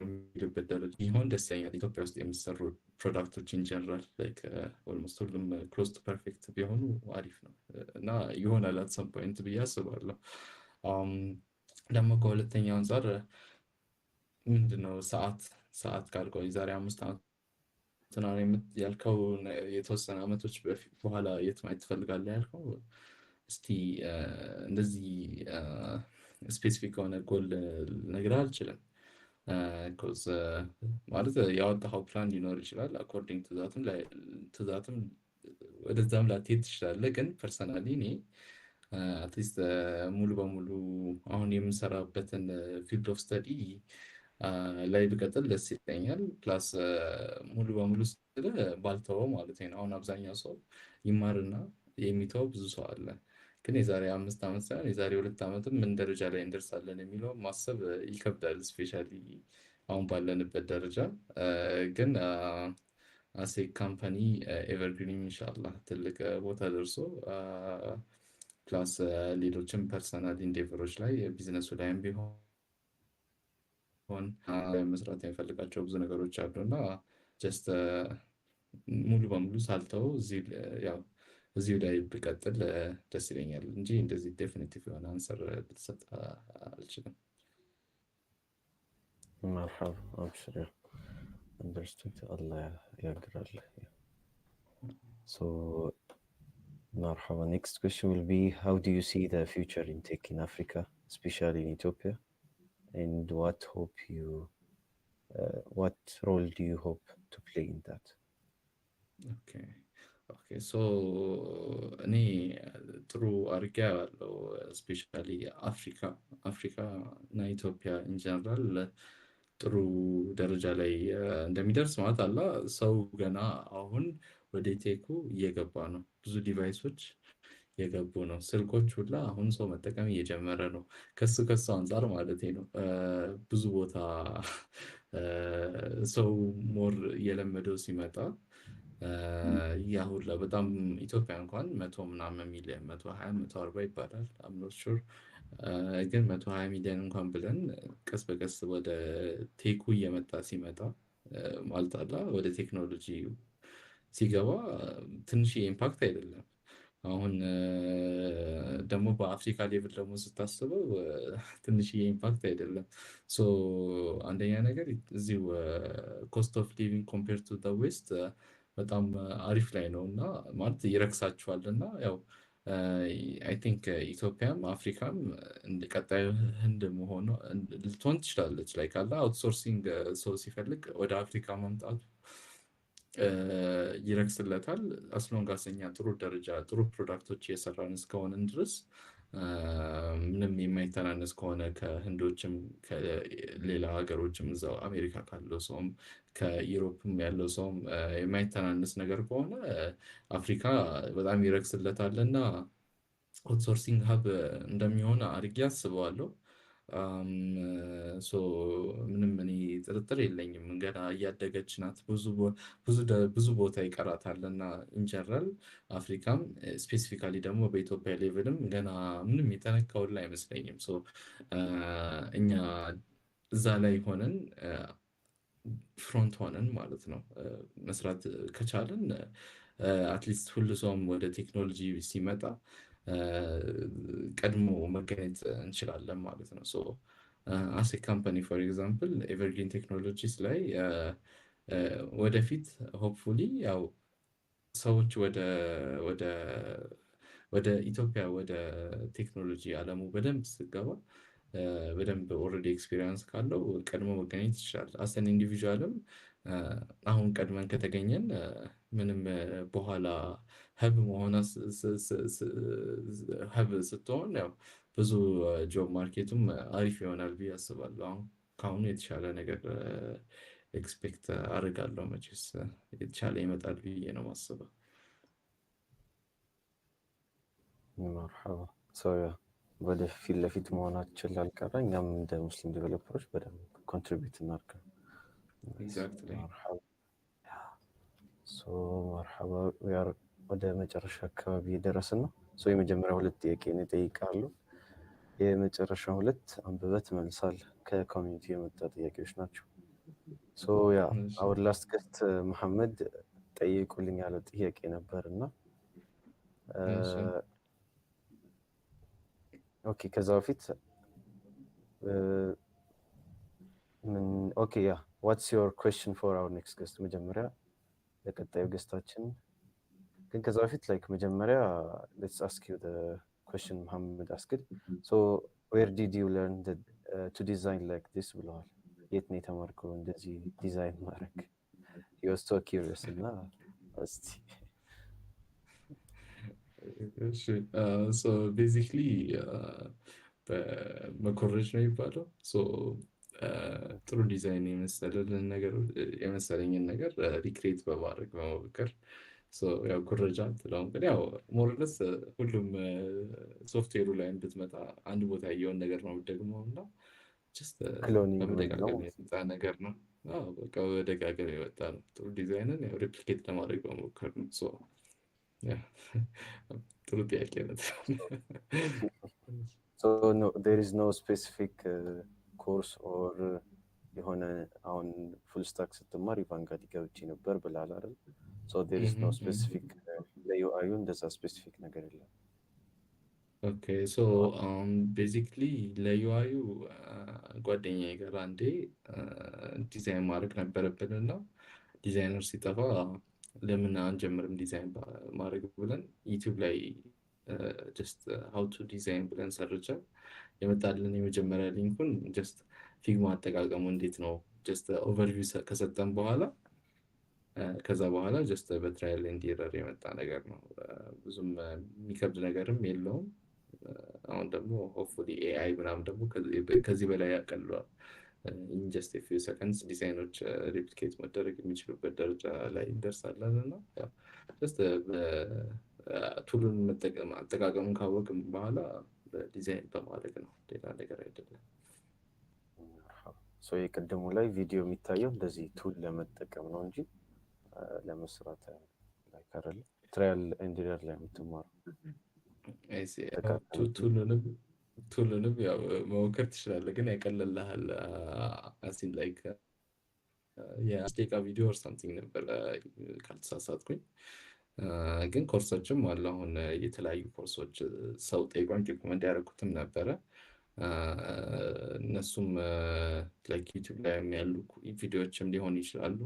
የሚልበት ደረጃ ቢሆን ደስ ይለኛል። ኢትዮጵያ ውስጥ የሚሰሩ ፕሮዳክቶች ኢንጀነራል ላይክ ኦልሞስት ሁሉም ክሎዝ ቱ ፐርፌክት ቢሆኑ አሪፍ ነው እና ይሆናል አት ሰም ፖይንት ብዬ አስባለሁ። ደግሞ ከሁለተኛው አንጻር ምንድነው ሰዓት ካልከው የዛሬ 5 ዓመት ያልከው የተወሰነ ዓመቶች በኋላ የት ማየት ትፈልጋለህ ያልከው፣ እስቲ እንደዚህ ስፔሲፊክ የሆነ ጎል ልነግርህ አልችልም። ማለት ያወጣኸው ፕላን ሊኖር ይችላል። አኮርዲንግ ትዛትም ወደዛም ላትሄድ ትችላለህ። ግን ፐርሰናሊ እኔ አትሊስት ሙሉ በሙሉ አሁን የምሰራበትን ፊልድ ኦፍ ስተዲ ላይ ብቀጥል ደስ ይለኛል። ፕላስ ሙሉ በሙሉ ስለ ባልተወው ማለት ነው። አሁን አብዛኛው ሰው ይማርና የሚተው ብዙ ሰው አለ። ግን የዛሬ 5 ዓመት ሳይሆን የዛሬ 2 ዓመትም ምን ደረጃ ላይ እንደርሳለን የሚለው ማሰብ ይከብዳል። ስፔሻሊ አሁን ባለንበት ደረጃ ግን አሴ ካምፓኒ ኤቨርግሪን ኢንሻላህ ትልቅ ቦታ ደርሶ ፕላስ ሌሎችም ፐርሰናል ኢንዴቨሮች ላይ ቢዝነሱ ላይም ቢሆን መስራት የሚፈልጋቸው ብዙ ነገሮች አሉ እና ጀስት ሙሉ በሙሉ ሳልተው እዚሁ ላይ ብቀጥል ደስ ይለኛል እንጂ እንደዚህ ዴፊኒቲቭ የሆነ አንሰር ልትሰጥ አልችልም። مرحبا أبشر. Understood. الله يقرأ. So مرحبا. Next question will be, how do you see the future in tech in Africa, especially in Ethiopia, and what role do you hope to play in that? ኦኬ ሶ እኔ ጥሩ አድርጌ ያለው ስፔሻሊ አፍሪካ እና ኢትዮጵያ ኢንጀነራል ጥሩ ደረጃ ላይ እንደሚደርስ ማለት አላ ሰው ገና አሁን ወደ ቴኩ እየገባ ነው። ብዙ ዲቫይሶች የገቡ ነው። ስልኮች ሁላ አሁን ሰው መጠቀም እየጀመረ ነው። ከሱ አንጻር ማለት ነው። ብዙ ቦታ ሰው ሞር እየለመደው ሲመጣ ያ ሁላ በጣም ኢትዮጵያ እንኳን 100 ሚሊዮን 120 140 ይባላል አምኖት ሹር ግን 120 ሚሊዮን እንኳን ብለን ቀስ በቀስ ወደ ቴኩ እየመጣ ሲመጣ ማለት አላ ወደ ቴክኖሎጂ ሲገባ ትንሽ ኢምፓክት አይደለም። አሁን ደግሞ በአፍሪካ ሌቭል ደግሞ ስታስበው ትንሽ ኢምፓክት አይደለም። ሶ አንደኛ ነገር እዚሁ ኮስት ኦፍ ሊቪንግ ኮምፔር ቱ ዘ ዌስት በጣም አሪፍ ላይ ነው እና ማለት ይረክሳችኋል እና ያው አይ ቲንክ ኢትዮጵያም አፍሪካም እንደ ቀጣዩ ህንድ መሆኑ ልትሆን ትችላለች። ላይ ካለ አውትሶርሲንግ ሰው ሲፈልግ ወደ አፍሪካ መምጣቱ ይረክስለታል። አስሎንጋስ እኛ ጥሩ ደረጃ ጥሩ ፕሮዳክቶች እየሰራን እስከሆንን ድረስ ምንም የማይተናነስ ከሆነ ከህንዶችም ከሌላ ሀገሮችም እዛው አሜሪካ ካለው ሰውም ከዩሮፕም ያለው ሰውም የማይተናነስ ነገር ከሆነ አፍሪካ በጣም ይረክስለታል እና አውትሶርሲንግ ሀብ እንደሚሆን አድርጌ አስበዋለሁ። ምንም እኔ ጥርጥር የለኝም። ገና እያደገች ናት። ብዙ ቦታ ይቀራታል እና ኢንጀነራል አፍሪካም ስፔሲፊካሊ ደግሞ በኢትዮጵያ ሌቭልም ገና ምንም የተነካውላ አይመስለኝም። እኛ እዛ ላይ ሆነን ፍሮንት ሆነን ማለት ነው መስራት ከቻለን አትሊስት ሁሉ ሰውም ወደ ቴክኖሎጂ ሲመጣ ቀድሞ መገኘት እንችላለን ማለት ነው። አስ ካምፓኒ ፎር ኤግዛምፕል ኤቨርግሪን ቴክኖሎጂስ ላይ ወደፊት ሆፕፉሊ ያው ሰዎች ወደ ኢትዮጵያ ወደ ቴክኖሎጂ አለሙ በደንብ ስገባ በደንብ ኦልሬዲ ኤክስፒሪየንስ ካለው ቀድሞ መገኘት ይችላል። አሰን ኢንዲቪዥዋልም አሁን ቀድመን ከተገኘን ምንም በኋላ ሀብ መሆን ሀብ ስትሆን ያው ብዙ ጆብ ማርኬቱም አሪፍ ይሆናል ብዬ አስባለሁ። አሁን ከአሁኑ የተሻለ ነገር ኤክስፔክት አደርጋለሁ። መቼስ የተሻለ ይመጣል ብዬ ነው የማስበው። መርሐባ ሰው ወደ ፊት ለፊት መሆናችን ላልቀረ እኛም እንደ ሙስሊም ዴቨሎፐሮች በደንብ ኮንትሪቢዩት እናድርግ። መርሐባ መርሐባ ወደ መጨረሻ አካባቢ የደረስን ነው። የመጀመሪያ ሁለት ጥያቄ ነው ይጠይቃሉ። የመጨረሻ ሁለት አንብበህ ትመልሳለህ። ከኮሚኒቲ የመጣ ጥያቄዎች ናቸው። አሁን ላስት ገስት መሐመድ ጠይቁልኝ ያለ ጥያቄ ነበር እና ኦኬ ከዛ በፊት ኦኬ ያ ዋትስ ዮር ኩዌስችን ፎር አወር ኔክስት ገስት መጀመሪያ ለቀጣዩ ገስታችን ግን ከዛ በፊት ላይክ መጀመሪያ ሌትስ አስክ ዩ ዘ ኩዌስችን መሐመድ አስክድ ዌር ዲድ ዩ ለርን ቱ ዲዛይን ላይክ ዲስ ብለዋል። የት ነው የተማርከው እንደዚህ ዲዛይን ማድረግ? ዩ ዋዝ ሶ ኪሪየስ እና እስቲ ቤዚክሊ በመኮረጅ ነው የሚባለው። ጥሩ ዲዛይን የመሰለኝን ነገር ሪክሬት በማድረግ በመሞከር ያው ኩረጃ ትለውን ግን ያው ሞርለስ ሁሉም ሶፍትዌሩ ላይ እንድትመጣ አንድ ቦታ ያየውን ነገር ነው የምትደግመው እና በመደጋገም የመጣ ነገር ነው። በቃ በመደጋገም የመጣ ነው። ጥሩ ዲዛይንን ያው ሬፕሊኬት ለማድረግ በመሞከር ነው። ጥሩ ጥያቄ ነው። there is no specific course or የሆነ አሁን ፉል ስታክ ስትማር ኢቫንጋዲ ገብቼ ነበር ብላል አይደል? there is no specific ለዩአዩ እንደዛ ስፔሲፊክ ነገር የለም። ኦኬ ቤዚክሊ ለዩአዩ ጓደኛዬ ጋር አንዴ ዲዛይን ማድረግ ነበረብን እና ዲዛይነር ሲጠፋ ለምን አንጀምርም ዲዛይን ማድረግ ብለን ዩቲዩብ ላይ ጀስት ሃው ቱ ዲዛይን ብለን ሰርተን የመጣልን የመጀመሪያ ሊንኩን ጀስት ፊግማ አጠቃቀሙ እንዴት ነው ጀስት ኦቨርቪው ከሰጠን በኋላ ከዛ በኋላ ጀስት በትራያል ኤንድ ኤረር የመጣ ነገር ነው። ብዙም የሚከብድ ነገርም የለውም። አሁን ደግሞ ሆፕፉሊ ኤአይ ምናምን ደግሞ ከዚህ በላይ ያቀልሏል። ኢን ጀስት ኤ ፊው ሰከንድስ ዲዛይኖች ሬፕሊኬት መደረግ የሚችሉበት ደረጃ ላይ እንደርሳለን እና ጀስት ቱሉን መጠቀም አጠቃቀሙን ካወቅም በኋላ ዲዛይን በማድረግ ነው፣ ሌላ ነገር አይደለም። የቅድሙ ላይ ቪዲዮ የሚታየው እንደዚህ ቱል ለመጠቀም ነው እንጂ ለመስራት ላይ ካረለ ትራያል ኤንድ ኤረር ላይ የምትማረው ቱሉንም ያው መሞከር ትችላለህ፣ ግን ያቀለልሃል። አሲን ላይክ የአስቴካ ቪዲዮ ኦር ሳምቲንግ ነበር ካልተሳሳትኩኝ። ግን ኮርሶችም አሉ። አሁን የተለያዩ ኮርሶች ሰው ጠይቋን ሪኮመንድ ያደረጉትም ነበረ። እነሱም ላይክ ዩቲዩብ ላይ ያሉ ቪዲዮዎችም ሊሆኑ ይችላሉ።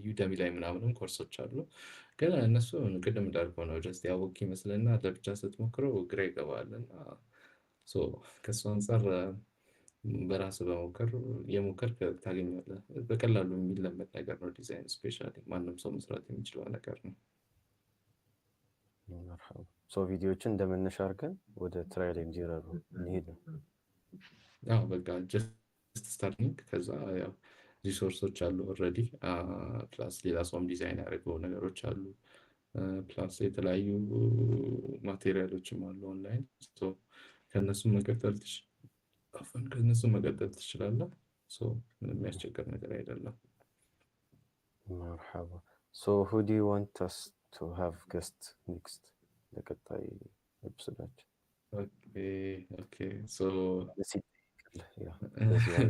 ዩደሚ ላይ ምናምንም ኮርሶች አሉ። ግን እነሱ ቅድም እንዳልከው ነው ጀስት ያወቅ ይመስልና ለብቻ ስትሞክረው ግራ ይገባልና ከእሱ አንጻር በራስ በሞከር የሞከር ታገኛለህ። በቀላሉ የሚለመድ ነገር ነው ዲዛይን። ስፔሻሊ ማንም ሰው መስራት የሚችለው ነገር ነው። ቪዲዮዎችን እንደመነሻ አድርገን ወደ ትራያል ኤንድ ኤረር እንሄድ ነው። በቃ ጀስት ስታርቲንግ ከዛ ያው ሪሶርሶች አሉ ኦልሬዲ፣ ፕላስ ሌላ ሰውም ዲዛይን ያደርገው ነገሮች አሉ፣ ፕላስ የተለያዩ ማቴሪያሎችም አሉ ኦንላይን። ከእነሱም መቀጠል ትችላለህ። ምንም የሚያስቸግር ነገር አይደለም። መርሐባ who do you want us to have guest next ለቀጣይ ኤፒሶዳችን?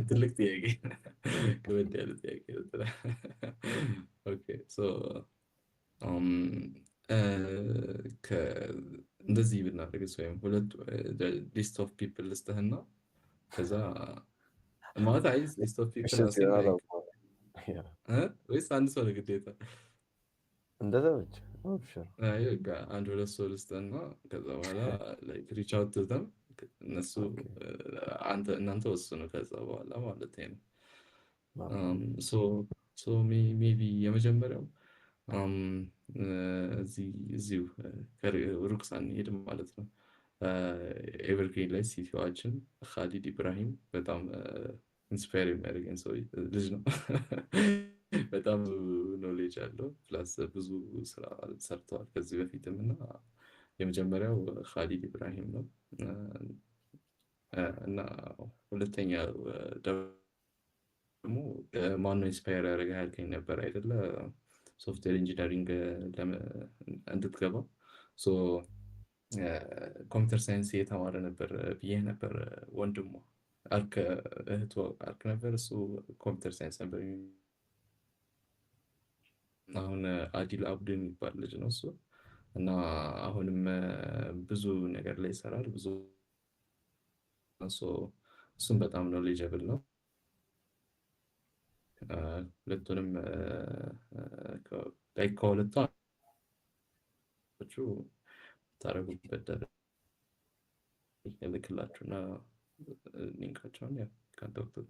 ትልቅ ጥያቄ፣ ከበድ ያለ ጥያቄ። እንደዚህ ብናደርግስ ወይም ሁለት ሊስት ኦፍ ፒፕል ልስጥህና ከዛ ማለት አይ ሊስት ኦፍ ፒፕል ወይስ አንድ ሰው ለግዴታ እንደዛ ብቻ አንድ ሁለት ሰው ልስጥህና ከዛ በኋላ ሪች አውት ዘም እነሱ እናንተ ወስኑ ከዛ በኋላ ማለት ነው። ሜቢ የመጀመሪያው እዚሁ ሩቅ ሳንሄድም ማለት ነው ኤቨርግሪን ላይ ሲቲዋችን ካሊድ ኢብራሂም በጣም ኢንስፓየር የሚያደርገኝ ሰው ልጅ ነው። በጣም ኖሌጅ አለው፣ ፕላስ ብዙ ስራ ሰርተዋል ከዚህ በፊትም እና የመጀመሪያው ካሊድ ኢብራሂም ነው እና ሁለተኛው ደግሞ ማነው ኢንስፓየር ያደረገህ ያልከኝ ነበር አይደለ? ሶፍትዌር ኢንጂነሪንግ እንድትገባ ኮምፒውተር ሳይንስ እየተማረ ነበር ብዬ ነበር። ወንድሙ አርክ እህቱ አርክ ነበር፣ እሱ ኮምፒውተር ሳይንስ ነበር። አሁን አዲል አብዱ የሚባል ልጅ ነው እሱ እና አሁንም ብዙ ነገር ላይ ይሰራል። ብዙ እሱም በጣም ኖሌጀብል ነው። ሁለቱንም ከሁለቱ ታደረጉበት ልክላችሁና ሊንካቸውን ከአንተ ወቅት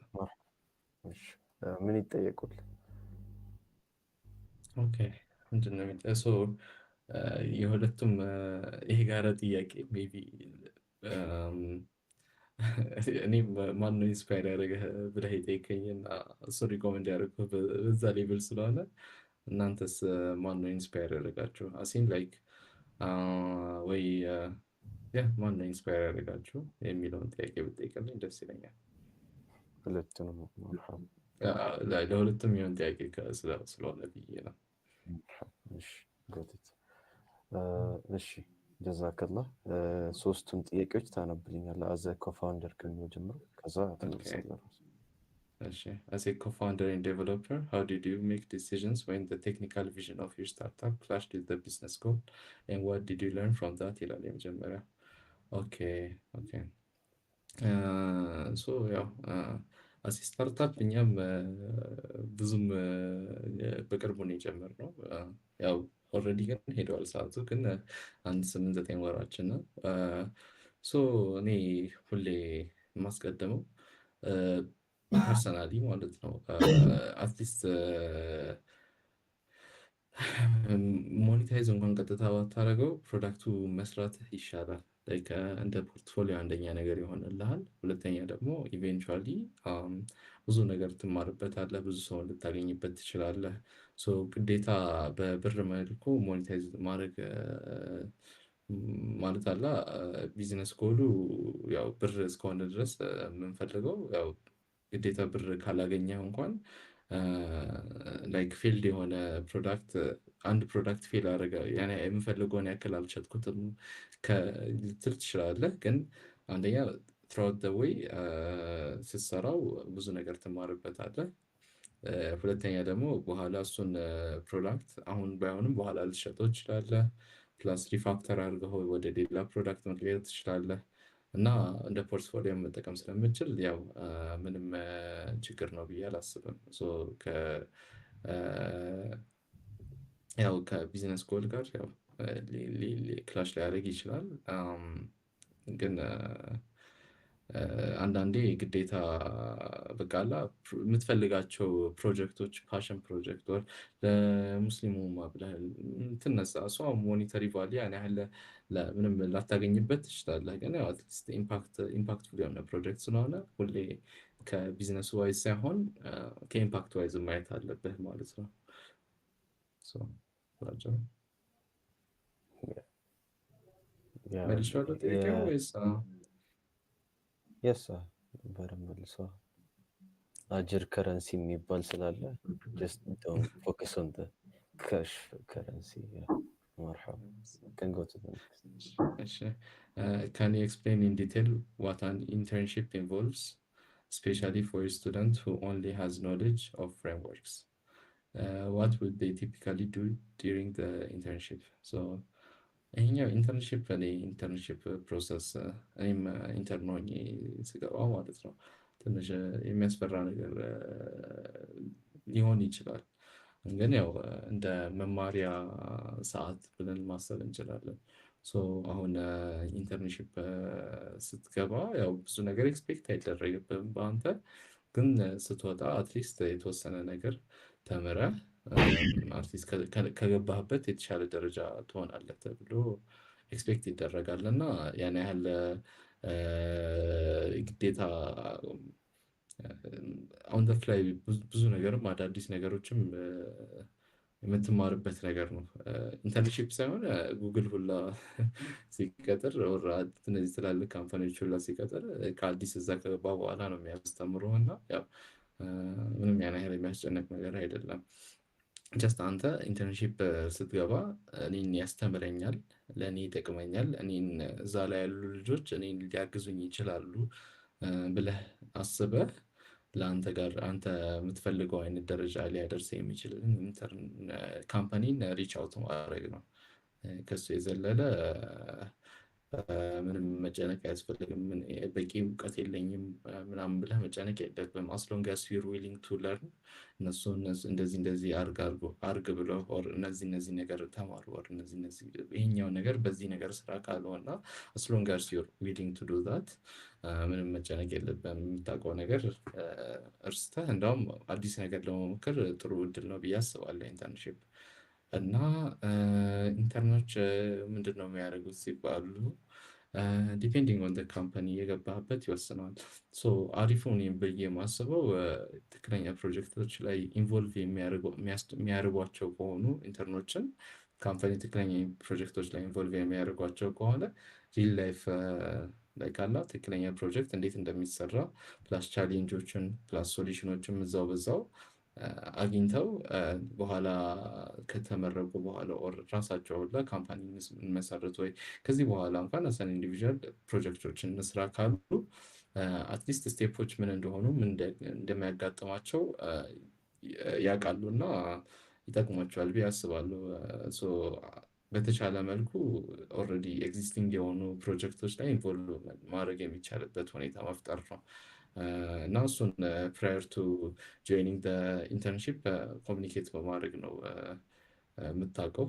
ምን ይጠየቁል? ኦኬ ምንድን ነው የሁለቱም ይሄ ጋር ጥያቄ ሜይ ቢ እኔም ማነው ኢንስፓየር ያደረገህ ብለህ የጠየቀኝ እና እሱ ሪኮመንድ ያደረግኩህ በዛ ሌቭል ስለሆነ እናንተስ ማነው ኢንስፓየር ያደረጋችሁ? አሲም ላይክ ወይ ማነው ኢንስፓየር ያደረጋችሁ የሚለውን ጥያቄ ብጠይቅልኝ ደስ ይለኛል። ሁለቱንም ለሁለቱም የሚሆን ጥያቄ ስለሆነ ብዬ ነው። እሺ ጀዛከላ። ሶስቱን ጥያቄዎች ታነብልኛለህ አዘ ኮፋውንደር ከሚለው ጀምሮ ከዛ ትመልሳለህ። As a co-founder and developer, how did you make decisions when the technical vision of your startup clashed with the business goal, and what did you learn from that? ይላል የመጀመሪያ። ኦኬ ያው አሲ ስታርታፕ እኛም ብዙም በቅርቡ ነው የጀመርነው። ያው ኦልሬዲ ግን ሄደዋል ሰዓቱ፣ ግን 8-9 ወራችን ነው። እኔ ሁሌ የማስቀድመው ፐርሰናሊ ማለት ነው አትሊስት ሞኔታይዝ እንኳን ቀጥታ ባታደርገው ፕሮዳክቱ መስራት ይሻላል። እንደ ፖርትፎሊዮ አንደኛ ነገር ይሆንልሃል። ሁለተኛ ደግሞ ኢቬንቹዋሊ ብዙ ነገር ትማርበታለህ፣ ብዙ ሰው ልታገኝበት ትችላለህ። ግዴታ በብር መልኩ ሞኔታይዝ ማድረግ ማለት አለ። ቢዝነስ ጎሉ ያው ብር እስከሆነ ድረስ የምንፈልገው ያው ግዴታ ብር ካላገኘህ እንኳን ላይክ ፊልድ የሆነ ፕሮዳክት አንድ ፕሮዳክት ፌል አደረገ የምፈልገውን ያክል አልሸጥኩትም ልትል ትችላለህ። ግን አንደኛ ትራውት ዘ ዌይ ስትሰራው ብዙ ነገር ትማርበታለህ። ሁለተኛ ደግሞ በኋላ እሱን ፕሮዳክት አሁን ባይሆንም በኋላ ልትሸጠው ትችላለህ። ፕላስ ሪፋክተር አድርገው ወደ ሌላ ፕሮዳክት መቀየር ትችላለህ እና እንደ ፖርትፎሊዮ መጠቀም ስለምችል ያው ምንም ችግር ነው ብዬ አላስብም። ያው ከቢዝነስ ጎል ጋር ያው ክላሽ ሊያደርግ ይችላል። ግን አንዳንዴ ግዴታ በቃላ የምትፈልጋቸው ፕሮጀክቶች ፓሽን ፕሮጀክቶች ለሙስሊሙ ብለህ ትነሳ ሰው ሞኒተሪ ቫሊ ያን ያህል ምንም ላታገኝበት ትችላለህ። ግን ያው አትሊስት ኢምፓክትፉል የሆነ ፕሮጀክት ስለሆነ ሁሌ ከቢዝነሱ ዋይዝ ሳይሆን ከኢምፓክት ዋይዝ ማየት አለብህ ማለት ነው። መልሼዋለሁ ጥያቄው ወይስ? የስ በደንብ መልሰዋል። አጅር ከረንሲ የሚባል ስላለ ጀስት ዶንት ፎከስ ኦን ዘ ካሽ ከረንሲ። መርሐባ can go to the next. Can you explain in detail what an internship involves, especially for a student who only has knowledge of frameworks? What would they typically do during the internship? ይሄኛው ኢንተርንሺፕ ኢንተርንሺፕ ፕሮሰስ እኔም ኢንተርን ሆኜ ስገባ ማለት ነው ትንሽ የሚያስፈራ ነገር ሊሆን ይችላል። ግን ያው እንደ መማሪያ ሰዓት ብለን ማሰብ እንችላለን። አሁን ኢንተርንሺፕ ስትገባ ያው ብዙ ነገር ኤክስፔክት አይደረግብህም በአንተ፣ ግን ስትወጣ አትሊስት የተወሰነ ነገር ተምረህ አርቲስት ከገባህበት የተሻለ ደረጃ ትሆናለህ ተብሎ ኤክስፔክት ይደረጋል እና ያን ያህል ግዴታ አሁን ላይ ብዙ ነገርም አዳዲስ ነገሮችም የምትማርበት ነገር ነው። ኢንተርንሺፕ ሳይሆን ጉግል ሁላ ሲቀጥር እነዚህ ትላልቅ ካምፓኒዎች ሁላ ሲቀጥር ከአዲስ እዛ ከገባ በኋላ ነው የሚያስተምሩ እና ያው ምንም ያን ያህል የሚያስጨንቅ ነገር አይደለም። ጀስት አንተ ኢንተርንሺፕ ስትገባ እኔን ያስተምረኛል፣ ለእኔ ይጠቅመኛል፣ እኔን እዛ ላይ ያሉ ልጆች እኔን ሊያግዙኝ ይችላሉ ብለህ አስበህ ለአንተ ጋር አንተ የምትፈልገው አይነት ደረጃ ሊያደርስ የሚችልን ካምፓኒን ሪች አውት ማድረግ ነው። ከሱ የዘለለ ምንም መጨነቅ አያስፈልግም። በቂ እውቀት የለኝም ምናምን ብለህ መጨነቅ የለብህም። አስሎንግ አስ ዩር ዊሊንግ ቱ ለርን እነሱ እንደዚህ እንደዚህ አርግ ብለው እነዚህ ነገር ተማሩ እነዚህ ይሄኛው ነገር በዚህ ነገር ስራ ካልሆና አስሎንግ አስ ዩር ዊሊንግ ቱ ዱ ዛት ምንም መጨነቅ የለብህም። የምታውቀው ነገር እርስተህ እንዳውም አዲስ ነገር ለመሞከር ጥሩ እድል ነው ብዬ አስባለሁ ኢንተርንሺፕ። እና ኢንተርኖች ምንድን ነው የሚያደርጉት ሲባሉ ዲፔንዲንግ ኦን ካምፓኒ የገባህበት ይወስነዋል። ሶ አሪፉ እኔም ብዬ የማስበው ትክክለኛ ፕሮጀክቶች ላይ ኢንቮልቭ የሚያደርጓቸው ከሆኑ ኢንተርኖችን ካምፓኒ ትክክለኛ ፕሮጀክቶች ላይ ኢንቮልቭ የሚያደርጓቸው ከሆነ ሪል ላይፍ ላይ ካላ ትክክለኛ ፕሮጀክት እንዴት እንደሚሰራ ፕላስ ቻሌንጆችን ፕላስ ሶሉሽኖችን እዛው በዛው አግኝተው በኋላ ከተመረቁ በኋላ ኦር ራሳቸው ሁላ ካምፓኒ እንመሰርት ወይ ከዚህ በኋላ እንኳን አሰን ኢንዲቪዥዋል ፕሮጀክቶችን እንስራ ካሉ አትሊስት ስቴፖች ምን እንደሆኑ ምን እንደሚያጋጥማቸው ያውቃሉ እና ይጠቅሟቸዋል ብዬ አስባለሁ። በተቻለ መልኩ ኦልሬዲ ኤግዚስቲንግ የሆኑ ፕሮጀክቶች ላይ ኢንቮልቭ ማድረግ የሚቻልበት ሁኔታ መፍጠር ነው። እና እሱን ፕራየር ቱ ጆይኒንግ ኢንተርንሺፕ ኮሚኒኬት በማድረግ ነው የምታውቀው።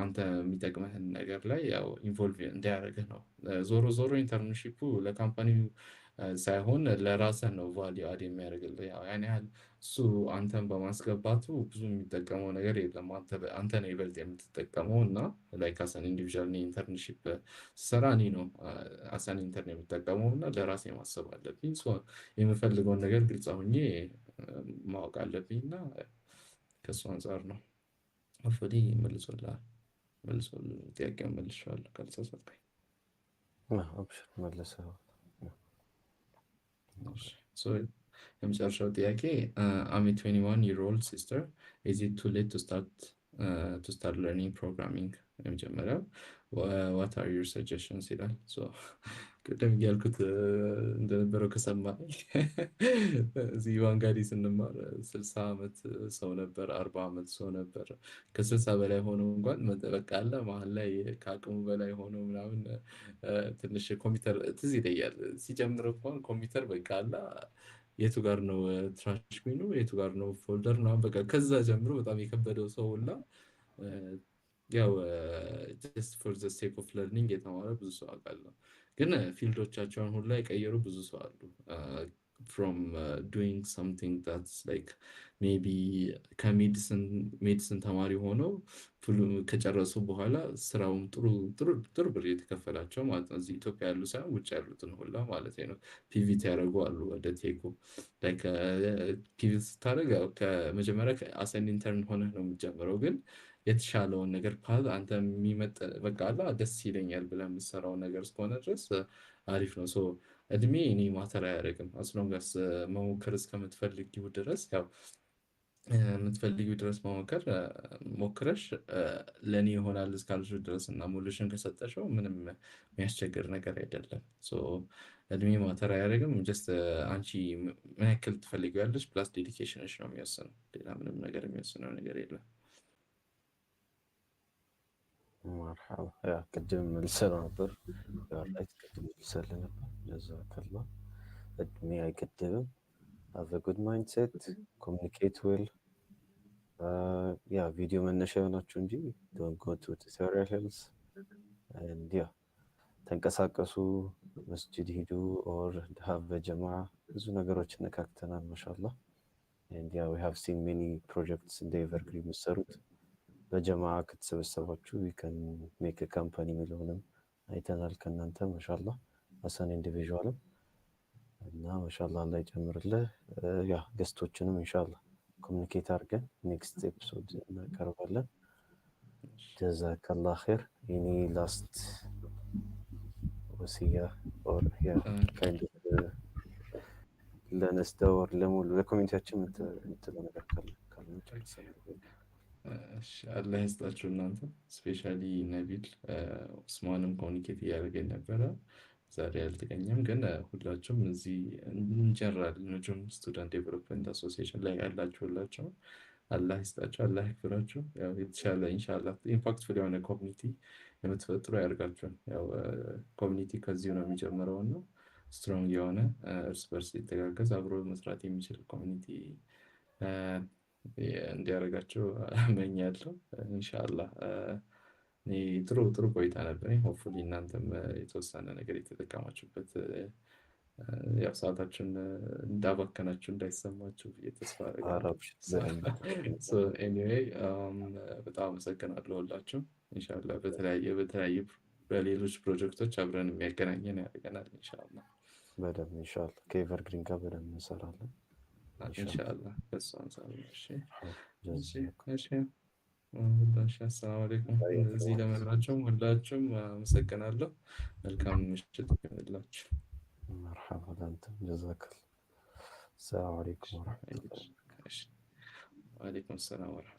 አንተ የሚጠቅመህን ነገር ላይ ያው ኢንቮልቭ እንዲያደርግህ ነው። ዞሮ ዞሮ ኢንተርንሺፑ ለካምፓኒው ሳይሆን ለራስህ ነው ቫሊዩ አድ የሚያደርግልህ። ያው ያን ያህል እሱ አንተን በማስገባቱ ብዙ የሚጠቀመው ነገር የለም። አንተ ነው ይበልጥ የምትጠቀመው እና ላይክ አሰን ኢንዲቪዥዋል ኢንተርንሺፕ ስሰራ እኔ ነው አሰን ኢንተርን የምጠቀመው እና ለራሴ ማሰብ አለብኝ። የምፈልገውን ነገር ግልጽ ሆኜ ማወቅ አለብኝ እና ከእሱ አንጻር ነው። ሆፕፉሊ መልሶልሃል። ጥያቄውን መልሼዋለሁ ካልተሳሳትኩኝ። አብሽር መልሰኸዋል። የመጨረሻው ጥያቄ አም 21 year old sister is it too late to start learning programming? የመጀመሪያው what are your suggestions ይላል። ቅድም እያልኩት እንደነበረው ከሰማኝ እዚህ ዋንጋዲ ስንማር 60 ዓመት ሰው ነበር፣ 40 ዓመት ሰው ነበር። ከ60 በላይ ሆኖ እንኳን በቃ አለ መሀል ላይ ከአቅሙ በላይ ሆኖ ምናምን ትንሽ ኮምፒውተር ትዝ ይለኛል ሲጀምር እንኳን ኮምፒውተር በቃ አለ የቱ ጋር ነው ትራሽ ቢኑ የቱ ጋር ነው ፎልደር ነው በቃ ከዛ ጀምሮ በጣም የከበደው ሰው ሁላ ያው just for the sake of learning የተማረ ብዙ ሰው አውቃለሁ። ግን ፊልዶቻቸውን ሁላ የቀየሩ ብዙ ሰው አሉ። from doing something that's like maybe ከሜዲሲን ተማሪ ሆነው ከጨረሱ በኋላ ስራውም ጥሩ ብር የተከፈላቸው ማለት ነው። እዚህ ኢትዮጵያ ያሉ ሳይሆን ውጭ ያሉትን ሁላ ማለት ነው። ፒቪት ያደረጉ አሉ ወደ ቴኩ። ፒቪት ስታደርግ ከመጀመሪያ አሳይን ኢንተርን ሆነህ ነው የሚጀምረው። ግን የተሻለውን ነገር አንተ የሚመጥ በቃ አላ ደስ ይለኛል ብለህ የምትሰራውን ነገር እስከሆነ ድረስ አሪፍ ነው። እድሜ እኔ ማተር አያደርግም። አስሎንጋስ መሞከር እስከምትፈልጊው ድረስ ያው የምትፈልጊው ድረስ መሞከር ሞክረሽ ለእኔ ይሆናል እስካልሽው ድረስ እና ሙሉሽን ከሰጠሽው ምንም የሚያስቸግር ነገር አይደለም። እድሜ ማተር አያደርግም። ጀስት አንቺ ምን ያክል ትፈልጊያለሽ ፕላስ ዴዲኬሽንሽ ነው የሚወስነው። ሌላ ምንም ነገር የሚወስነው ነገር የለም። መርሐባ ያ ቅድም መልሰህ ነበር ራይት ቅድም መልሰህ ነበር። ጀዛከላ እድሜ አይገድብም። have a good mindset communicate well ያ ቪዲዮ መነሻ የሆናችሁ እንጂ don't go to tutorials and ያ ተንቀሳቀሱ፣ መስጂድ ሂዱ or have a ጀማዓ ብዙ ነገሮች ነካክተናል ማሻአላህ። and yeah we have seen many projects in the evergreen የሚሰሩት በጀማ ከተሰበሰባችሁ we can make a company የሚለውንም አይተናል ከእናንተ ማሻአላህ አሰን ኢንዲቪዥዋልም እና ማሻአላህ አላህ ይጨምርልህ። ያ ገስቶችንም ኢንሻአላህ ኮሚኒኬት አድርገን ኔክስት ኤፒሶድ እናቀርባለን። ጀዛከላህ ኸይር። ኤኒ ላስት ወሲያ ኦር ያ ካይንድ ለነስተ ኦር ለሙሉ ለኮሚኒቲያችን የምትለው ነገር ካለ አላህ ይስጣችሁ እናንተ ስፔሻሊ ነቢል ኡስማንም ኮሚኒኬት እያደረገኝ ነበረ። ዛሬ አልተገኘም፣ ግን ሁላችሁም እዚህ ኢንጀነራል ንጁም ስቱደንት ዴቨሎፕመንት አሶሲዬሽን ላይ ያላችሁ ሁላችሁ አላህ ይስጣችሁ፣ አላህ ይክብራችሁ። ያው የተሻለ ኢንሻአላህ ኢምፓክትፉል የሆነ ኮሚኒቲ የምትፈጥሩ ያደርጋችኋል። ያው ኮሚኒቲ ከዚሁ ነው የሚጀምረው እና ስትሮንግ የሆነ እርስ በርስ ሊተጋገዝ አብሮ መስራት የሚችል ኮሚኒቲ እንዲያደርጋቸው እመኛለሁ። ኢንሻአላህ ጥሩ ጥሩ ቆይታ ነበረኝ። ሆፕፉሊ እናንተም የተወሰነ ነገር የተጠቀማችሁበት ያው ሰዓታችን እንዳባከናችሁ እንዳይሰማችሁ ተስፋ አደርጋለሁ። ኤኒዌይ በጣም አመሰግናለሁ ሁላችሁ። ኢንሻአላህ በተለያየ በሌሎች ፕሮጀክቶች አብረን የሚያገናኘን ያደርገናል ኢንሻአላህ። በደንብ ኢንሻአላህ ከኤቨርግሪን ጋር በደንብ እንሰራለን ኢንሻአላህ። በሱ አንፃር እሺ ሁላችሁ አሰላሙ አለይኩም። እዚህ ለመቅራችሁ ሁላችሁም አመሰግናለሁ። መልካም ምሽት ይሁንላችሁ። መርሐባ ለአንተም ጀዛከል። ሰላም አለይኩም ወራህመቱላህ። ወአለይኩም ሰላም ወራህመቱላህ